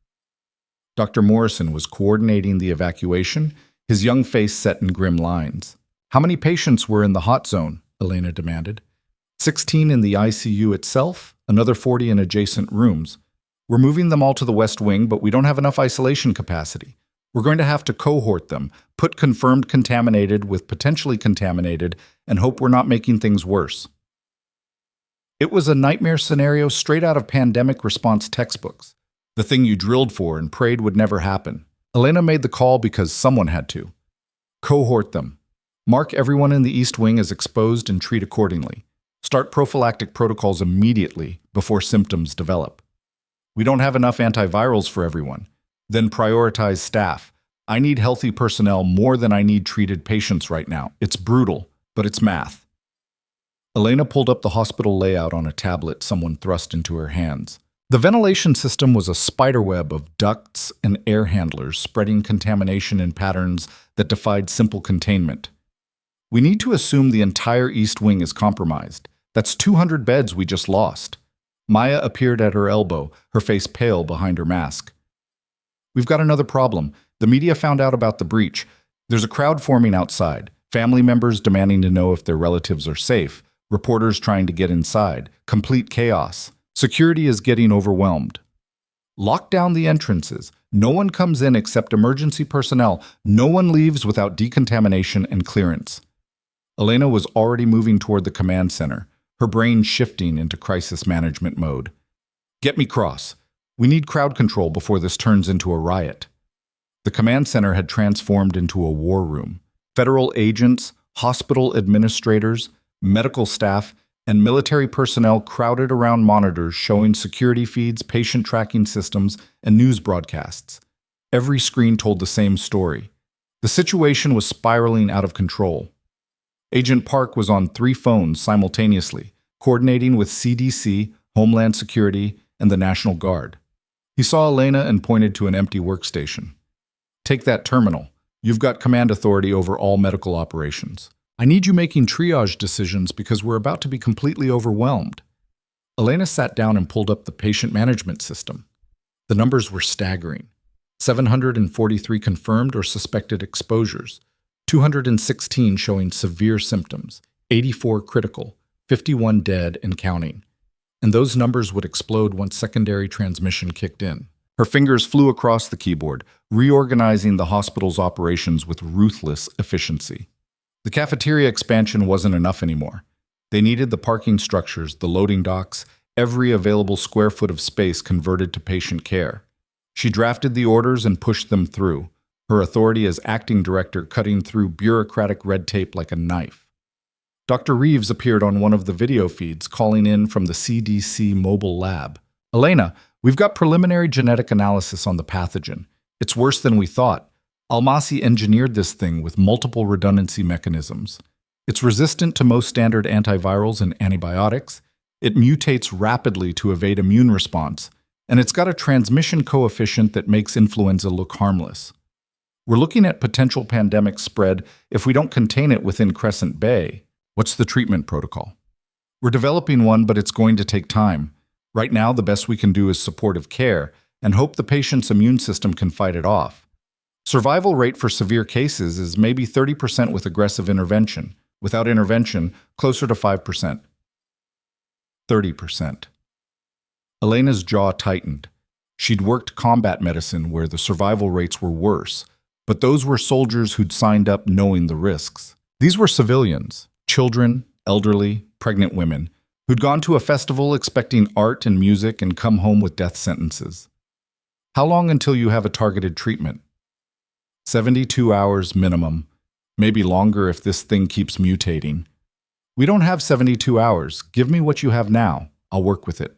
Dr. Morrison was coordinating the evacuation, his young face set in grim lines. How many patients were in the hot zone? Elena demanded. 16 in the ICU itself, another 40 in adjacent rooms. We're moving them all to the West Wing, but we don't have enough isolation capacity. We're going to have to cohort them, put confirmed contaminated with potentially contaminated, and hope we're not making things worse. It was a nightmare scenario straight out of pandemic response textbooks. The thing you drilled for and prayed would never happen. Elena made the call because someone had to. Cohort them. Mark everyone in the East Wing as exposed and treat accordingly. Start prophylactic protocols immediately before symptoms develop. We don't have enough antivirals for everyone. Then prioritize staff. I need healthy personnel more than I need treated patients right now. It's brutal, but it's math. Elena pulled up the hospital layout on a tablet someone thrust into her hands. The ventilation system was a spiderweb of ducts and air handlers spreading contamination in patterns that defied simple containment. We need to assume the entire East Wing is compromised. That's 200 beds we just lost. Maya appeared at her elbow, her face pale behind her mask. We've got another problem. The media found out about the breach. There's a crowd forming outside, family members demanding to know if their relatives are safe, reporters trying to get inside, complete chaos. Security is getting overwhelmed. Lock down the entrances. No one comes in except emergency personnel. No one leaves without decontamination and clearance. Elena was already moving toward the command center, her brain shifting into crisis management mode. Get me cross. We need crowd control before this turns into a riot. The command center had transformed into a war room. Federal agents, hospital administrators, medical staff, and military personnel crowded around monitors showing security feeds, patient tracking systems, and news broadcasts. Every screen told the same story. The situation was spiraling out of control. Agent Park was on 3 phones simultaneously, coordinating with CDC, Homeland Security, and the National Guard. He saw Elena and pointed to an empty workstation. Take that terminal. You've got command authority over all medical operations. I need you making triage decisions because we're about to be completely overwhelmed. Elena sat down and pulled up the patient management system. The numbers were staggering. 743 confirmed or suspected exposures, 216 showing severe symptoms, 84 critical, 51 dead and counting. And those numbers would explode once secondary transmission kicked in. Her fingers flew across the keyboard, reorganizing the hospital's operations with ruthless efficiency. The cafeteria expansion wasn't enough anymore. They needed the parking structures, the loading docks, every available square foot of space converted to patient care. She drafted the orders and pushed them through, her authority as acting director cutting through bureaucratic red tape like a knife. Dr. Reeves appeared on one of the video feeds, calling in from the CDC mobile lab. Elena, we've got preliminary genetic analysis on the pathogen. It's worse than we thought. Almasi engineered this thing with multiple redundancy mechanisms. It's resistant to most standard antivirals and antibiotics. It mutates rapidly to evade immune response. And it's got a transmission coefficient that makes influenza look harmless. We're looking at potential pandemic spread if we don't contain it within Crescent Bay. What's the treatment protocol? We're developing one, but it's going to take time. Right now, the best we can do is supportive care and hope the patient's immune system can fight it off. Survival rate for severe cases is maybe 30% with aggressive intervention. Without intervention, closer to 5%. 30%. Elena's jaw tightened. She'd worked combat medicine where the survival rates were worse, but those were soldiers who'd signed up knowing the risks. These were civilians, children, elderly, pregnant women, who'd gone to a festival expecting art and music and come home with death sentences. How long until you have a targeted treatment? 72 hours minimum, maybe longer if this thing keeps mutating. We don't have 72 hours. Give me what you have now. I'll work with it.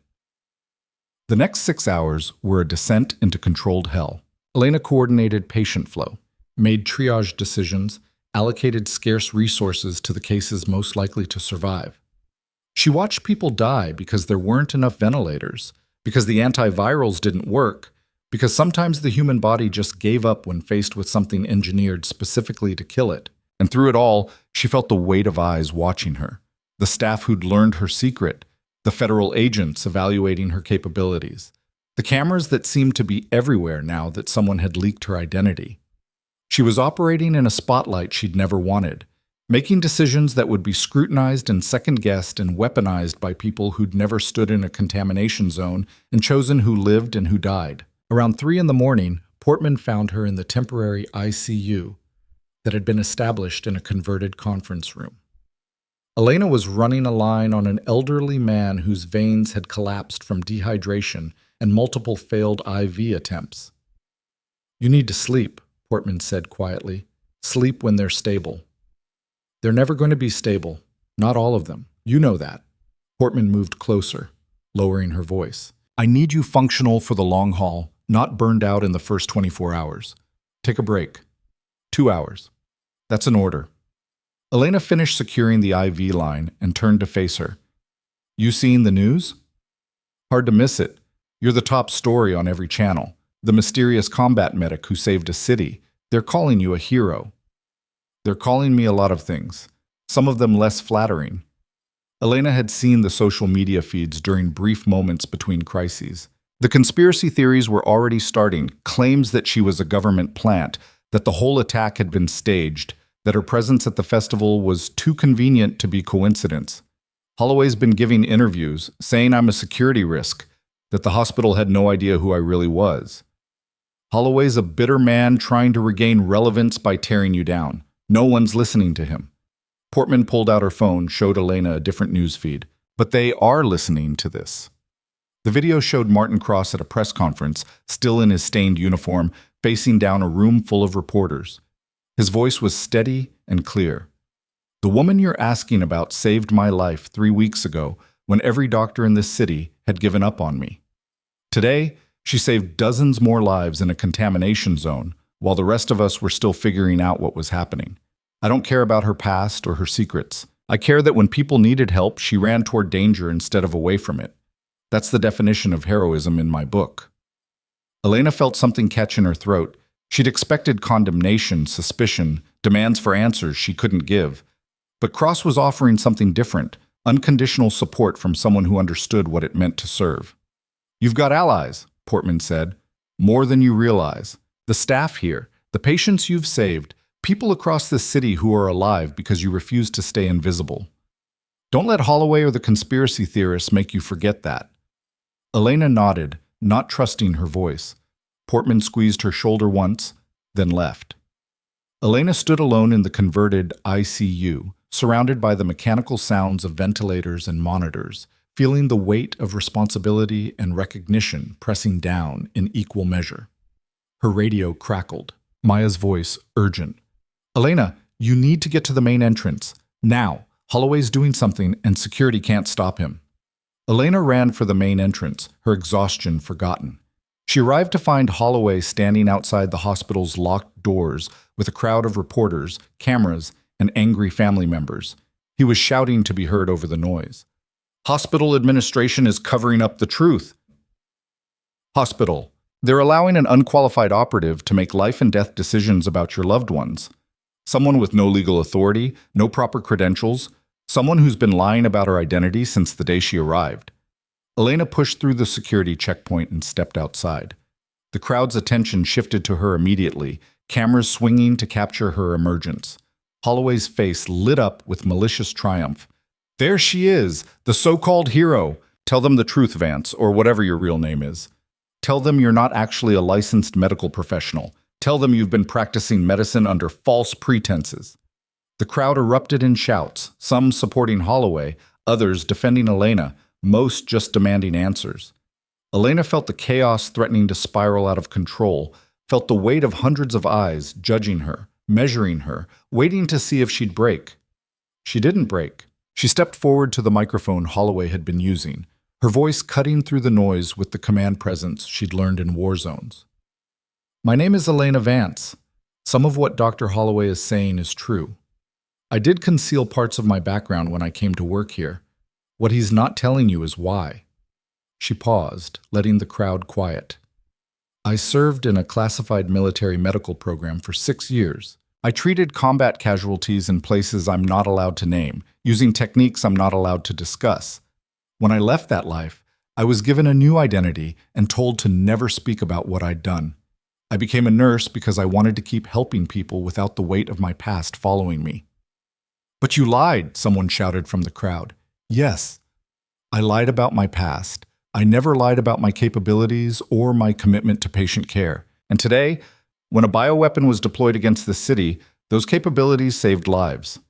The next 6 hours were a descent into controlled hell. Elena coordinated patient flow, made triage decisions, allocated scarce resources to the cases most likely to survive. She watched people die because there weren't enough ventilators, because the antivirals didn't work, because sometimes the human body just gave up when faced with something engineered specifically to kill it. And through it all, she felt the weight of eyes watching her, the staff who'd learned her secret, the federal agents evaluating her capabilities, the cameras that seemed to be everywhere now that someone had leaked her identity. She was operating in a spotlight she'd never wanted, making decisions that would be scrutinized and second-guessed and weaponized by people who'd never stood in a contamination zone and chosen who lived and who died. Around 3 a.m, Portman found her in the temporary ICU that had been established in a converted conference room. Elena was running a line on an elderly man whose veins had collapsed from dehydration and multiple failed IV attempts. "You need to sleep," Portman said quietly. "Sleep when they're stable." "They're never going to be stable. Not all of them. You know that." Portman moved closer, lowering her voice. "I need you functional for the long haul, not burned out in the first 24 hours. Take a break. 2 hours. That's an order." Elena finished securing the IV line and turned to face her. "You seen the news? Hard to miss it. You're the top story on every channel. The mysterious combat medic who saved a city. They're calling you a hero." "They're calling me a lot of things, some of them less flattering." Elena had seen the social media feeds during brief moments between crises. The conspiracy theories were already starting, claims that she was a government plant, that the whole attack had been staged, that her presence at the festival was too convenient to be coincidence. Holloway's been giving interviews, saying I'm a security risk, that the hospital had no idea who I really was. Holloway's a bitter man trying to regain relevance by tearing you down. No one's listening to him. Portman pulled out her phone, showed Elena a different news feed. "But they are listening to this." The video showed Martin Cross at a press conference, still in his stained uniform, facing down a room full of reporters. His voice was steady and clear. "The woman you're asking about saved my life 3 weeks ago when every doctor in this city had given up on me. Today, she saved dozens more lives in a contamination zone, while the rest of us were still figuring out what was happening. I don't care about her past or her secrets. I care that when people needed help, she ran toward danger instead of away from it. That's the definition of heroism in my book." Elena felt something catch in her throat. She'd expected condemnation, suspicion, demands for answers she couldn't give. But Cross was offering something different, unconditional support from someone who understood what it meant to serve. "You've got allies," Portman said. "More than you realize. The staff here, the patients you've saved, people across this city who are alive because you refuse to stay invisible. Don't let Holloway or the conspiracy theorists make you forget that." Elena nodded, not trusting her voice. Portman squeezed her shoulder once, then left. Elena stood alone in the converted ICU, surrounded by the mechanical sounds of ventilators and monitors, feeling the weight of responsibility and recognition pressing down in equal measure. Her radio crackled. Maya's voice, urgent. "Elena, you need to get to the main entrance. Now. Holloway's doing something and security can't stop him." Elena ran for the main entrance, her exhaustion forgotten. She arrived to find Holloway standing outside the hospital's locked doors with a crowd of reporters, cameras, and angry family members. He was shouting to be heard over the noise. "Hospital administration is covering up the truth." "Hospital. They're allowing an unqualified operative to make life and death decisions about your loved ones. Someone with no legal authority, no proper credentials, someone who's been lying about her identity since the day she arrived." Elena pushed through the security checkpoint and stepped outside. The crowd's attention shifted to her immediately, cameras swinging to capture her emergence. Holloway's face lit up with malicious triumph. "There she is, the so-called hero. Tell them the truth, Vance, or whatever your real name is." Tell them you're not actually a licensed medical professional. Tell them you've been practicing medicine under false pretenses." The crowd erupted in shouts, some supporting Holloway, others defending Elena, most just demanding answers. Elena felt the chaos threatening to spiral out of control, felt the weight of hundreds of eyes judging her, measuring her, waiting to see if she'd break. She didn't break. She stepped forward to the microphone Holloway had been using, her voice cutting through the noise with the command presence she'd learned in war zones. "My name is Elena Vance. Some of what Dr. Holloway is saying is true. I did conceal parts of my background when I came to work here. What he's not telling you is why." She paused, letting the crowd quiet. "I served in a classified military medical program for 6 years. I treated combat casualties in places I'm not allowed to name, using techniques I'm not allowed to discuss. When I left that life, I was given a new identity and told to never speak about what I'd done. I became a nurse because I wanted to keep helping people without the weight of my past following me." "But you lied," someone shouted from the crowd. "Yes, I lied about my past. I never lied about my capabilities or my commitment to patient care. And today, when a bioweapon was deployed against the city, those capabilities saved lives.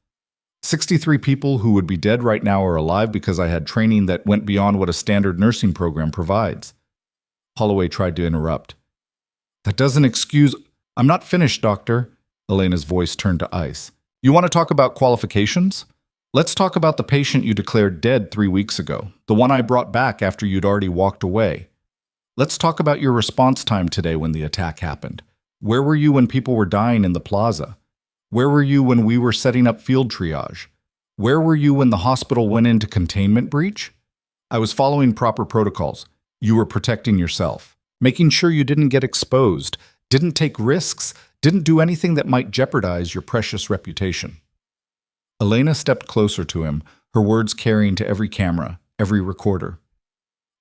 63 people who would be dead right now are alive because I had training that went beyond what a standard nursing program provides." Holloway tried to interrupt. "That doesn't excuse—" "I'm not finished, Doctor." Elena's voice turned to ice. "You want to talk about qualifications? Let's talk about the patient you declared dead 3 weeks ago, the one I brought back after you'd already walked away. Let's talk about your response time today when the attack happened. Where were you when people were dying in the plaza? Where were you when we were setting up field triage? Where were you when the hospital went into containment breach? I was following proper protocols. You were protecting yourself, making sure you didn't get exposed, didn't take risks, didn't do anything that might jeopardize your precious reputation." Elena stepped closer to him, her words carrying to every camera, every recorder.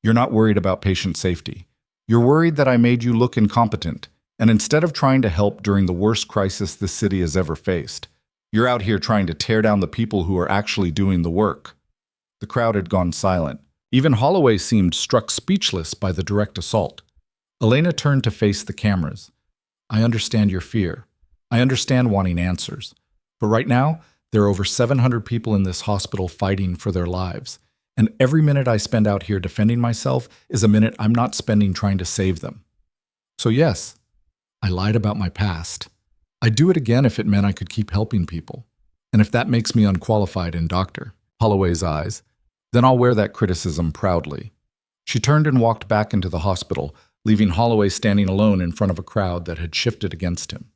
"You're not worried about patient safety. You're worried that I made you look incompetent, and instead of trying to help during the worst crisis this city has ever faced, you're out here trying to tear down the people who are actually doing the work." The crowd had gone silent. Even Holloway seemed struck speechless by the direct assault. Elena turned to face the cameras. "I understand your fear. I understand wanting answers. But right now, there are over 700 people in this hospital fighting for their lives. And every minute I spend out here defending myself is a minute I'm not spending trying to save them. So yes, I lied about my past. I'd do it again if it meant I could keep helping people. And if that makes me unqualified in Dr. Holloway's eyes, then I'll wear that criticism proudly." She turned and walked back into the hospital, leaving Holloway standing alone in front of a crowd that had shifted against him.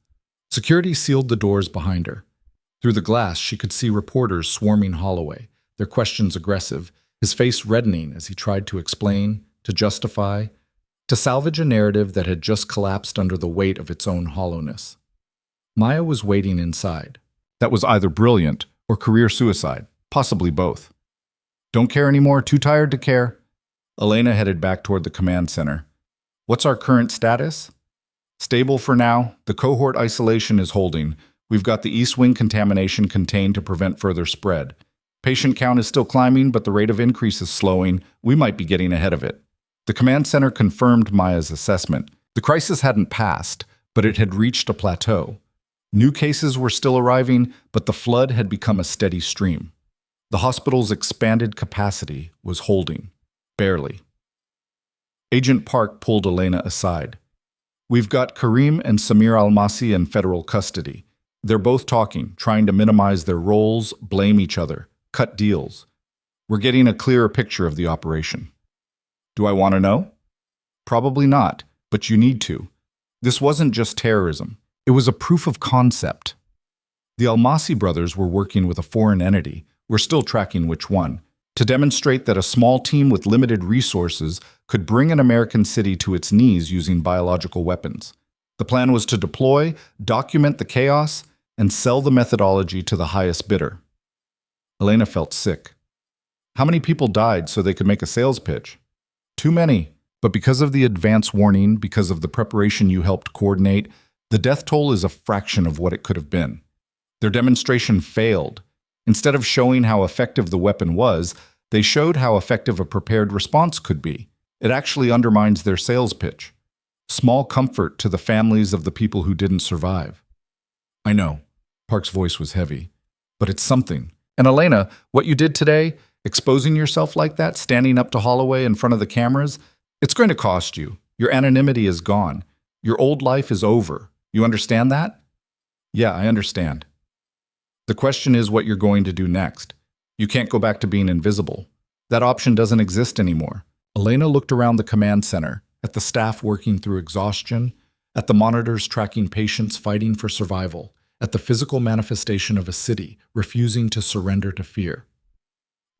Security sealed the doors behind her. Through the glass, she could see reporters swarming Holloway, their questions aggressive, his face reddening as he tried to explain, to justify, to salvage a narrative that had just collapsed under the weight of its own hollowness. Maya was waiting inside. That was either brilliant or career suicide, possibly both. "Don't care anymore, too tired to care." Elena headed back toward the command center. "What's our current status?" "Stable for now. The cohort isolation is holding. We've got the east wing contamination contained to prevent further spread. Patient count is still climbing, but the rate of increase is slowing. We might be getting ahead of it." The command center confirmed Maya's assessment. The crisis hadn't passed, but it had reached a plateau. New cases were still arriving, but the flood had become a steady stream. The hospital's expanded capacity was holding, barely. Agent Park pulled Elena aside. "We've got Karim and Samir Almasi in federal custody. They're both talking, trying to minimize their roles, blame each other, cut deals. We're getting a clearer picture of the operation." "Do I want to know?" "Probably not, but you need to. This wasn't just terrorism. It was a proof of concept. The Almasi brothers were working with a foreign entity, we're still tracking which one, to demonstrate that a small team with limited resources could bring an American city to its knees using biological weapons. The plan was to deploy, document the chaos, and sell the methodology to the highest bidder." Elena felt sick. "How many people died so they could make a sales pitch?" "Too many, but because of the advance warning, because of the preparation you helped coordinate, the death toll is a fraction of what it could have been. Their demonstration failed. Instead of showing how effective the weapon was, they showed how effective a prepared response could be. It actually undermines their sales pitch. Small comfort to the families of the people who didn't survive. I know, Park's voice was heavy, but it's something. And Elena, what you did today, exposing yourself like that, standing up to Holloway in front of the cameras, it's going to cost you. Your anonymity is gone. Your old life is over. You understand that? Yeah, I understand. The question is what you're going to do next. You can't go back to being invisible. That option doesn't exist anymore. Elena looked around the command center, at the staff working through exhaustion, at the monitors tracking patients fighting for survival, at the physical manifestation of a city refusing to surrender to fear.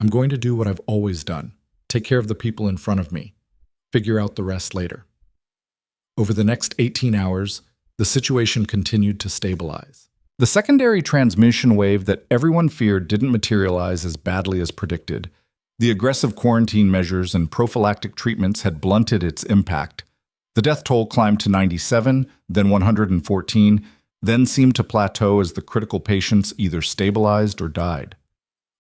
I'm going to do what I've always done. Take care of the people in front of me. Figure out the rest later. Over the next 18 hours, the situation continued to stabilize. The secondary transmission wave that everyone feared didn't materialize as badly as predicted. The aggressive quarantine measures and prophylactic treatments had blunted its impact. The death toll climbed to 97, then 114, then seemed to plateau as the critical patients either stabilized or died.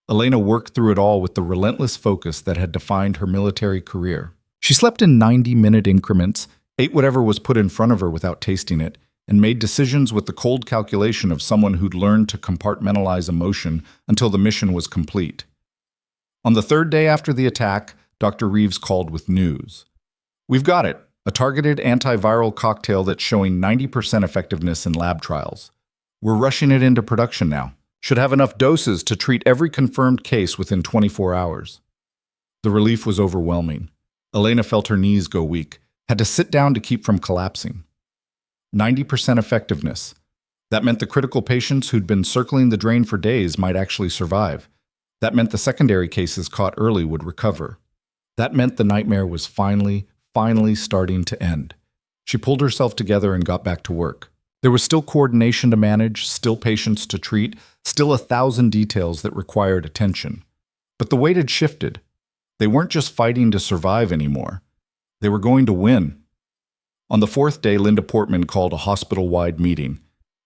Elena worked through it all with the relentless focus that had defined her military career. She slept in 90-minute increments, ate whatever was put in front of her without tasting it, and made decisions with the cold calculation of someone who'd learned to compartmentalize emotion until the mission was complete. On the third day after the attack, Dr. Reeves called with news. We've got it, a targeted antiviral cocktail that's showing 90% effectiveness in lab trials. We're rushing it into production now. Should have enough doses to treat every confirmed case within 24 hours. The relief was overwhelming. Elena felt her knees go weak, had to sit down to keep from collapsing. 90% effectiveness. That meant the critical patients who'd been circling the drain for days might actually survive. That meant the secondary cases caught early would recover. That meant the nightmare was finally starting to end. She pulled herself together and got back to work. There was still coordination to manage, still patients to treat, still 1,000 details that required attention. But the weight had shifted. They weren't just fighting to survive anymore. They were going to win. On the fourth day, Linda Portman called a hospital-wide meeting.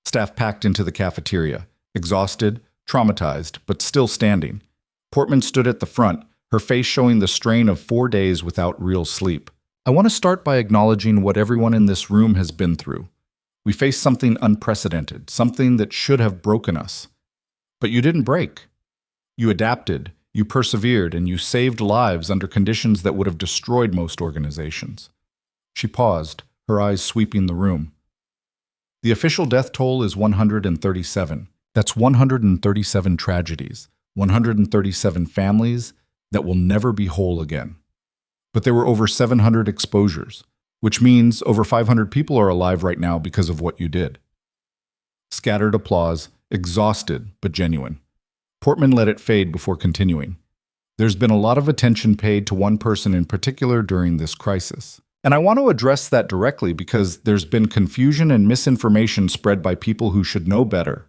Staff packed into the cafeteria, exhausted, traumatized, but still standing. Portman stood at the front, her face showing the strain of 4 days without real sleep. I want to start by acknowledging what everyone in this room has been through. We faced something unprecedented, something that should have broken us. But you didn't break. You adapted, you persevered, and you saved lives under conditions that would have destroyed most organizations. She paused, her eyes sweeping the room. The official death toll is 137. That's 137 tragedies, 137 families that will never be whole again. But there were over 700 exposures, which means over 500 people are alive right now because of what you did. Scattered applause, exhausted but genuine. Portman let it fade before continuing. There's been a lot of attention paid to one person in particular during this crisis. And I want to address that directly because there's been confusion and misinformation spread by people who should know better.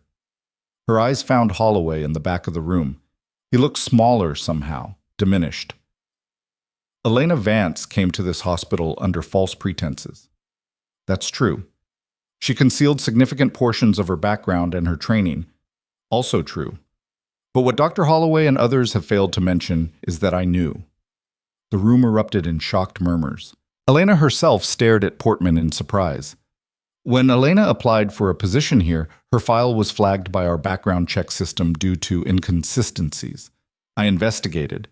Her eyes found Holloway in the back of the room. He looked smaller somehow, diminished. Elena Vance came to this hospital under false pretenses. That's true. She concealed significant portions of her background and her training. Also true. But what Dr. Holloway and others have failed to mention is that I knew. The room erupted in shocked murmurs. Elena herself stared at Portman in surprise. When Elena applied for a position here, her file was flagged by our background check system due to inconsistencies. I investigated.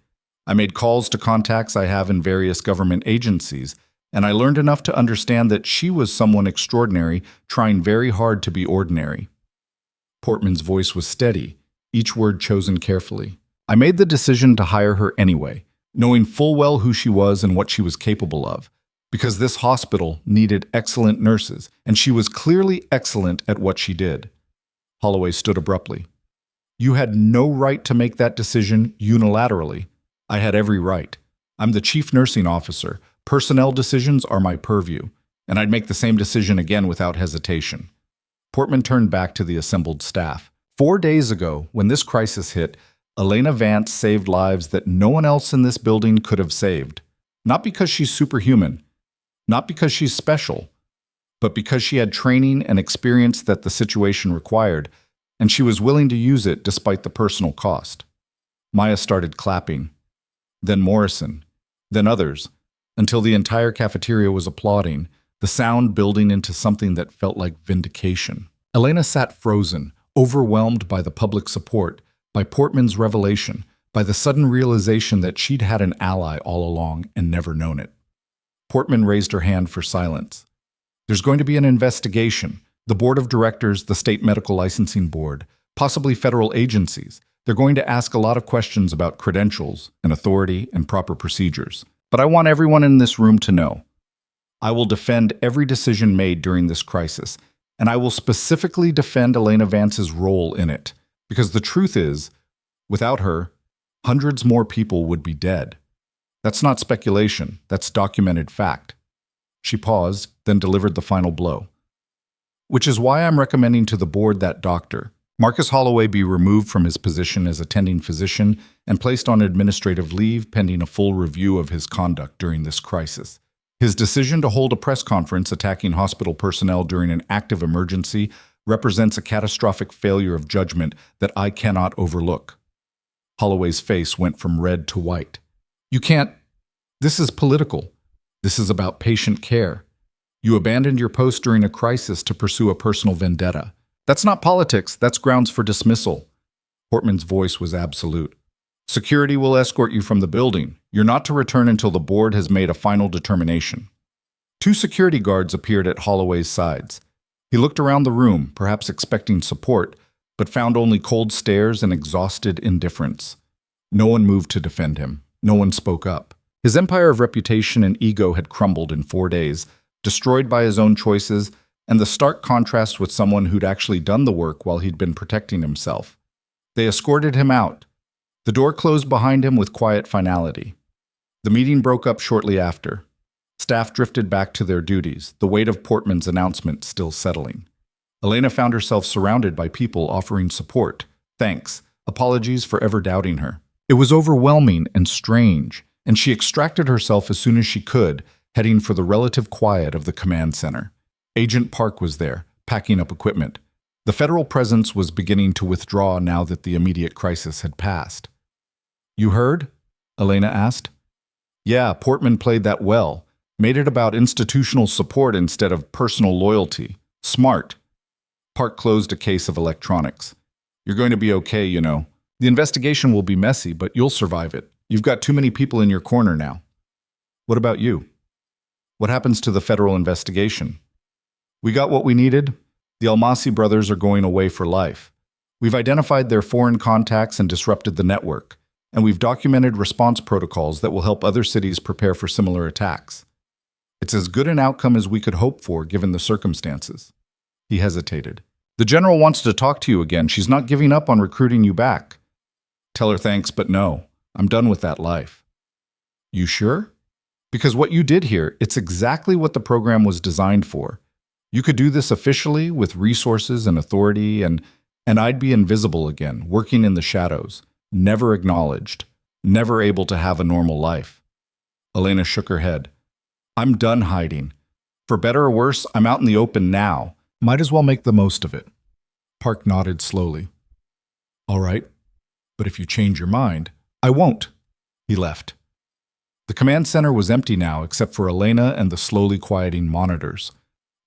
I made calls to contacts I have in various government agencies, and I learned enough to understand that she was someone extraordinary, trying very hard to be ordinary. Portman's voice was steady, each word chosen carefully. I made the decision to hire her anyway, knowing full well who she was and what she was capable of, because this hospital needed excellent nurses, and she was clearly excellent at what she did. Holloway stood abruptly. You had no right to make that decision unilaterally. I had every right. I'm the chief nursing officer. Personnel decisions are my purview, and I'd make the same decision again without hesitation. Portman turned back to the assembled staff. 4 days ago, when this crisis hit, Elena Vance saved lives that no one else in this building could have saved. Not because she's superhuman, not because she's special, but because she had training and experience that the situation required, and she was willing to use it despite the personal cost. Maya started clapping. Then Morrison, then others, until the entire cafeteria was applauding, the sound building into something that felt like vindication. Elena sat frozen, overwhelmed by the public support, by Portman's revelation, by the sudden realization that she'd had an ally all along and never known it. Portman raised her hand for silence. There's going to be an investigation. The board of directors, the state medical licensing board, possibly federal agencies. They're going to ask a lot of questions about credentials and authority and proper procedures. But I want everyone in this room to know. I will defend every decision made during this crisis, and I will specifically defend Elena Vance's role in it, because the truth is, without her, hundreds more people would be dead. That's not speculation, that's documented fact. She paused, then delivered the final blow. Which is why I'm recommending to the board that Dr. Marcus Holloway be removed from his position as attending physician and placed on administrative leave pending a full review of his conduct during this crisis. His decision to hold a press conference attacking hospital personnel during an active emergency represents a catastrophic failure of judgment that I cannot overlook. Holloway's face went from red to white. You can't. This is political. This is about patient care. You abandoned your post during a crisis to pursue a personal vendetta. That's not politics, that's grounds for dismissal. Portman's voice was absolute. Security will escort you from the building. You're not to return until the board has made a final determination. 2 security guards appeared at Holloway's sides. He looked around the room, perhaps expecting support, but found only cold stares and exhausted indifference. No one moved to defend him. No one spoke up. His empire of reputation and ego had crumbled in 4 days, destroyed by his own choices, and the stark contrast with someone who'd actually done the work while he'd been protecting himself. They escorted him out. The door closed behind him with quiet finality. The meeting broke up shortly after. Staff drifted back to their duties, the weight of Portman's announcement still settling. Elena found herself surrounded by people offering support, thanks, apologies for ever doubting her. It was overwhelming and strange, and she extracted herself as soon as she could, heading for the relative quiet of the command center. Agent Park was there, packing up equipment. The federal presence was beginning to withdraw now that the immediate crisis had passed. You heard? Elena asked. Yeah, Portman played that well. Made it about institutional support instead of personal loyalty. Smart. Park closed a case of electronics. You're going to be okay, you know. The investigation will be messy, but you'll survive it. You've got too many people in your corner now. What about you? What happens to the federal investigation? We got what we needed. The Almasi brothers are going away for life. We've identified their foreign contacts and disrupted the network, and we've documented response protocols that will help other cities prepare for similar attacks. It's as good an outcome as we could hope for given the circumstances. He hesitated. The general wants to talk to you again. She's not giving up on recruiting you back. Tell her thanks, but no. I'm done with that life. You sure? Because what you did here, it's exactly what the program was designed for. You could do this officially with resources and authority, and I'd be invisible again, working in the shadows, never acknowledged, never able to have a normal life. Elena shook her head. I'm done hiding. For better or worse, I'm out in the open now. Might as well make the most of it. Park nodded slowly. All right, but if you change your mind, I won't. He left. The command center was empty now except for Elena and the slowly quieting monitors.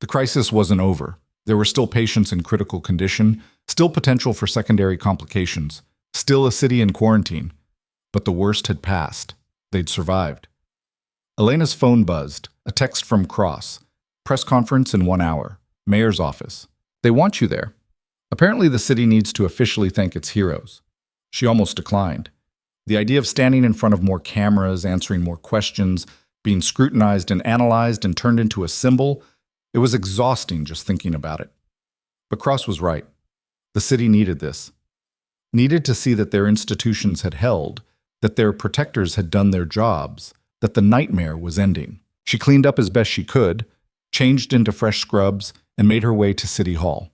The crisis wasn't over. There were still patients in critical condition, still potential for secondary complications, still a city in quarantine. But the worst had passed. They'd survived. Elena's phone buzzed, a text from Cross. Press conference in 1 hour. Mayor's office. They want you there. Apparently the city needs to officially thank its heroes. She almost declined. The idea of standing in front of more cameras, answering more questions, being scrutinized and analyzed and turned into a symbol, it was exhausting just thinking about it. But Cross was right. The city needed this. Needed to see that their institutions had held, that their protectors had done their jobs, that the nightmare was ending. She cleaned up as best she could, changed into fresh scrubs, and made her way to City Hall.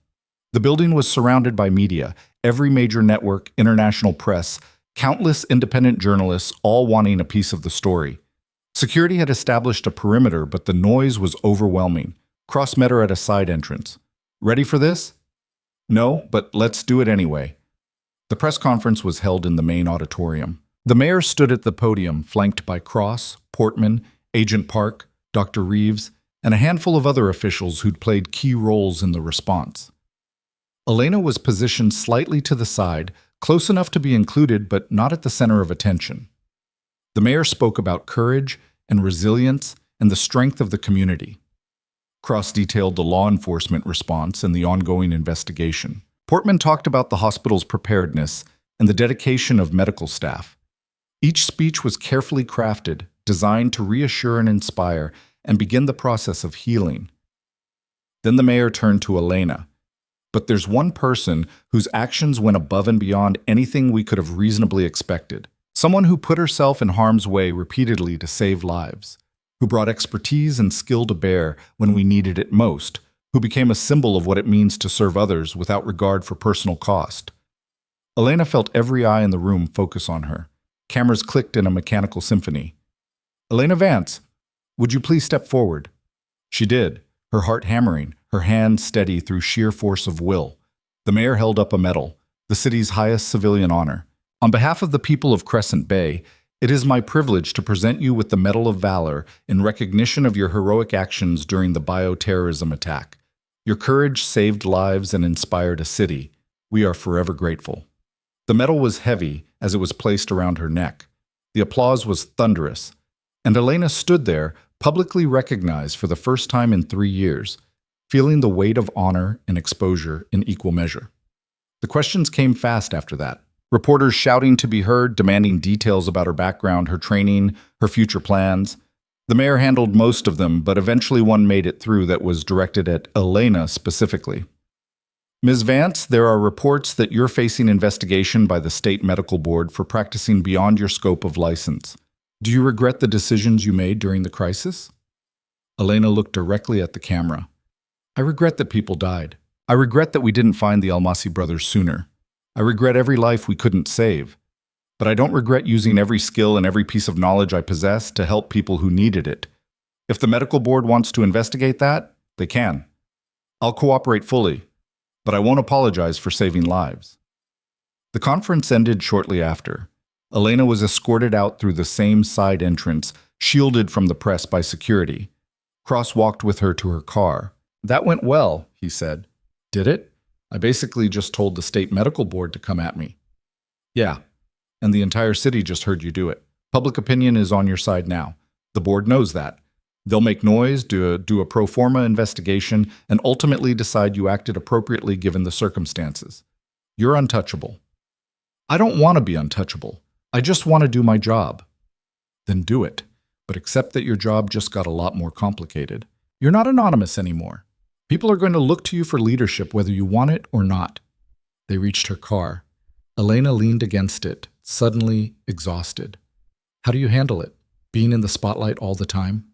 The building was surrounded by media, every major network, international press, countless independent journalists, all wanting a piece of the story. Security had established a perimeter, but the noise was overwhelming. Cross met her at a side entrance. Ready for this? No, but let's do it anyway. The press conference was held in the main auditorium. The mayor stood at the podium, flanked by Cross, Portman, Agent Park, Dr. Reeves, and a handful of other officials who'd played key roles in the response. Elena was positioned slightly to the side, close enough to be included but not at the center of attention. The mayor spoke about courage and resilience and the strength of the community. Cross detailed the law enforcement response and the ongoing investigation. Portman talked about the hospital's preparedness and the dedication of medical staff. Each speech was carefully crafted, designed to reassure and inspire and begin the process of healing. Then the mayor turned to Elena. But there's one person whose actions went above and beyond anything we could have reasonably expected. Someone who put herself in harm's way repeatedly to save lives, who brought expertise and skill to bear when we needed it most, who became a symbol of what it means to serve others without regard for personal cost. Elena felt every eye in the room focus on her. Cameras clicked in a mechanical symphony. "Elena Vance, would you please step forward?" She did, her heart hammering, her hand steady through sheer force of will. The mayor held up a medal, the city's highest civilian honor. "On behalf of the people of Crescent Bay, it is my privilege to present you with the Medal of Valor in recognition of your heroic actions during the bioterrorism attack. Your courage saved lives and inspired a city. We are forever grateful." The medal was heavy as it was placed around her neck. The applause was thunderous, and Elena stood there, publicly recognized for the first time in 3 years, feeling the weight of honor and exposure in equal measure. The questions came fast after that. Reporters shouting to be heard, demanding details about her background, her training, her future plans. The mayor handled most of them, but eventually one made it through that was directed at Elena specifically. "Ms. Vance, there are reports that you're facing investigation by the State Medical Board for practicing beyond your scope of license. Do you regret the decisions you made during the crisis?" Elena looked directly at the camera. "I regret that people died. I regret that we didn't find the Almasi brothers sooner. I regret every life we couldn't save. But I don't regret using every skill and every piece of knowledge I possess to help people who needed it. If the medical board wants to investigate that, they can. I'll cooperate fully, but I won't apologize for saving lives." The conference ended shortly after. Elena was escorted out through the same side entrance, shielded from the press by security. Cross walked with her to her car. "That went well," he said. "Did it? I basically just told the state medical board to come at me." "Yeah, and the entire city just heard you do it. Public opinion is on your side now. The board knows that. They'll make noise, do a pro forma investigation, and ultimately decide you acted appropriately given the circumstances. You're untouchable." "I don't want to be untouchable. I just want to do my job." "Then do it. But accept that your job just got a lot more complicated. You're not anonymous anymore. People are going to look to you for leadership whether you want it or not." They reached her car. Elena leaned against it, suddenly exhausted. "How do you handle it? Being in the spotlight all the time?"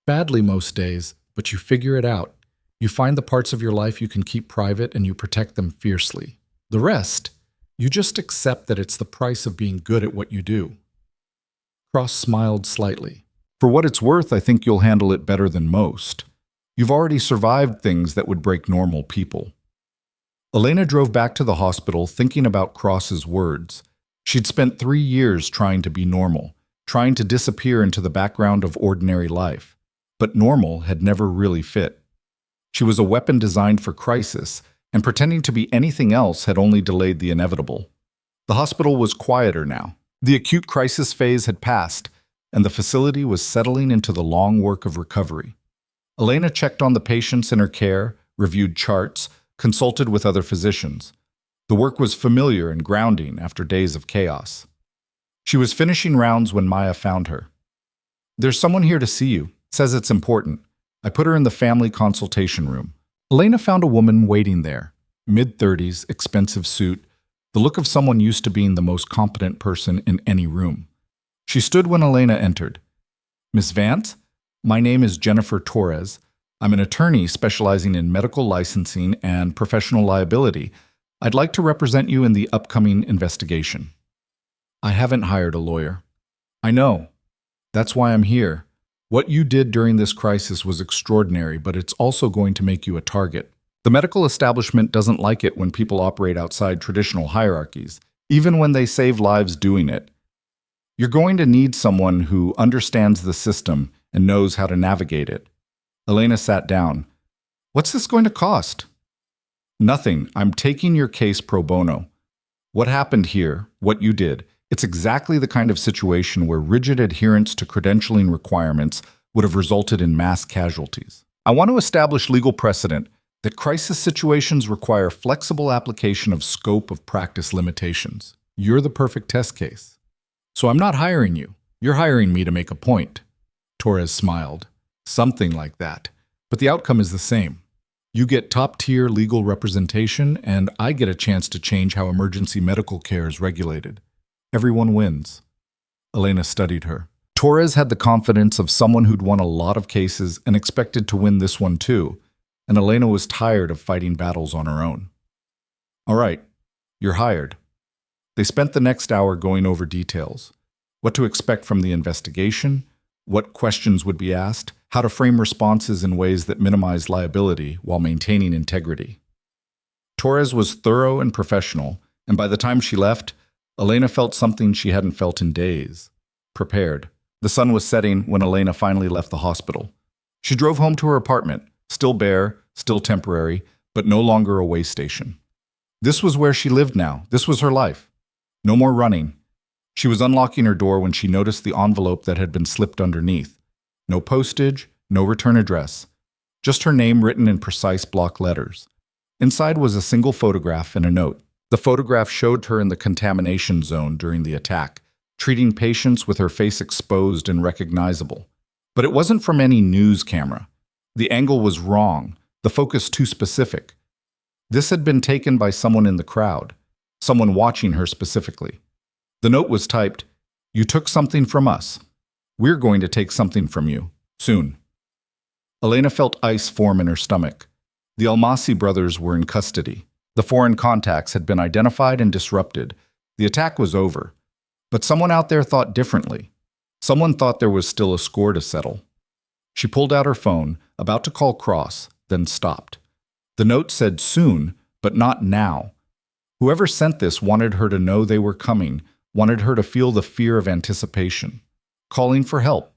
"Badly most days, but you figure it out. You find the parts of your life you can keep private and you protect them fiercely. The rest, you just accept that it's the price of being good at what you do." Cross smiled slightly. "For what it's worth, I think you'll handle it better than most. You've already survived things that would break normal people." Elena drove back to the hospital thinking about Cross's words. She'd spent 3 years trying to be normal, trying to disappear into the background of ordinary life. But normal had never really fit. She was a weapon designed for crisis, and pretending to be anything else had only delayed the inevitable. The hospital was quieter now. The acute crisis phase had passed, and the facility was settling into the long work of recovery. Elena checked on the patients in her care, reviewed charts, consulted with other physicians. The work was familiar and grounding after days of chaos. She was finishing rounds when Maya found her. "There's someone here to see you. Says it's important." I put her in the family consultation room. Elena found a woman waiting there. Mid-30s, expensive suit, the look of someone used to being the most competent person in any room. She stood when Elena entered. "Miss Vance? My name is Jennifer Torres. I'm an attorney specializing in medical licensing and professional liability. I'd like to represent you in the upcoming investigation." "I haven't hired a lawyer." "I know. That's why I'm here. What you did during this crisis was extraordinary, but it's also going to make you a target. The medical establishment doesn't like it when people operate outside traditional hierarchies, even when they save lives doing it. You're going to need someone who understands the system and knows how to navigate it. Elena sat down. What's this going to cost? Nothing. I'm taking your case pro bono. What happened here, what you did, it's exactly the kind of situation where rigid adherence to credentialing requirements would have resulted in mass casualties. I want to establish legal precedent that crisis situations require flexible application of scope of practice limitations. You're the perfect test case. So I'm not hiring you. You're hiring me to make a point. Torres smiled. Something like that. But the outcome is the same. You get top-tier legal representation, and I get a chance to change how emergency medical care is regulated. Everyone wins. Elena studied her. Torres had the confidence of someone who'd won a lot of cases and expected to win this one too, and Elena was tired of fighting battles on her own. All right, you're hired. They spent the next hour going over details. What to expect from the investigation, what questions would be asked, how to frame responses in ways that minimize liability while maintaining integrity. Torres was thorough and professional, and by the time she left, Elena felt something she hadn't felt in days. Prepared. The sun was setting when Elena finally left the hospital. She drove home to her apartment, still bare, still temporary, but no longer a way station. This was where she lived now. This was her life. No more running. She was unlocking her door when she noticed the envelope that had been slipped underneath. No postage, no return address. Just her name written in precise block letters. Inside was a single photograph and a note. The photograph showed her in the contamination zone during the attack, treating patients with her face exposed and recognizable. But it wasn't from any news camera. The angle was wrong, the focus too specific. This had been taken by someone in the crowd, someone watching her specifically. The note was typed, "You took something from us. We're going to take something from you, soon." Elena felt ice form in her stomach. The Almasi brothers were in custody. The foreign contacts had been identified and disrupted. The attack was over. But someone out there thought differently. Someone thought there was still a score to settle. She pulled out her phone, about to call Cross, then stopped. The note said soon, but not now. Whoever sent this wanted her to know they were coming, wanted her to feel the fear of anticipation, calling for help,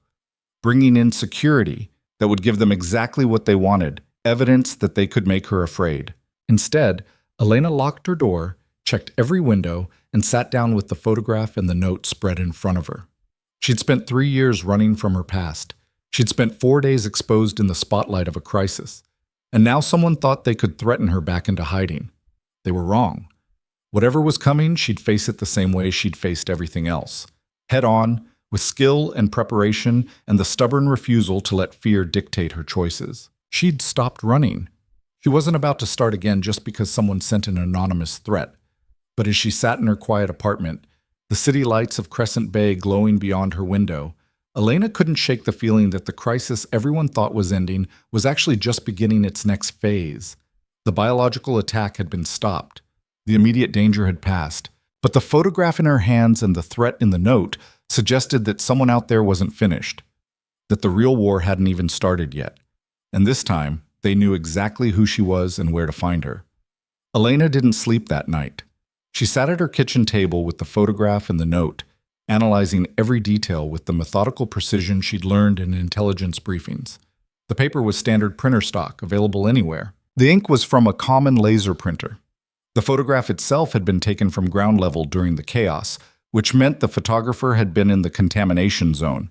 bringing in security that would give them exactly what they wanted, evidence that they could make her afraid. Instead, Elena locked her door, checked every window, and sat down with the photograph and the note spread in front of her. She'd spent 3 years running from her past. She'd spent 4 days exposed in the spotlight of a crisis. And now someone thought they could threaten her back into hiding. They were wrong. Whatever was coming, she'd face it the same way she'd faced everything else. Head on, with skill and preparation and the stubborn refusal to let fear dictate her choices. She'd stopped running. She wasn't about to start again just because someone sent an anonymous threat. But as she sat in her quiet apartment, the city lights of Crescent Bay glowing beyond her window, Elena couldn't shake the feeling that the crisis everyone thought was ending was actually just beginning its next phase. The biological attack had been stopped. The immediate danger had passed. But the photograph in her hands and the threat in the note suggested that someone out there wasn't finished, that the real war hadn't even started yet. And this time, they knew exactly who she was and where to find her. Elena didn't sleep that night. She sat at her kitchen table with the photograph and the note, analyzing every detail with the methodical precision she'd learned in intelligence briefings. The paper was standard printer stock, available anywhere. The ink was from a common laser printer. The photograph itself had been taken from ground level during the chaos, which meant the photographer had been in the contamination zone,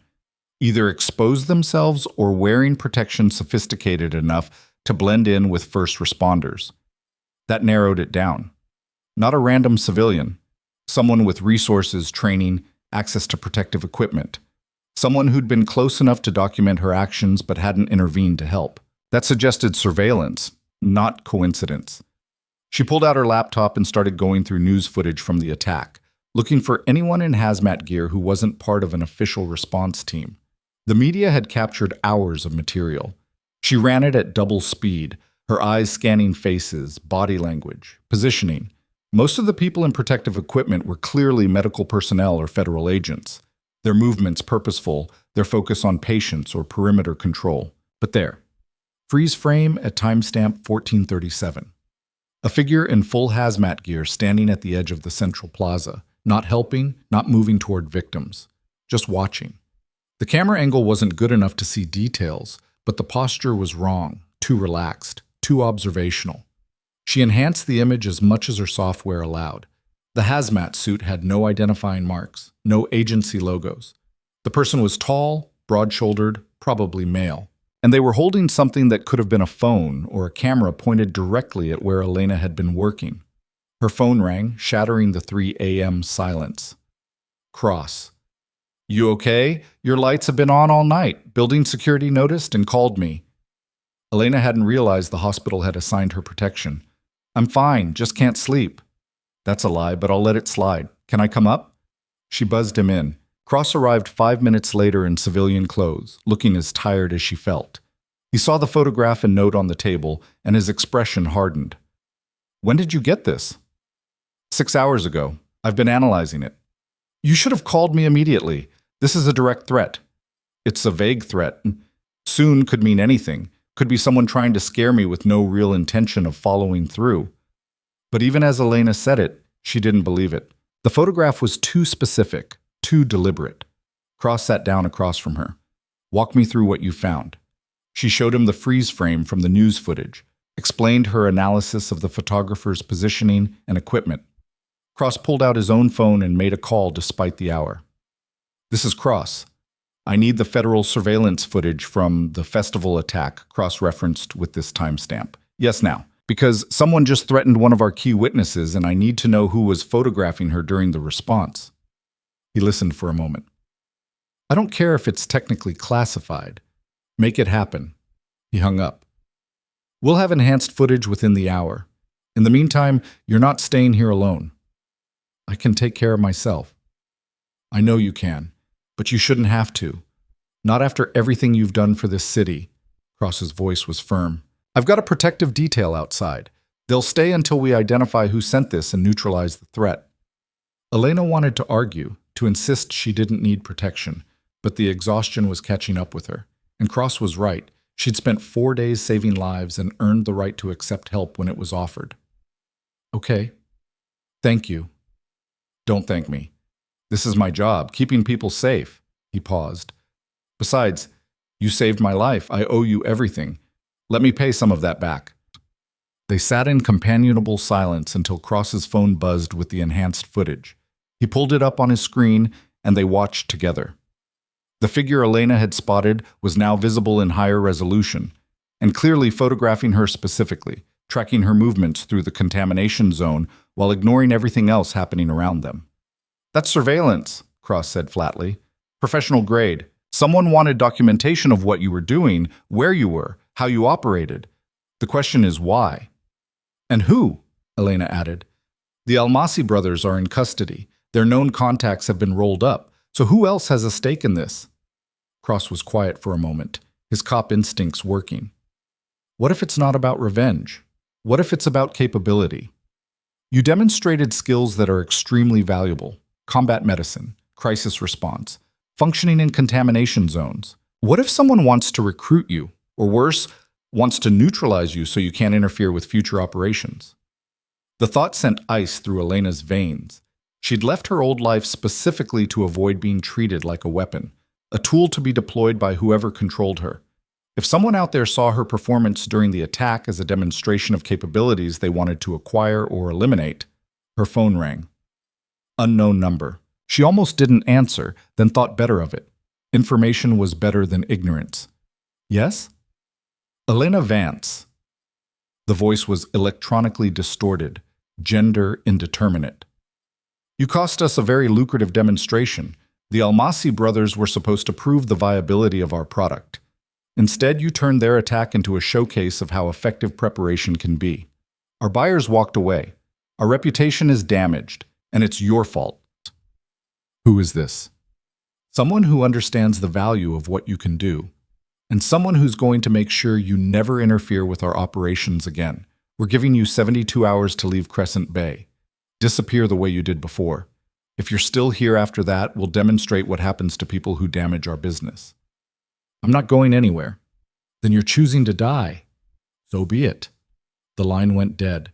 either exposed themselves or wearing protection sophisticated enough to blend in with first responders. That narrowed it down. Not a random civilian, someone with resources, training, access to protective equipment, someone who'd been close enough to document her actions but hadn't intervened to help. That suggested surveillance, not coincidence. She pulled out her laptop and started going through news footage from the attack, looking for anyone in hazmat gear who wasn't part of an official response team. The media had captured hours of material. She ran it at double speed, her eyes scanning faces, body language, positioning. Most of the people in protective equipment were clearly medical personnel or federal agents. Their movements purposeful, their focus on patients or perimeter control. But there. Freeze frame at timestamp 1437. A figure in full hazmat gear standing at the edge of the central plaza, not helping, not moving toward victims, just watching. The camera angle wasn't good enough to see details, but the posture was wrong, too relaxed, too observational. She enhanced the image as much as her software allowed. The hazmat suit had no identifying marks, no agency logos. The person was tall, broad-shouldered, probably male. And they were holding something that could have been a phone or a camera pointed directly at where Elena had been working. Her phone rang, shattering the 3 a.m. silence. Cross. "You okay? Your lights have been on all night. Building security noticed and called me." Elena hadn't realized the hospital had assigned her protection. "I'm fine, just can't sleep." "That's a lie, but I'll let it slide. Can I come up?" She buzzed him in. Cross arrived 5 minutes later in civilian clothes, looking as tired as she felt. He saw the photograph and note on the table, and his expression hardened. "When did you get this?" 6 hours ago. I've been analyzing it." "You should have called me immediately. This is a direct threat." "It's a vague threat. Soon could mean anything. Could be someone trying to scare me with no real intention of following through." But even as Elena said it, she didn't believe it. The photograph was too specific, too deliberate. Cross sat down across from her. "Walk me through what you found." She showed him the freeze frame from the news footage, explained her analysis of the photographer's positioning and equipment. Cross pulled out his own phone and made a call despite the hour. "This is Cross. I need the federal surveillance footage from the festival attack, cross-referenced with this timestamp. Yes, now. Because someone just threatened one of our key witnesses and I need to know who was photographing her during the response." He listened for a moment. "I don't care if it's technically classified. Make it happen." He hung up. "We'll have enhanced footage within the hour. In the meantime, you're not staying here alone." "I can take care of myself." "I know you can, but you shouldn't have to. Not after everything you've done for this city." Cross's voice was firm. "I've got a protective detail outside. They'll stay until we identify who sent this and neutralize the threat." Elena wanted to argue, to insist she didn't need protection, but the exhaustion was catching up with her. And Cross was right. She'd spent 4 days saving lives and earned the right to accept help when it was offered. "Okay. Thank you." "Don't thank me. This is my job, keeping people safe." He paused. "Besides, you saved my life. I owe you everything. Let me pay some of that back." They sat in companionable silence until Cross's phone buzzed with the enhanced footage. He pulled it up on his screen, and they watched together. The figure Elena had spotted was now visible in higher resolution, and clearly photographing her specifically, tracking her movements through the contamination zone while ignoring everything else happening around them. "That's surveillance," Cross said flatly. "Professional grade. Someone wanted documentation of what you were doing, where you were, how you operated. The question is why?" "And who?" Elena added. "The Almasi brothers are in custody. Their known contacts have been rolled up. So who else has a stake in this?" Cross was quiet for a moment, his cop instincts working. "What if it's not about revenge? What if it's about capability? You demonstrated skills that are extremely valuable: combat medicine, crisis response, functioning in contamination zones. What if someone wants to recruit you, or worse, wants to neutralize you so you can't interfere with future operations?" The thought sent ice through Elena's veins. She'd left her old life specifically to avoid being treated like a weapon, a tool to be deployed by whoever controlled her. If someone out there saw her performance during the attack as a demonstration of capabilities they wanted to acquire or eliminate, her phone rang. Unknown number. She almost didn't answer, then thought better of it. Information was better than ignorance. "Yes?" "Elena Vance." The voice was electronically distorted, gender indeterminate. "You cost us a very lucrative demonstration. The Almasi brothers were supposed to prove the viability of our product. Instead, you turned their attack into a showcase of how effective preparation can be. Our buyers walked away. Our reputation is damaged, and it's your fault." "Who is this?" "Someone who understands the value of what you can do, and someone who's going to make sure you never interfere with our operations again. We're giving you 72 hours to leave Crescent Bay. Disappear the way you did before. If you're still here after that, we'll demonstrate what happens to people who damage our business." "I'm not going anywhere." "Then you're choosing to die." "So be it." The line went dead.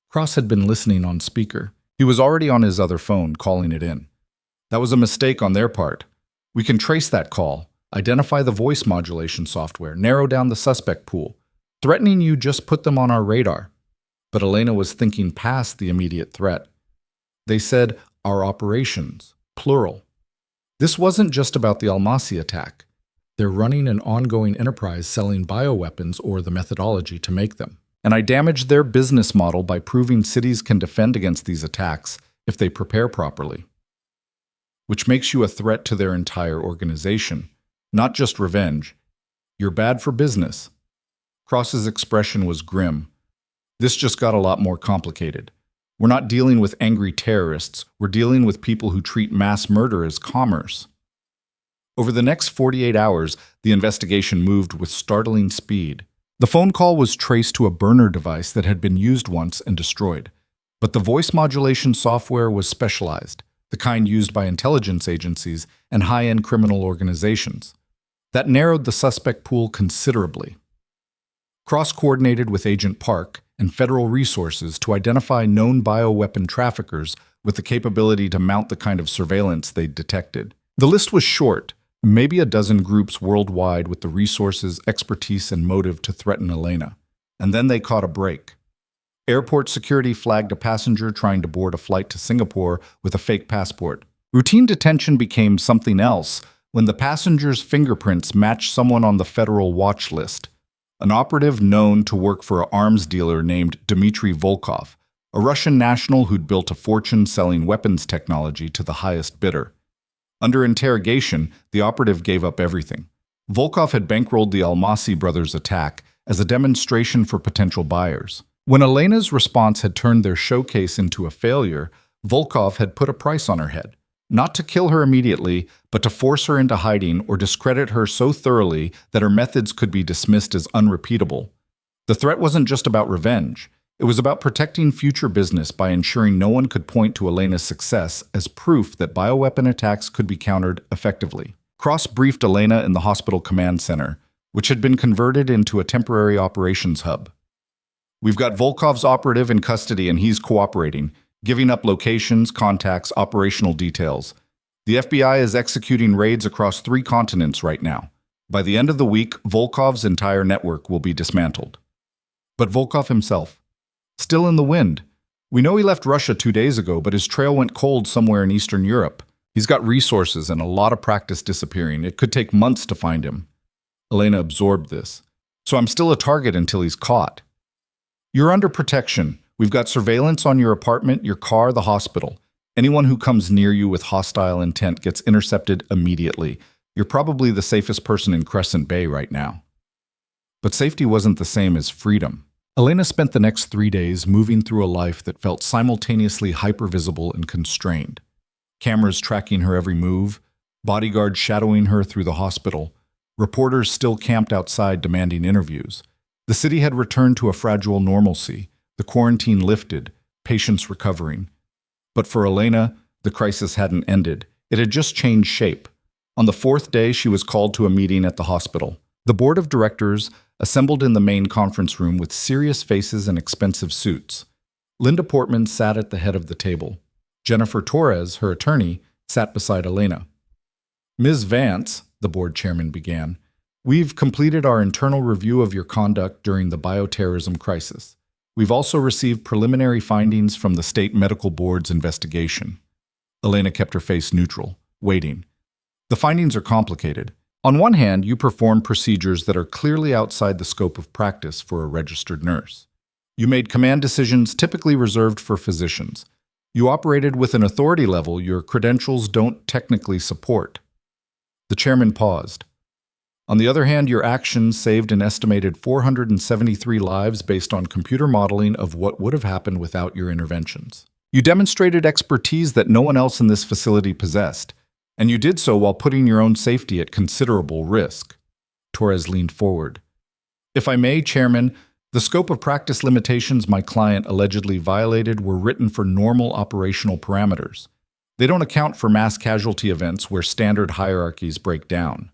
Cross had been listening on speaker. He was already on his other phone, calling it in. "That was a mistake on their part. We can trace that call, identify the voice modulation software, narrow down the suspect pool. Threatening you just put them on our radar. But Elena was thinking past the immediate threat. They said, our operations, plural. This wasn't just about the Almasi attack. They're running an ongoing enterprise selling bioweapons or the methodology to make them. And I damaged their business model by proving cities can defend against these attacks if they prepare properly. Which makes you a threat to their entire organization. Not just revenge. You're bad for business. Cross's expression was grim. This just got a lot more complicated. We're not dealing with angry terrorists. We're dealing with people who treat mass murder as commerce. Over the next 48 hours, the investigation moved with startling speed. The phone call was traced to a burner device that had been used once and destroyed. But the voice modulation software was specialized, the kind used by intelligence agencies and high-end criminal organizations. That narrowed the suspect pool considerably. Cross coordinated with Agent Park and federal resources to identify known bioweapon traffickers with the capability to mount the kind of surveillance they'd detected. The list was short, maybe a dozen groups worldwide with the resources, expertise, and motive to threaten Elena. And then they caught a break. Airport security flagged a passenger trying to board a flight to Singapore with a fake passport. Routine detention became something else when the passenger's fingerprints matched someone on the federal watch list. An operative known to work for an arms dealer named Dmitry Volkov, a Russian national who'd built a fortune selling weapons technology to the highest bidder. Under interrogation, the operative gave up everything. Volkov had bankrolled the Almasi brothers' attack as a demonstration for potential buyers. When Elena's response had turned their showcase into a failure, Volkov had put a price on her head. Not to kill her immediately, but to force her into hiding or discredit her so thoroughly that her methods could be dismissed as unrepeatable. The threat wasn't just about revenge. It was about protecting future business by ensuring no one could point to Elena's success as proof that bioweapon attacks could be countered effectively. Cross briefed Elena in the hospital command center, which had been converted into a temporary operations hub. We've got Volkov's operative in custody and he's cooperating, giving up locations, contacts, operational details. The FBI is executing raids across 3 continents right now. By the end of the week, Volkov's entire network will be dismantled. But Volkov himself, still in the wind. We know he left Russia 2 days ago, but his trail went cold somewhere in Eastern Europe. He's got resources and a lot of practice disappearing. It could take months to find him. Elena absorbed this. So I'm still a target until he's caught. You're under protection. We've got surveillance on your apartment, your car, the hospital. Anyone who comes near you with hostile intent gets intercepted immediately. You're probably the safest person in Crescent Bay right now. But safety wasn't the same as freedom. Elena spent the next 3 days moving through a life that felt simultaneously hypervisible and constrained. Cameras tracking her every move, bodyguards shadowing her through the hospital, reporters still camped outside demanding interviews. The city had returned to a fragile normalcy. The quarantine lifted, patients recovering. But for Elena, the crisis hadn't ended. It had just changed shape. On the 4th day, she was called to a meeting at the hospital. The board of directors assembled in the main conference room with serious faces and expensive suits. Linda Portman sat at the head of the table. Jennifer Torres, her attorney, sat beside Elena. Ms. Vance, the board chairman began, we've completed our internal review of your conduct during the bioterrorism crisis. We've also received preliminary findings from the State Medical Board's investigation. Elena kept her face neutral, waiting. The findings are complicated. On one hand, you performed procedures that are clearly outside the scope of practice for a registered nurse. You made command decisions typically reserved for physicians. You operated with an authority level your credentials don't technically support. The chairman paused. On the other hand, your actions saved an estimated 473 lives based on computer modeling of what would have happened without your interventions. You demonstrated expertise that no one else in this facility possessed, and you did so while putting your own safety at considerable risk. Torres leaned forward. If I may, Chairman, the scope of practice limitations my client allegedly violated were written for normal operational parameters. They don't account for mass casualty events where standard hierarchies break down.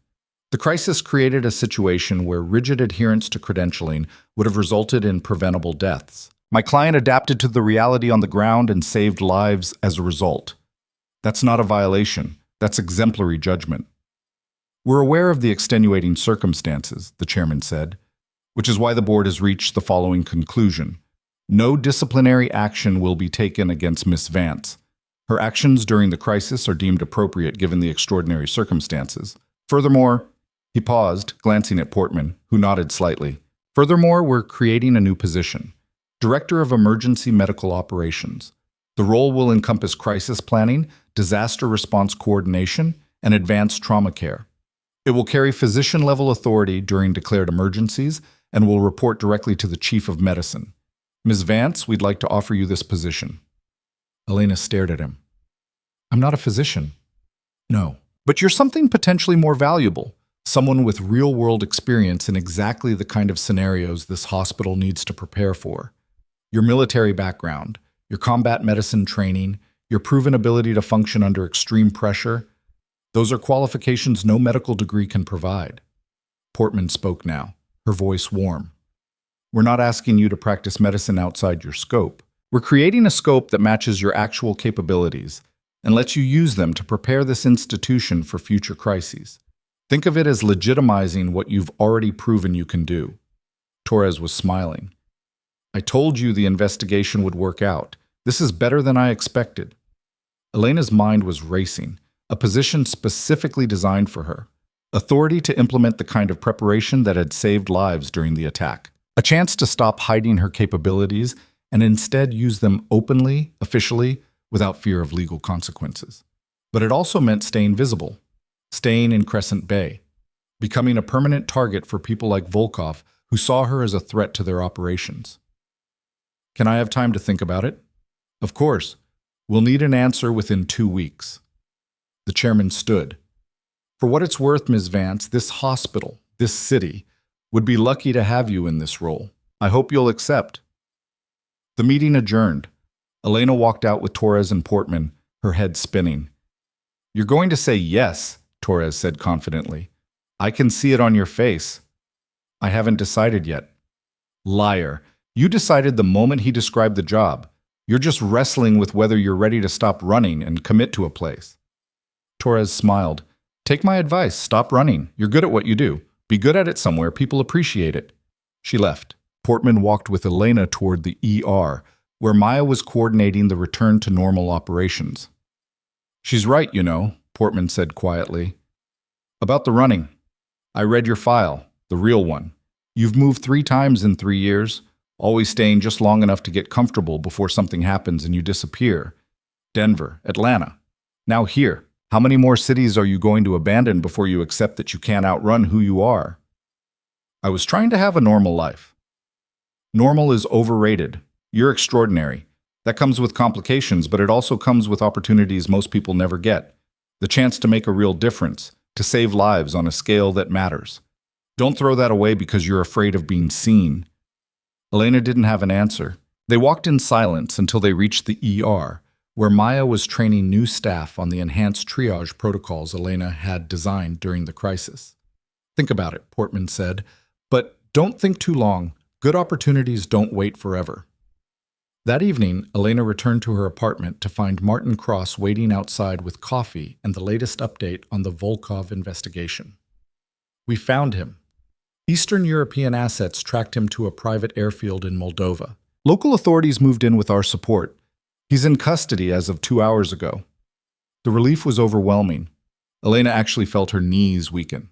The crisis created a situation where rigid adherence to credentialing would have resulted in preventable deaths. My client adapted to the reality on the ground and saved lives as a result. That's not a violation. That's exemplary judgment. We're aware of the extenuating circumstances, the chairman said, which is why the board has reached the following conclusion. No disciplinary action will be taken against Miss Vance. Her actions during the crisis are deemed appropriate given the extraordinary circumstances. Furthermore, he paused, glancing at Portman, who nodded slightly. Furthermore, we're creating a new position, Director of Emergency Medical Operations. The role will encompass crisis planning, disaster response coordination, and advanced trauma care. It will carry physician-level authority during declared emergencies and will report directly to the Chief of Medicine. Ms. Vance, we'd like to offer you this position. Elena stared at him. I'm not a physician. No. But you're something potentially more valuable. Someone with real-world experience in exactly the kind of scenarios this hospital needs to prepare for. Your military background, your combat medicine training, your proven ability to function under extreme pressure, those are qualifications no medical degree can provide. Portman spoke now, her voice warm. We're not asking you to practice medicine outside your scope. We're creating a scope that matches your actual capabilities and lets you use them to prepare this institution for future crises. Think of it as legitimizing what you've already proven you can do. Torres was smiling. I told you the investigation would work out. This is better than I expected. Elena's mind was racing, a position specifically designed for her. Authority to implement the kind of preparation that had saved lives during the attack. A chance to stop hiding her capabilities and instead use them openly, officially, without fear of legal consequences. But it also meant staying visible, staying in Crescent Bay, becoming a permanent target for people like Volkov who saw her as a threat to their operations. Can I have time to think about it? Of course. We'll need an answer within 2 weeks. The chairman stood. For what it's worth, Ms. Vance, this hospital, this city, would be lucky to have you in this role. I hope you'll accept. The meeting adjourned. Elena walked out with Torres and Portman, her head spinning. You're going to say yes, Torres said confidently. I can see it on your face. I haven't decided yet. Liar. You decided the moment he described the job. You're just wrestling with whether you're ready to stop running and commit to a place. Torres smiled. Take my advice. Stop running. You're good at what you do. Be good at it somewhere. People appreciate it. She left. Portman walked with Elena toward the ER, where Maya was coordinating the return to normal operations. She's right, you know, Portman said quietly. About the running. I read your file, the real one. You've moved 3 times in 3 years, always staying just long enough to get comfortable before something happens and you disappear. Denver, Atlanta. Now here. How many more cities are you going to abandon before you accept that you can't outrun who you are? I was trying to have a normal life. Normal is overrated. You're extraordinary. That comes with complications, but it also comes with opportunities most people never get. The chance to make a real difference, to save lives on a scale that matters. Don't throw that away because you're afraid of being seen. Elena didn't have an answer. They walked in silence until they reached the ER, where Maya was training new staff on the enhanced triage protocols Elena had designed during the crisis. Think about it, Portman said, but don't think too long. Good opportunities don't wait forever. That evening, Elena returned to her apartment to find Martin Cross waiting outside with coffee and the latest update on the Volkov investigation. We found him. Eastern European assets tracked him to a private airfield in Moldova. Local authorities moved in with our support. He's in custody as of 2 hours ago. The relief was overwhelming. Elena actually felt her knees weaken.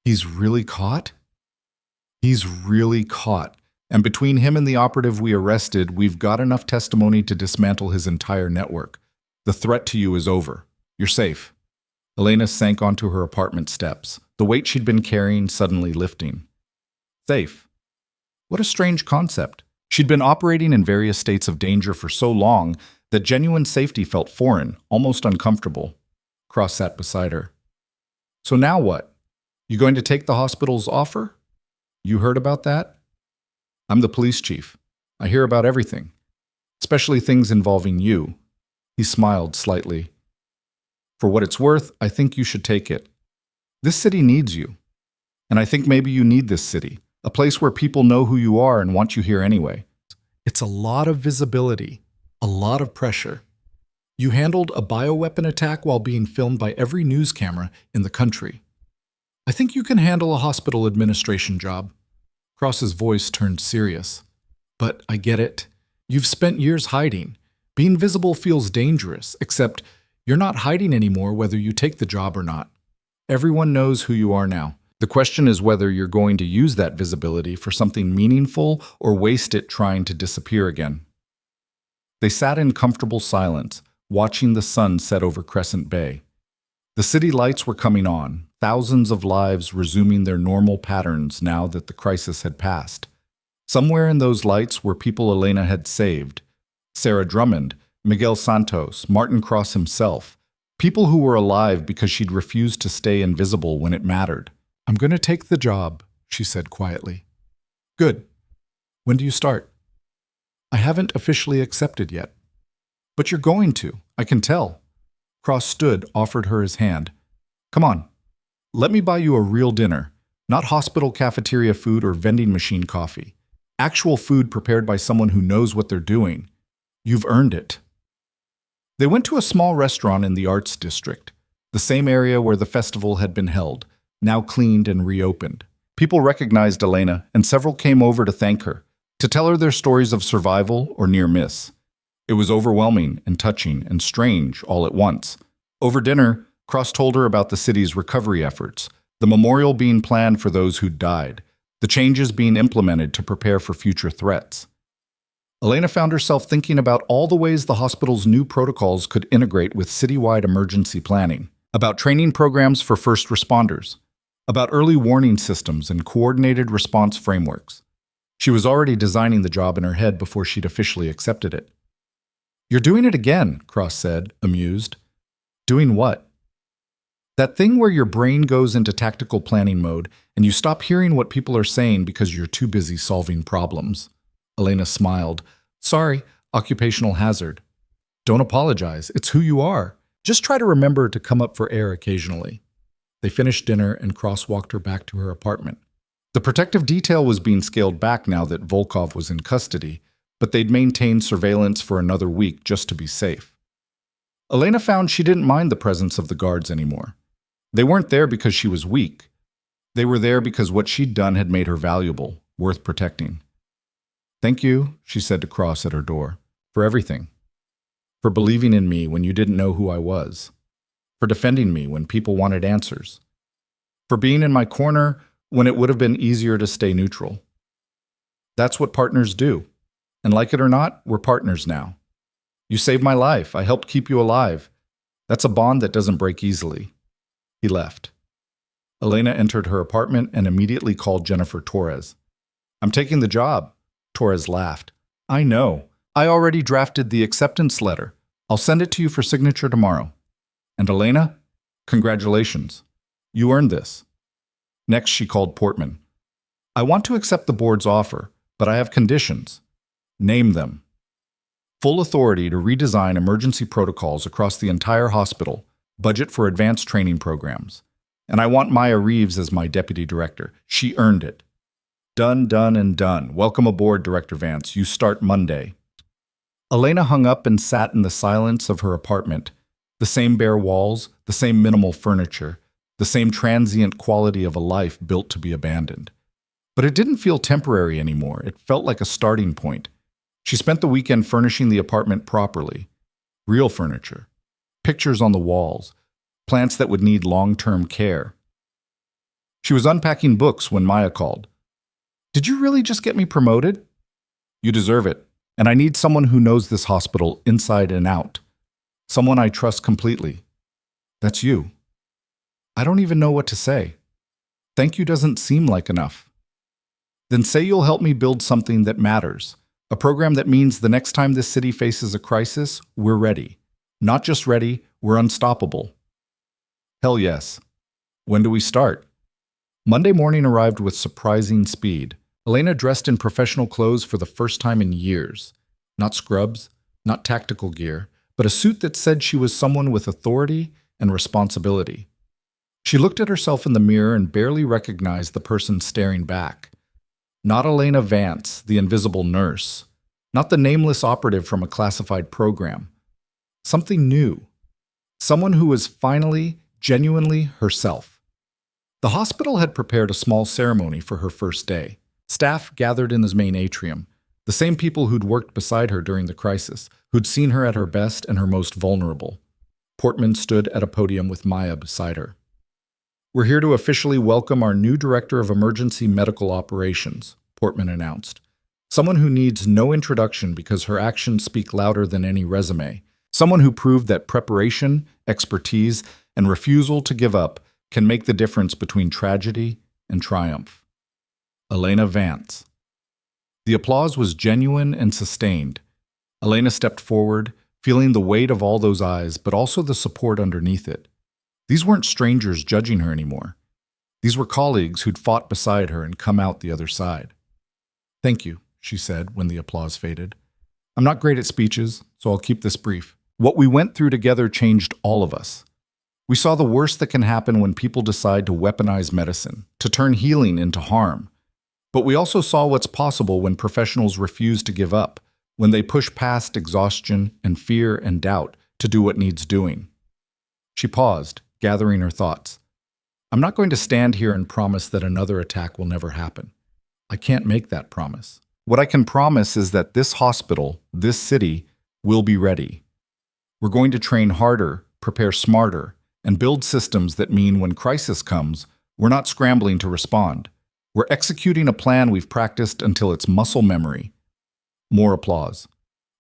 He's really caught? He's really caught. And between him and the operative we arrested, we've got enough testimony to dismantle his entire network. The threat to you is over. You're safe. Elena sank onto her apartment steps, the weight she'd been carrying suddenly lifting. Safe. What a strange concept. She'd been operating in various states of danger for so long that genuine safety felt foreign, almost uncomfortable. Cross sat beside her. So now what? You going to take the hospital's offer? You heard about that? I'm the police chief. I hear about everything, especially things involving you. He smiled slightly. For what it's worth, I think you should take it. This city needs you. And I think maybe you need this city, a place where people know who you are and want you here anyway. It's a lot of visibility, a lot of pressure. You handled a bioweapon attack while being filmed by every news camera in the country. I think you can handle a hospital administration job. Cross's voice turned serious. But I get it. You've spent years hiding. Being visible feels dangerous, except you're not hiding anymore whether you take the job or not. Everyone knows who you are now. The question is whether you're going to use that visibility for something meaningful or waste it trying to disappear again. They sat in comfortable silence, watching the sun set over Crescent Bay. The city lights were coming on, thousands of lives resuming their normal patterns now that the crisis had passed. Somewhere in those lights were people Elena had saved. Sarah Drummond, Miguel Santos, Martin Cross himself. People who were alive because she'd refused to stay invisible when it mattered. I'm going to take the job, she said quietly. Good. When do you start? I haven't officially accepted yet. But you're going to, I can tell. Cross stood, offered her his hand. Come on. Let me buy you a real dinner, not hospital cafeteria food or vending machine coffee. Actual food prepared by someone who knows what they're doing. You've earned it. They went to a small restaurant in the Arts District, the same area where the festival had been held, now cleaned and reopened. People recognized Elena, and several came over to thank her, to tell her their stories of survival or near miss. It was overwhelming and touching and strange all at once. Over dinner, Cross told her about the city's recovery efforts, the memorial being planned for those who'd died, the changes being implemented to prepare for future threats. Elena found herself thinking about all the ways the hospital's new protocols could integrate with citywide emergency planning, about training programs for first responders, about early warning systems and coordinated response frameworks. She was already designing the job in her head before she'd officially accepted it. You're doing it again, Cross said, amused. Doing what? That thing where your brain goes into tactical planning mode and you stop hearing what people are saying because you're too busy solving problems. Elena smiled. Sorry, occupational hazard. Don't apologize. It's who you are. Just try to remember to come up for air occasionally. They finished dinner and Cross walked her back to her apartment. The protective detail was being scaled back now that Volkov was in custody, but they'd maintained surveillance for another week just to be safe. Elena found she didn't mind the presence of the guards anymore. They weren't there because she was weak. They were there because what she'd done had made her valuable, worth protecting. Thank you, she said to Cross at her door, for everything. For believing in me when you didn't know who I was. For defending me when people wanted answers. For being in my corner when it would have been easier to stay neutral. That's what partners do. And like it or not, we're partners now. You saved my life. I helped keep you alive. That's a bond that doesn't break easily. He left. Elena entered her apartment and immediately called Jennifer Torres. I'm taking the job. Torres laughed. I know. I already drafted the acceptance letter. I'll send it to you for signature tomorrow. And Elena, congratulations. You earned this. Next, she called Portman. I want to accept the board's offer, but I have conditions. Name them. Full authority to redesign emergency protocols across the entire hospital, budget for advanced training programs. And I want Maya Reeves as my deputy director. She earned it. Done, done, and done. Welcome aboard, Director Vance. You start Monday. Elena hung up and sat in the silence of her apartment. The same bare walls, the same minimal furniture, the same transient quality of a life built to be abandoned. But it didn't feel temporary anymore. It felt like a starting point. She spent the weekend furnishing the apartment properly. Real furniture. Pictures on the walls. Plants that would need long-term care. She was unpacking books when Maya called. Did you really just get me promoted? You deserve it. And I need someone who knows this hospital inside and out. Someone I trust completely. That's you. I don't even know what to say. Thank you doesn't seem like enough. Then say you'll help me build something that matters. A program that means the next time this city faces a crisis, we're ready. Not just ready, we're unstoppable. Hell yes. When do we start? Monday morning arrived with surprising speed. Elena dressed in professional clothes for the first time in years. Not scrubs, not tactical gear, but a suit that said she was someone with authority and responsibility. She looked at herself in the mirror and barely recognized the person staring back. Not Elena Vance, the invisible nurse. Not the nameless operative from a classified program. Something new. Someone who was finally, genuinely herself. The hospital had prepared a small ceremony for her first day. Staff gathered in the main atrium, the same people who'd worked beside her during the crisis, who'd seen her at her best and her most vulnerable. Portman stood at a podium with Maya beside her. "We're here to officially welcome our new Director of Emergency Medical Operations," Portman announced. "Someone who needs no introduction because her actions speak louder than any resume. Someone who proved that preparation, expertise, and refusal to give up can make the difference between tragedy and triumph. Elena Vance." The applause was genuine and sustained. Elena stepped forward, feeling the weight of all those eyes, but also the support underneath it. These weren't strangers judging her anymore. These were colleagues who'd fought beside her and come out the other side. "Thank you," she said when the applause faded. "I'm not great at speeches, so I'll keep this brief. What we went through together changed all of us. We saw the worst that can happen when people decide to weaponize medicine, to turn healing into harm. But we also saw what's possible when professionals refuse to give up, when they push past exhaustion and fear and doubt to do what needs doing." She paused, gathering her thoughts. "I'm not going to stand here and promise that another attack will never happen. I can't make that promise. What I can promise is that this hospital, this city, will be ready. We're going to train harder, prepare smarter, and build systems that mean when crisis comes, we're not scrambling to respond. We're executing a plan we've practiced until it's muscle memory." More applause.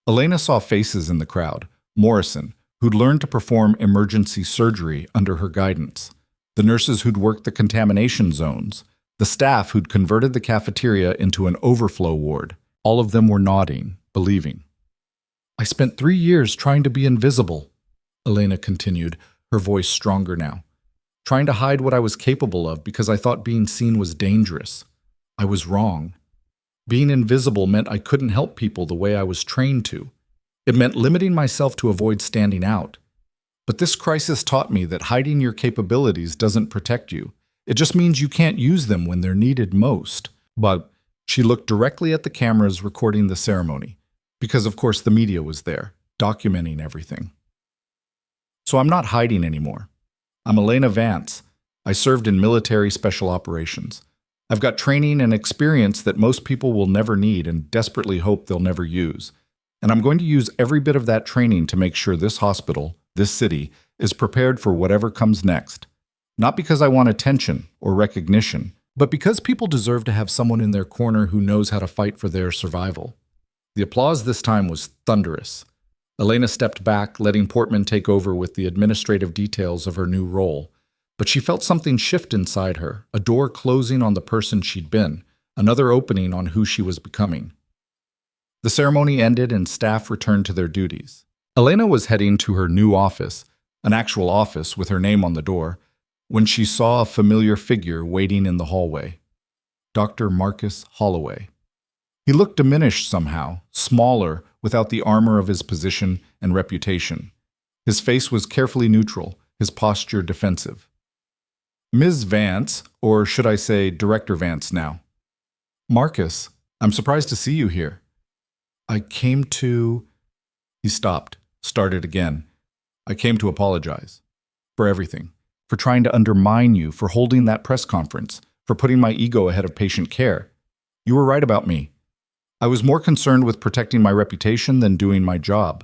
Elena saw faces in the crowd. Morrison, who'd learned to perform emergency surgery under her guidance. The nurses who'd worked the contamination zones. The staff who'd converted the cafeteria into an overflow ward. All of them were nodding, believing. "I spent 3 years trying to be invisible," Elena continued, her voice stronger now. "Trying to hide what I was capable of because I thought being seen was dangerous. I was wrong. Being invisible meant I couldn't help people the way I was trained to. It meant limiting myself to avoid standing out. But this crisis taught me that hiding your capabilities doesn't protect you. It just means you can't use them when they're needed most." But she looked directly at the cameras recording the ceremony, because of course the media was there, documenting everything. "So I'm not hiding anymore. I'm Elena Vance. I served in military special operations. I've got training and experience that most people will never need and desperately hope they'll never use. And I'm going to use every bit of that training to make sure this hospital, this city, is prepared for whatever comes next. Not because I want attention or recognition, but because people deserve to have someone in their corner who knows how to fight for their survival." The applause this time was thunderous. Elena stepped back, letting Portman take over with the administrative details of her new role. But she felt something shift inside her, a door closing on the person she'd been, another opening on who she was becoming. The ceremony ended and staff returned to their duties. Elena was heading to her new office, an actual office with her name on the door, when she saw a familiar figure waiting in the hallway. Dr. Marcus Holloway. He looked diminished somehow, smaller, without the armor of his position and reputation. His face was carefully neutral, his posture defensive. "Ms. Vance, or should I say Director Vance now?" "Marcus, I'm surprised to see you here. I came to—" He stopped, started again. "I came to apologize. For everything. For trying to undermine you, for holding that press conference, for putting my ego ahead of patient care. You were right about me. I was more concerned with protecting my reputation than doing my job,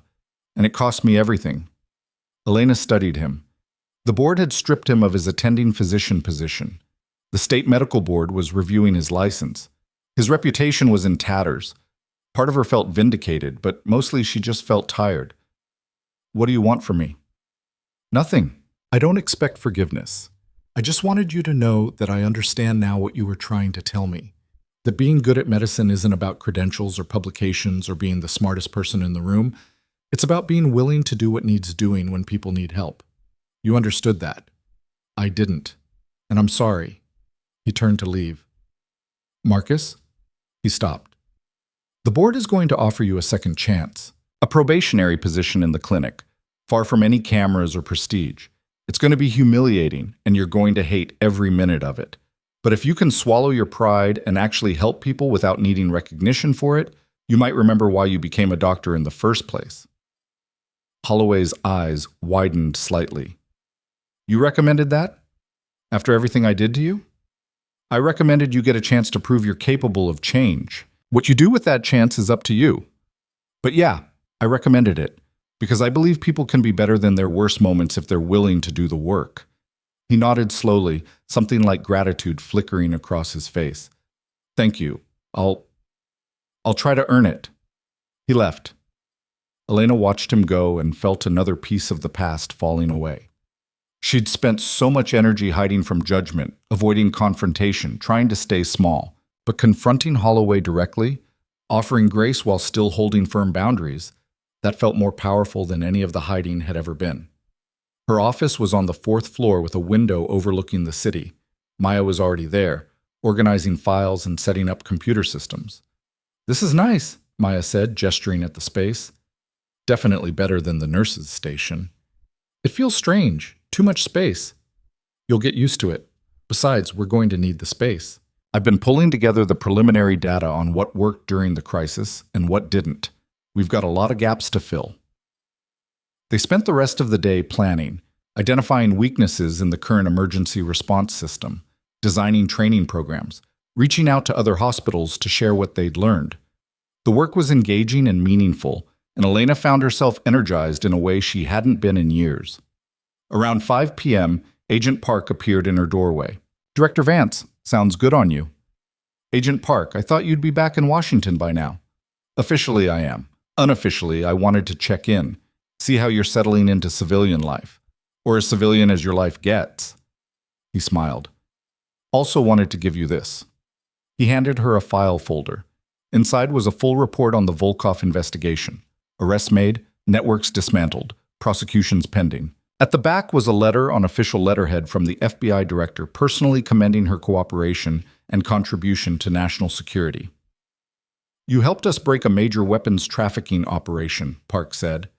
and it cost me everything." Elena studied him. The board had stripped him of his attending physician position. The state medical board was reviewing his license. His reputation was in tatters. Part of her felt vindicated, but mostly she just felt tired. "What do you want from me?" "Nothing. I don't expect forgiveness. I just wanted you to know that I understand now what you were trying to tell me. That being good at medicine isn't about credentials or publications or being the smartest person in the room. It's about being willing to do what needs doing when people need help. You understood that. I didn't. And I'm sorry." He turned to leave. "Marcus?" He stopped. "The board is going to offer you a second chance. A probationary position in the clinic, far from any cameras or prestige. It's going to be humiliating, and you're going to hate every minute of it. But if you can swallow your pride and actually help people without needing recognition for it, you might remember why you became a doctor in the first place." Holloway's eyes widened slightly. "You recommended that?" After everything I did to you? I recommended you get a chance to prove you're capable of change. What you do with that chance is up to you. But yeah, I recommended it, because I believe people can be better than their worst moments if they're willing to do the work. He nodded slowly, something like gratitude flickering across his face. Thank you. I'll try to earn it. He left. Elena watched him go and felt another piece of the past falling away. She'd spent so much energy hiding from judgment, avoiding confrontation, trying to stay small. But confronting Holloway directly, offering grace while still holding firm boundaries, that felt more powerful than any of the hiding had ever been. Her office was on the 4th floor with a window overlooking the city. Maya was already there, organizing files and setting up computer systems. "This is nice," Maya said, gesturing at the space. "Definitely better than the nurse's station. It feels strange, too much space. You'll get used to it. Besides, we're going to need the space. I've been pulling together the preliminary data on what worked during the crisis and what didn't. We've got a lot of gaps to fill." They spent the rest of the day planning, identifying weaknesses in the current emergency response system, designing training programs, reaching out to other hospitals to share what they'd learned. The work was engaging and meaningful, and Elena found herself energized in a way she hadn't been in years. Around 5 p.m., Agent Park appeared in her doorway. "Director Vance, sounds good on you." "Agent Park, I thought you'd be back in Washington by now." "Officially, I am. Unofficially, I wanted to check in, see how you're settling into civilian life, or as civilian as your life gets." He smiled. "Also wanted to give you this." He handed her a file folder. Inside was a full report on the Volkov investigation. Arrests made, networks dismantled, prosecutions pending. At the back was a letter on official letterhead from the FBI director personally commending her cooperation and contribution to national security. "You helped us break a major weapons trafficking operation," Park said.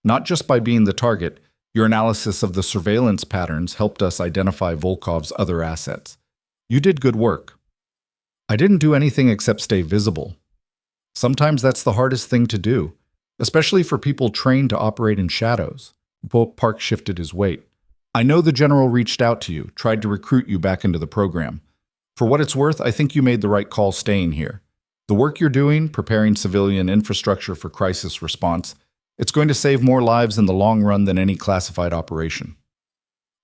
"Not just by being the target, your analysis of the surveillance patterns helped us identify Volkov's other assets. You did good work." "I didn't do anything except stay visible. Sometimes that's the hardest thing to do, especially for people trained to operate in shadows." Park shifted his weight. "I know the general reached out to you, tried to recruit you back into the program. For what it's worth, I think you made the right call staying here. The work you're doing, preparing civilian infrastructure for crisis response, it's going to save more lives in the long run than any classified operation."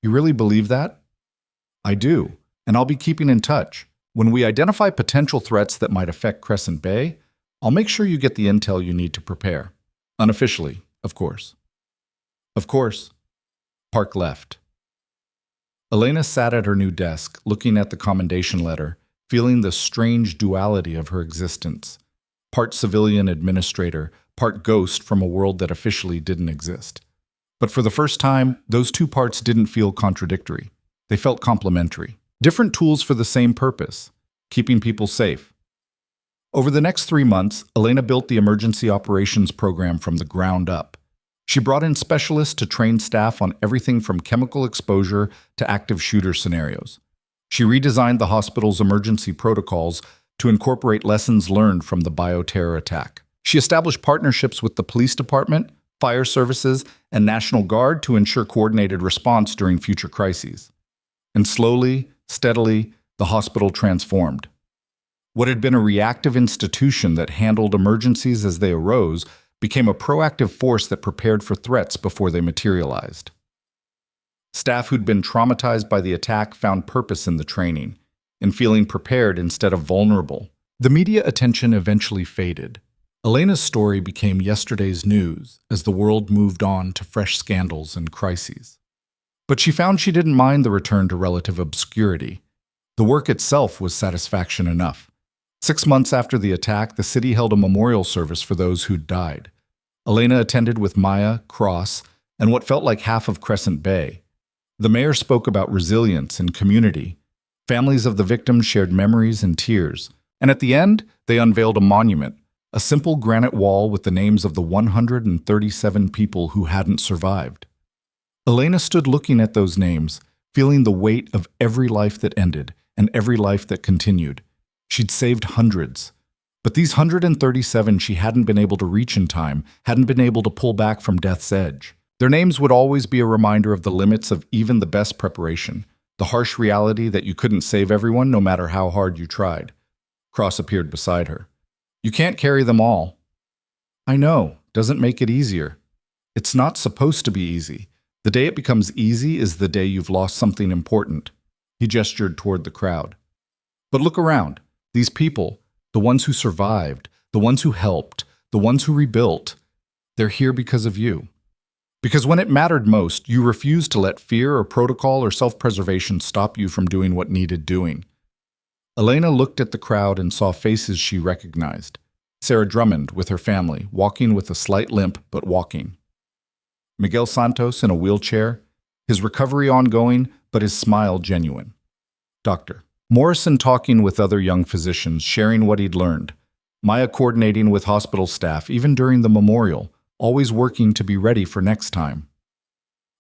"You really believe that?" "I do, and I'll be keeping in touch. When we identify potential threats that might affect Crescent Bay, I'll make sure you get the intel you need to prepare. Unofficially, of course." "Of course." Park left. Elena sat at her new desk, looking at the commendation letter, feeling the strange duality of her existence. Part civilian administrator, part ghost from a world that officially didn't exist. But for the first time, those two parts didn't feel contradictory. They felt complementary. Different tools for the same purpose, keeping people safe. Over the next 3 months, Elena built the emergency operations program from the ground up. She brought in specialists to train staff on everything from chemical exposure to active shooter scenarios. She redesigned the hospital's emergency protocols to incorporate lessons learned from the bioterror attack. She established partnerships with the police department, fire services, and National Guard to ensure coordinated response during future crises. And slowly, steadily, the hospital transformed. What had been a reactive institution that handled emergencies as they arose became a proactive force that prepared for threats before they materialized. Staff who'd been traumatized by the attack found purpose in the training, in feeling prepared instead of vulnerable. The media attention eventually faded. Elena's story became yesterday's news as the world moved on to fresh scandals and crises. But she found she didn't mind the return to relative obscurity. The work itself was satisfaction enough. 6 months after the attack, the city held a memorial service for those who'd died. Elena attended with Maya, Cross, and what felt like half of Crescent Bay. The mayor spoke about resilience and community. Families of the victims shared memories and tears. And at the end, they unveiled a monument, a simple granite wall with the names of the 137 people who hadn't survived. Elena stood looking at those names, feeling the weight of every life that ended and every life that continued. She'd saved hundreds. But these 137 she hadn't been able to reach in time, hadn't been able to pull back from death's edge. Their names would always be a reminder of the limits of even the best preparation, The harsh reality that you couldn't save everyone no matter how hard you tried. Cross appeared beside her. You can't carry them all. I know, doesn't make it easier. It's not supposed to be easy. The day it becomes easy is the day you've lost something important. He gestured toward the crowd. But look around. These people, the ones who survived, the ones who helped, the ones who rebuilt, they're here because of you. Because when it mattered most, you refused to let fear or protocol or self-preservation stop you from doing what needed doing. Elena looked at the crowd and saw faces she recognized. Sarah Drummond with her family, walking with a slight limp, but walking. Miguel Santos in a wheelchair, his recovery ongoing, but his smile genuine. Doctor Morrison talking with other young physicians, sharing what he'd learned. Maya coordinating with hospital staff, even during the memorial, always working to be ready for next time.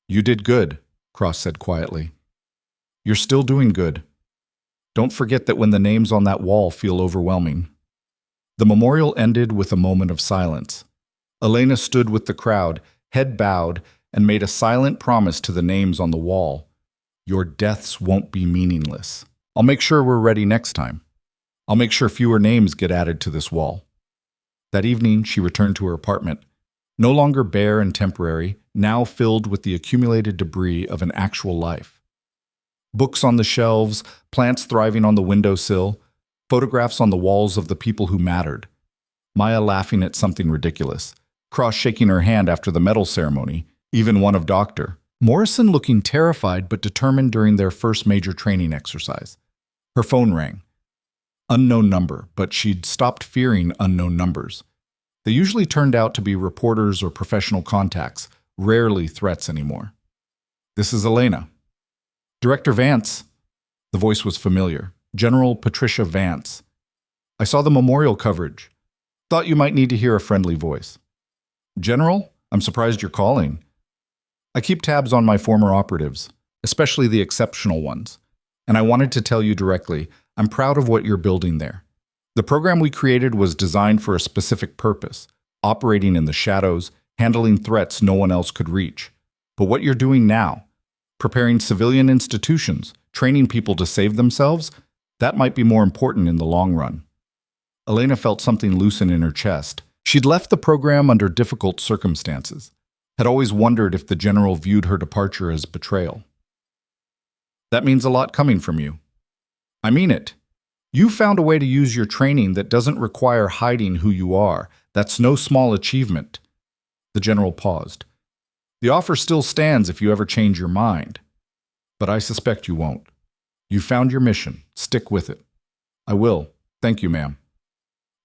You did good, Cross said quietly. You're still doing good. Don't forget that when the names on that wall feel overwhelming. The memorial ended with a moment of silence. Elena stood with the crowd, head bowed, and made a silent promise to the names on the wall. Your deaths won't be meaningless. I'll make sure we're ready next time. I'll make sure fewer names get added to this wall. That evening, she returned to her apartment, no longer bare and temporary, now filled with the accumulated debris of an actual life. Books on the shelves, plants thriving on the windowsill, photographs on the walls of the people who mattered. Maya laughing at something ridiculous, Cross shaking her hand after the medal ceremony, even one of Dr. Morrison looking terrified but determined during their first major training exercise. Her phone rang. Unknown number, but she'd stopped fearing unknown numbers. They usually turned out to be reporters or professional contacts, rarely threats anymore. This is Elena. Director Vance. The voice was familiar. General Patricia Vance. I saw the memorial coverage. Thought you might need to hear a friendly voice. General, I'm surprised you're calling. I keep tabs on my former operatives, especially the exceptional ones. And I wanted to tell you directly, I'm proud of what you're building there. The program we created was designed for a specific purpose, operating in the shadows, handling threats no one else could reach. But what you're doing now, preparing civilian institutions, training people to save themselves, that might be more important in the long run. Elena felt something loosen in her chest. She'd left the program under difficult circumstances, had always wondered if the general viewed her departure as betrayal. That means a lot coming from you. I mean it. You found a way to use your training that doesn't require hiding who you are. That's no small achievement. The general paused. The offer still stands if you ever change your mind. But I suspect you won't. You found your mission. Stick with it. I will. Thank you, ma'am.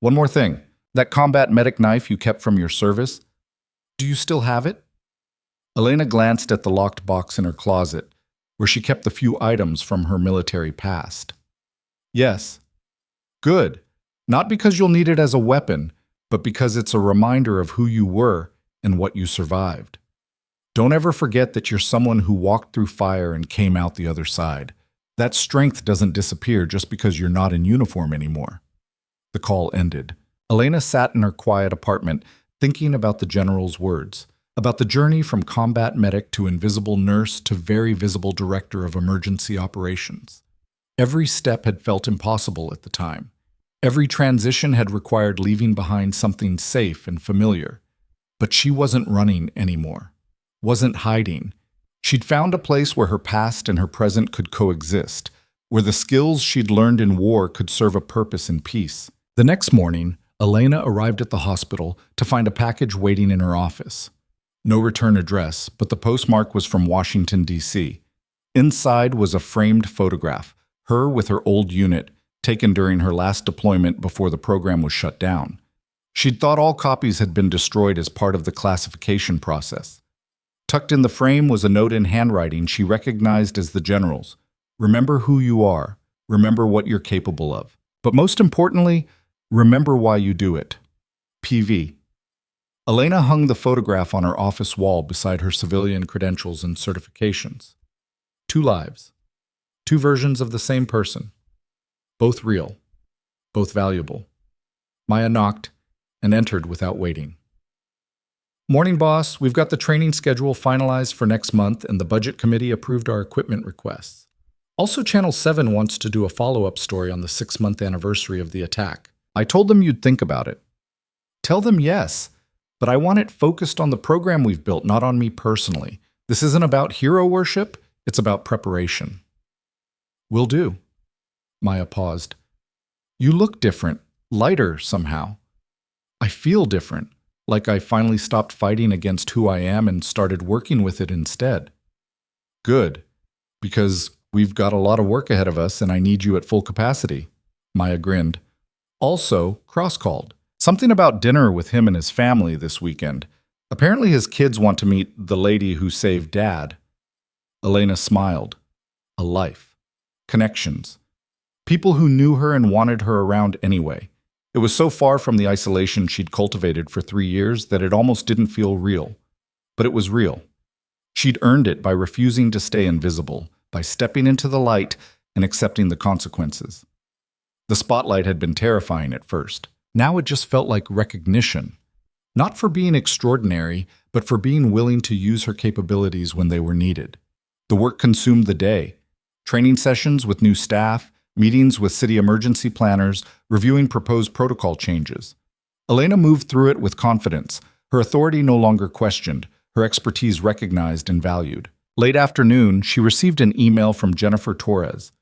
One more thing. That combat medic knife you kept from your service, do you still have it? Elena glanced at the locked box in her closet, where she kept the few items from her military past. Yes. Good. Not because you'll need it as a weapon, but because it's a reminder of who you were and what you survived. Don't ever forget that you're someone who walked through fire and came out the other side. That strength doesn't disappear just because you're not in uniform anymore. The call ended. Elena sat in her quiet apartment, thinking about the general's words, about the journey from combat medic to invisible nurse to very visible director of emergency operations. Every step had felt impossible at the time. Every transition had required leaving behind something safe and familiar. But she wasn't running anymore, wasn't hiding. She'd found a place where her past and her present could coexist, where the skills she'd learned in war could serve a purpose in peace. The next morning, Elena arrived at the hospital to find a package waiting in her office. No return address, but the postmark was from Washington, D.C. Inside was a framed photograph, her with her old unit, taken during her last deployment before the program was shut down. She'd thought all copies had been destroyed as part of the classification process. Tucked in the frame was a note in handwriting she recognized as the general's. Remember who you are. Remember what you're capable of. But most importantly, remember why you do it. PV. Elena hung the photograph on her office wall beside her civilian credentials and certifications. 2 lives. 2 versions of the same person. Both real. Both valuable. Maya knocked and entered without waiting. Morning, boss. We've got the training schedule finalized for next month, and the budget committee approved our equipment requests. Also, Channel 7 wants to do a follow-up story on the 6-month anniversary of the attack. I told them you'd think about it. Tell them yes, but I want it focused on the program we've built, not on me personally. This isn't about hero worship, it's about preparation. Will do. Maya paused. You look different, lighter somehow. I feel different, like I finally stopped fighting against who I am and started working with it instead. Good, because we've got a lot of work ahead of us and I need you at full capacity. Maya grinned. Also, Cross called. Something about dinner with him and his family this weekend. Apparently his kids want to meet the lady who saved Dad. Elena smiled. A life. Connections. People who knew her and wanted her around anyway. It was so far from the isolation she'd cultivated for 3 years that it almost didn't feel real. But it was real. She'd earned it by refusing to stay invisible, by stepping into the light and accepting the consequences. The spotlight had been terrifying at first. Now it just felt like recognition. Not for being extraordinary, but for being willing to use her capabilities when they were needed. The work consumed the day. Training sessions with new staff, meetings with city emergency planners, reviewing proposed protocol changes. Elena moved through it with confidence, her authority no longer questioned, her expertise recognized and valued. Late afternoon, she received an email from Jennifer Torres.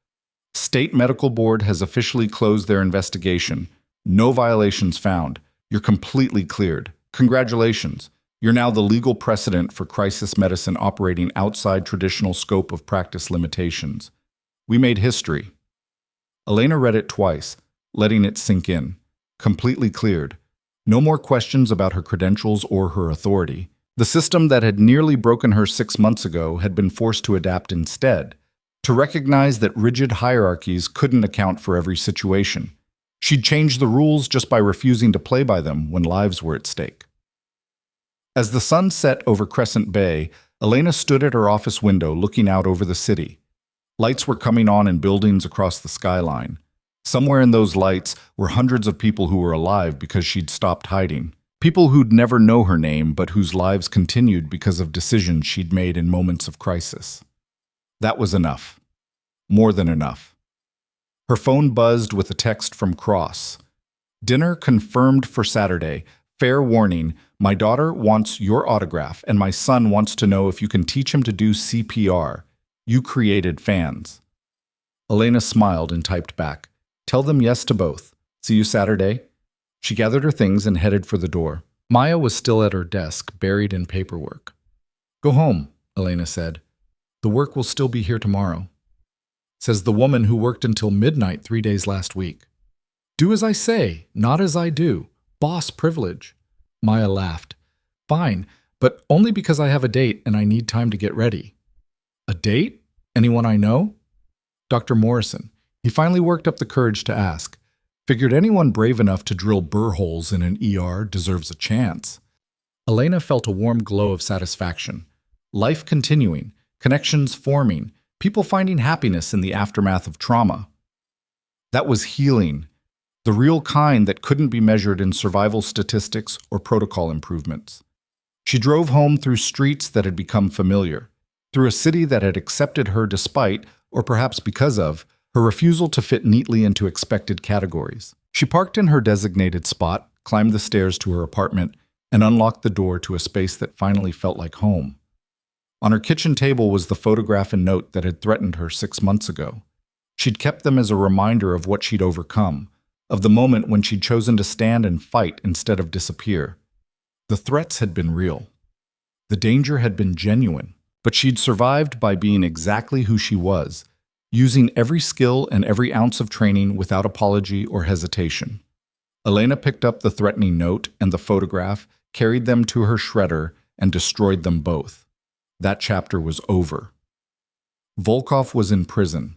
State Medical Board has officially closed their investigation. No violations found. You're completely cleared. Congratulations. You're now the legal precedent for crisis medicine operating outside traditional scope of practice limitations. We made history. Elena read it twice, letting it sink in. Completely cleared. No more questions about her credentials or her authority. The system that had nearly broken her 6 months ago had been forced to adapt instead, to recognize that rigid hierarchies couldn't account for every situation. She'd changed the rules just by refusing to play by them when lives were at stake. As the sun set over Crescent Bay, Elena stood at her office window looking out over the city. Lights were coming on in buildings across the skyline. Somewhere in those lights were hundreds of people who were alive because she'd stopped hiding. People who'd never know her name but whose lives continued because of decisions she'd made in moments of crisis. That was enough. More than enough. Her phone buzzed with a text from Cross. Dinner confirmed for Saturday. Fair warning, my daughter wants your autograph and my son wants to know if you can teach him to do CPR. You created fans. Elena smiled and typed back. Tell them yes to both. See you Saturday. She gathered her things and headed for the door. Maya was still at her desk, buried in paperwork. Go home, Elena said. The work will still be here tomorrow. Says the woman who worked until midnight 3 days last week. Do as I say, not as I do. Boss privilege. Maya laughed. Fine, but only because I have a date and I need time to get ready. A date? Anyone I know? Dr. Morrison. He finally worked up the courage to ask. Figured anyone brave enough to drill burr holes in an ER deserves a chance. Elena felt a warm glow of satisfaction. Life continuing, connections forming, people finding happiness in the aftermath of trauma. That was healing, the real kind that couldn't be measured in survival statistics or protocol improvements. She drove home through streets that had become familiar, through a city that had accepted her despite, or perhaps because of, her refusal to fit neatly into expected categories. She parked in her designated spot, climbed the stairs to her apartment, and unlocked the door to a space that finally felt like home. On her kitchen table was the photograph and note that had threatened her 6 months ago. She'd kept them as a reminder of what she'd overcome, of the moment when she'd chosen to stand and fight instead of disappear. The threats had been real. The danger had been genuine, but she'd survived by being exactly who she was, using every skill and every ounce of training without apology or hesitation. Elena picked up the threatening note and the photograph, carried them to her shredder, and destroyed them both. That chapter was over. Volkov was in prison.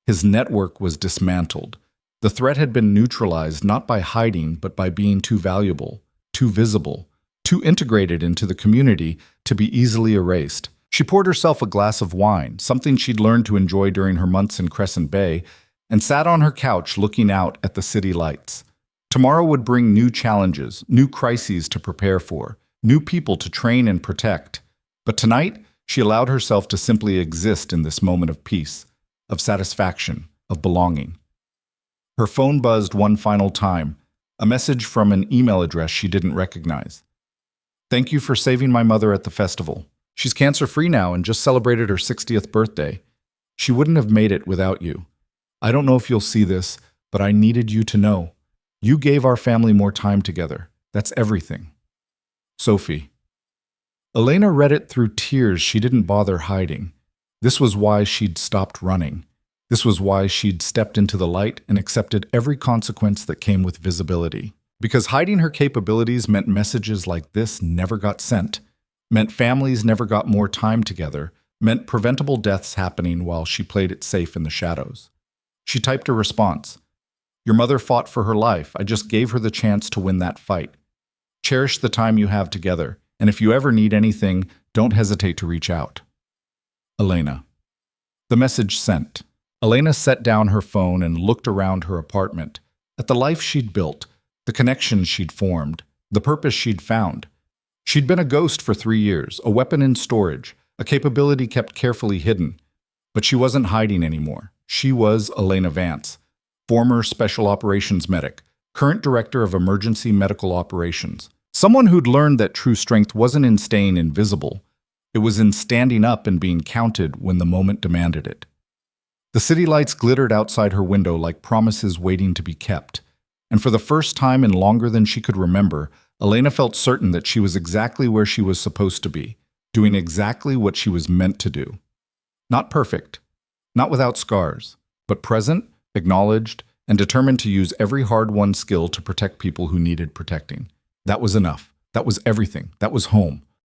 His network was dismantled. The threat had been neutralized not by hiding, but by being too valuable, too visible, too integrated into the community to be easily erased. She poured herself a glass of wine, something she'd learned to enjoy during her months in Crescent Bay, and sat on her couch looking out at the city lights. Tomorrow would bring new challenges, new crises to prepare for, new people to train and protect. But tonight, she allowed herself to simply exist in this moment of peace, of satisfaction, of belonging. Her phone buzzed one final time, a message from an email address she didn't recognize. "Thank you for saving my mother at the festival. She's cancer-free now and just celebrated her 60th birthday. She wouldn't have made it without you. I don't know if you'll see this, but I needed you to know. You gave our family more time together. That's everything. Sophie." Elena read it through tears she didn't bother hiding. This was why she'd stopped running. This was why she'd stepped into the light and accepted every consequence that came with visibility. Because hiding her capabilities meant messages like this never got sent, meant families never got more time together, meant preventable deaths happening while she played it safe in the shadows. She typed a response. "Your mother fought for her life. I just gave her the chance to win that fight. Cherish the time you have together, and if you ever need anything, don't hesitate to reach out. Elena." The message sent. Elena set down her phone and looked around her apartment, at the life she'd built, the connections she'd formed, the purpose she'd found. She'd been a ghost for 3 years, a weapon in storage, a capability kept carefully hidden. But she wasn't hiding anymore. She was Elena Vance, former Special Operations Medic, current Director of Emergency Medical Operations. Someone who'd learned that true strength wasn't in staying invisible. It was in standing up and being counted when the moment demanded it. The city lights glittered outside her window like promises waiting to be kept. And for the first time in longer than she could remember, Elena felt certain that she was exactly where she was supposed to be, doing exactly what she was meant to do. Not perfect, not without scars, but present, acknowledged, and determined to use every hard-won skill to protect people who needed protecting. That was enough. That was everything. That was home.